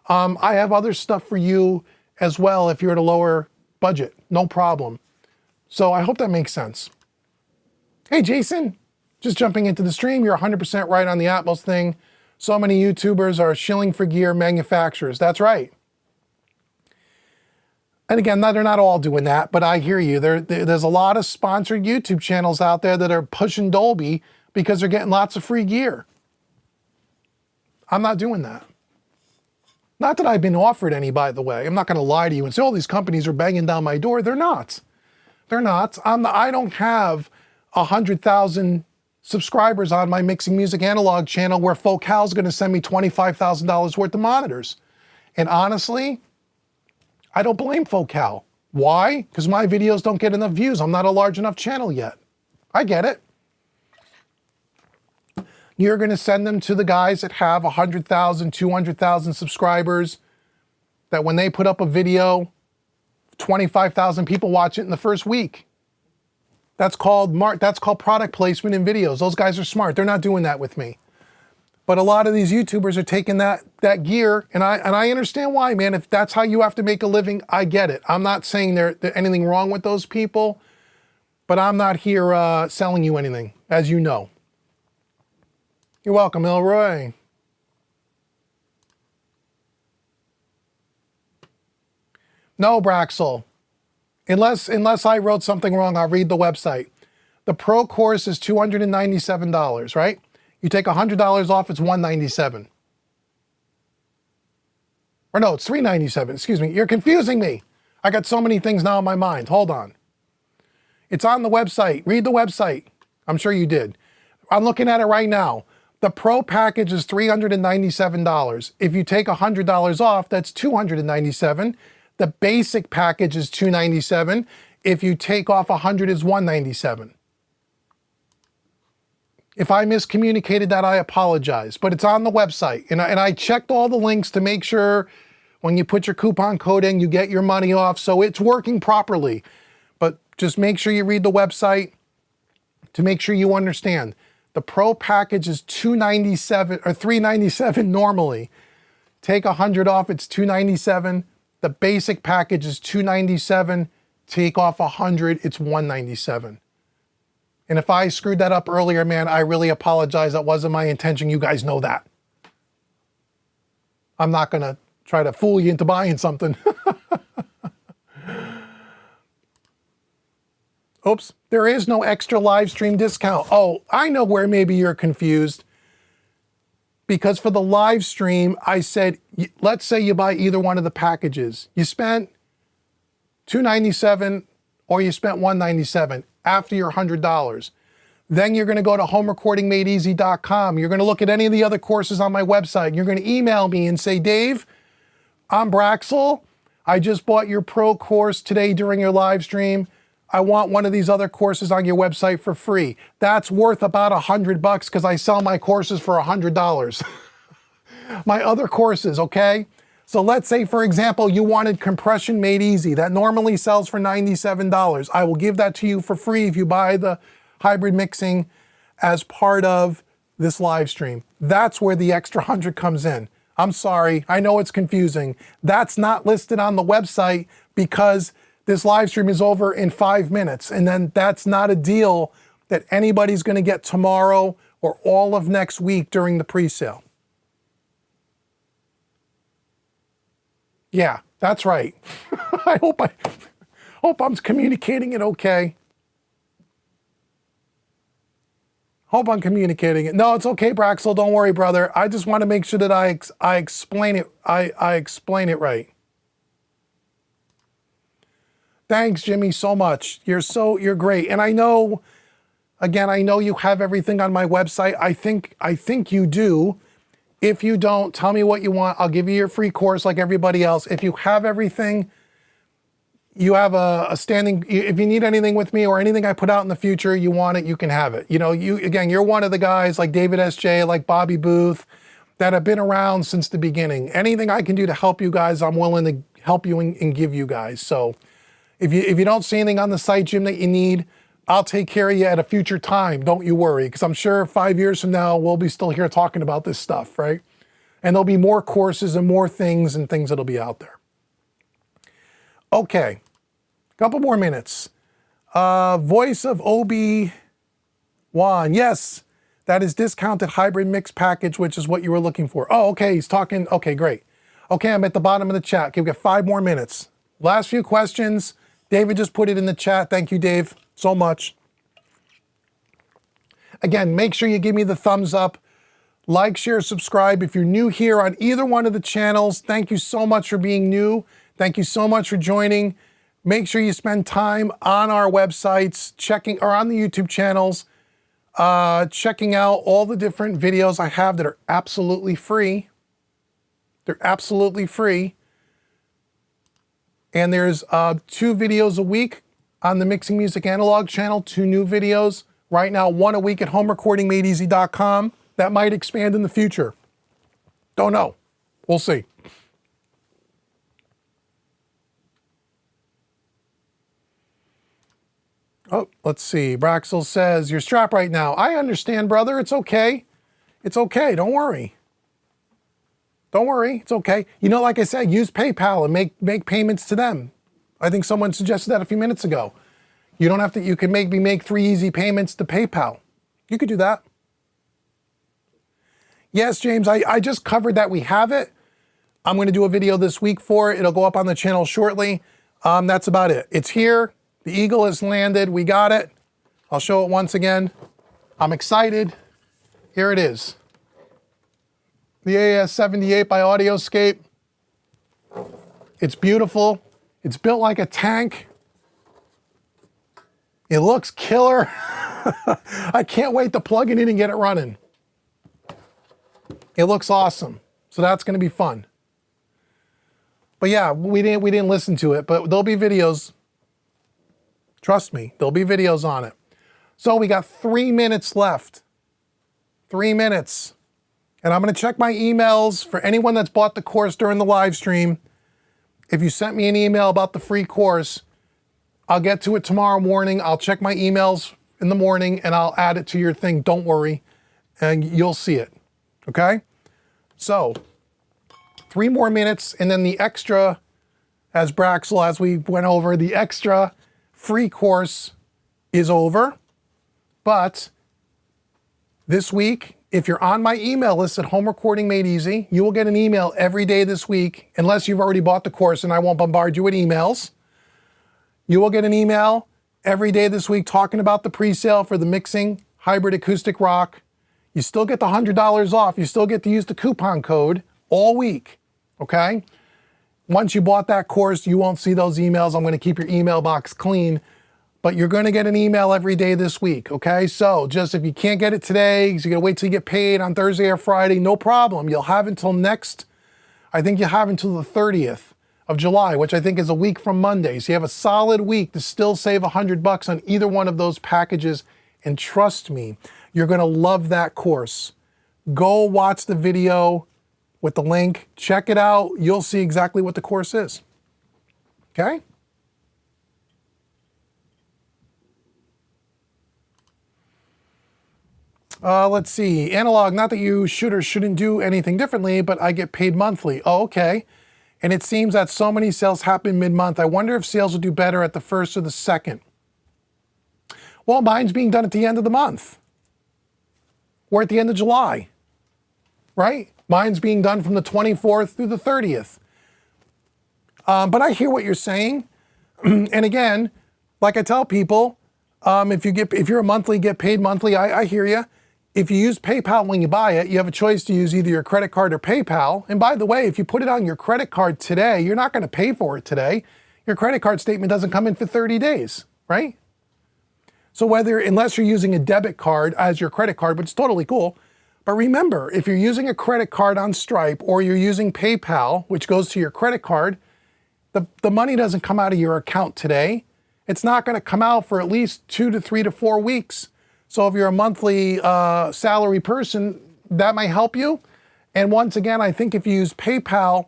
I have other stuff for you as well if you're at a lower budget, no problem. So I hope that makes sense. Hey, Jason, just jumping into the stream, you're 100% right on the Atmos thing. So many YouTubers are shilling for gear manufacturers. That's right. And again, they're not all doing that, but I hear you. There's a lot of sponsored YouTube channels out there that are pushing Dolby because they're getting lots of free gear. I'm not doing that. Not that I've been offered any, by the way. I'm not going to lie to you and say, all these companies are banging down my door. They're not. They're not. I don't have 100,000 subscribers on my Mixing Music Analog channel where Focal's going to send me $25,000 worth of monitors. And honestly, I don't blame Focal. Why? Because my videos don't get enough views. I'm not a large enough channel yet. I get it. You're going to send them to the guys that have 100,000, 200,000 subscribers, that when they put up a video, 25,000 people watch it in the first week. That's called product placement in videos. Those guys are smart. They're not doing that with me. But a lot of these YouTubers are taking that gear, and I understand why, man. If that's how you have to make a living, I get it. I'm not saying there's anything wrong with those people, but I'm not here selling you anything, as you know. You're welcome, Elroy. No, Braxel. Unless I wrote something wrong, I'll read the website. The Pro course is $297, right? You take $100 off, it's $197. Or no, it's $397. Excuse me. You're confusing me. I got so many things now in my mind. Hold on. It's on the website. Read the website. I'm sure you did. I'm looking at it right now. The Pro package is $397. If you take $100 off, that's $297. The basic package is $297. If you take off $100, it's $197. If I miscommunicated that, I apologize. But it's on the website. And I checked all the links to make sure when you put your coupon code in, you get your money off. So it's working properly. But just make sure you read the website to make sure you understand. The Pro package is $297 or $397 normally. Take $100 off, it's $297. The basic package is $297. Take off $100, it's $197. And if I screwed that up earlier, man, I really apologize. That wasn't my intention. You guys know that. I'm not going to try to fool you into buying something. Oops, there is no extra live stream discount. Oh, I know where maybe you're confused. Because for the live stream, I said, let's say you buy either one of the packages. You spent $297 or you spent $197 after your $100. Then you're going to go to homerecordingmadeeasy.com. You're going to look at any of the other courses on my website. You're going to email me and say, Dave, I'm Braxel. I just bought your Pro course today during your live stream. I want one of these other courses on your website for free. That's worth about $100 because I sell my courses for $100. My other courses, okay? So let's say, for example, you wanted Compression Made Easy. That normally sells for $97. I will give that to you for free if you buy the hybrid mixing as part of this live stream. That's where the extra $100 comes in. I'm sorry, I know it's confusing. That's not listed on the website because this live stream is over in 5 minutes, and then that's not a deal that anybody's going to get tomorrow or all of next week during the pre-sale. Yeah, that's right. I hope I'm communicating it okay. Hope I'm communicating it. No, it's okay, Braxel. Don't worry, brother. I just want to make sure that I explain it. I explain it right. Thanks, Jimmy, so much. You're great. And I know, again, I know you have everything on my website. I think you do. If you don't, tell me what you want. I'll give you your free course like everybody else. If you have everything, you have a standing, if you need anything with me or anything I put out in the future, you want it, you can have it. You know, you're one of the guys like David S.J., like Bobby Booth, that have been around since the beginning. Anything I can do to help you guys, I'm willing to help you and give you guys. So if you don't see anything on the site, Jim, that you need, I'll take care of you at a future time. Don't you worry, because I'm sure 5 years from now, we'll be still here talking about this stuff, right? And there'll be more courses and more things and things that'll be out there. Okay, couple more minutes. Voice of Obi-Wan. Yes, that is discounted hybrid mix package, which is what you were looking for. Oh, okay, he's talking. Okay, great. Okay, I'm at the bottom of the chat. Okay, we've got 5 more minutes. Last few questions. David just put it in the chat. Thank you, Dave, so much. Again, make sure you give me the thumbs up. Like, share, subscribe. If you're new here on either one of the channels, thank you so much for being new. Thank you so much for joining. Make sure you spend time on our websites, checking, or on the YouTube channels, checking out all the different videos I have that are absolutely free. They're absolutely free. And there's 2 videos a week on the Mixing Music Analog channel, 2 new videos. Right now, 1 a week at homerecordingmadeeasy.com. That might expand in the future. Don't know. We'll see. Oh, let's see. Braxel says, you're strapped right now. I understand, brother. It's okay. It's okay. Don't worry. Don't worry. It's okay. You know, like I said, use PayPal and make payments to them. I think someone suggested that a few minutes ago. You don't have to, you can make 3 easy payments to PayPal. You could do that. Yes, James, I just covered that we have it. I'm going to do a video this week for it. It'll go up on the channel shortly. That's about it. It's here. The Eagle has landed. We got it. I'll show it once again. I'm excited. Here it is. The AS78 by Audioscape. It's beautiful. It's built like a tank. It looks killer. I can't wait to plug it in and get it running. It looks awesome. So that's going to be fun. But yeah, we didn't listen to it, but there'll be videos. Trust me, there'll be videos on it. So we got 3 minutes left. 3 minutes. And I'm going to check my emails for anyone that's bought the course during the live stream. If you sent me an email about the free course, I'll get to it tomorrow morning. I'll check my emails in the morning and I'll add it to your thing. Don't worry. And you'll see it. Okay? So, 3 more minutes and then the extra, as Braxel, as we went over, the extra free course is over. But this week, if you're on my email list at Home Recording Made Easy, you will get an email every day this week, unless you've already bought the course and I won't bombard you with emails. You will get an email every day this week talking about the pre-sale for the Mixing Hybrid Acoustic Rock. You still get the $100 off. You still get to use the coupon code all week, okay? Once you bought that course, you won't see those emails. I'm going to keep your email box clean, but you're going to get an email every day this week, okay? So just if you can't get it today, because you're going to wait till you get paid on Thursday or Friday, no problem. You'll have until I think you'll have until the 30th of July, which I think is a week from Monday. So you have a solid week to still save $100 on either one of those packages. And trust me, you're going to love that course. Go watch the video with the link. Check it out. You'll see exactly what the course is. Okay? Let's see. Analog, not that you should or shouldn't do anything differently, but I get paid monthly. Oh, okay. And it seems that so many sales happen mid-month. I wonder if sales will do better at the 1st or the 2nd. Well, mine's being done at the end of the month. Or at the end of July, right? Mine's being done from the 24th through the 30th. But I hear what you're saying. And again, like I tell people, if you're a monthly, get paid monthly, I hear you. If you use PayPal when you buy it, you have a choice to use either your credit card or PayPal. And by the way, if you put it on your credit card today, you're not going to pay for it today. Your credit card statement doesn't come in for 30 days, right? So unless you're using a debit card as your credit card, which is totally cool. But remember, if you're using a credit card on Stripe or you're using PayPal, which goes to your credit card, the money doesn't come out of your account today. It's not going to come out for at least 2 to 3 to 4 weeks. So if you're a monthly salary person, that might help you. And once again, I think if you use PayPal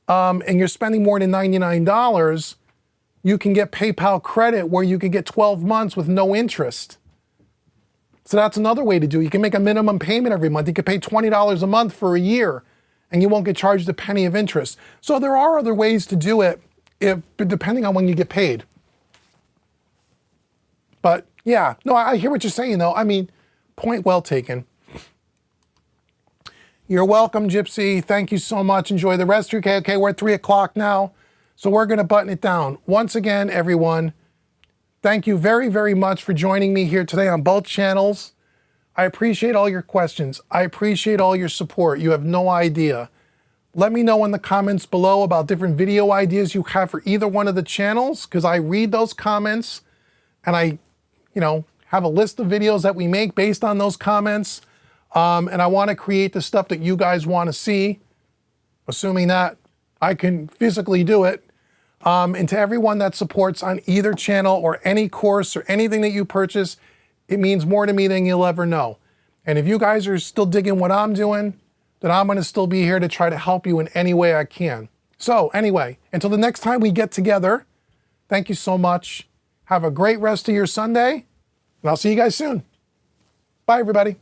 and you're spending more than $99, you can get PayPal credit where you could get 12 months with no interest. So that's another way to do it. You can make a minimum payment every month. You could pay $20 a month for a year and you won't get charged a penny of interest. So there are other ways to do it depending on when you get paid. But yeah, no, I hear what you're saying though. I mean, point well taken. You're welcome, Gypsy. Thank you so much. Enjoy the rest. Okay, we're at 3 o'clock now. So we're going to button it down. Once again, everyone, thank you very, very much for joining me here today on both channels. I appreciate all your questions. I appreciate all your support. You have no idea. Let me know in the comments below about different video ideas you have for either one of the channels, because I read those comments and I, have a list of videos that we make based on those comments. And I want to create the stuff that you guys want to see, assuming that I can physically do it. And to everyone that supports on either channel or any course or anything that you purchase, it means more to me than you'll ever know. And if you guys are still digging what I'm doing, then I'm going to still be here to try to help you in any way I can. So anyway, until the next time we get together, thank you so much. Have a great rest of your Sunday, and I'll see you guys soon. Bye, everybody.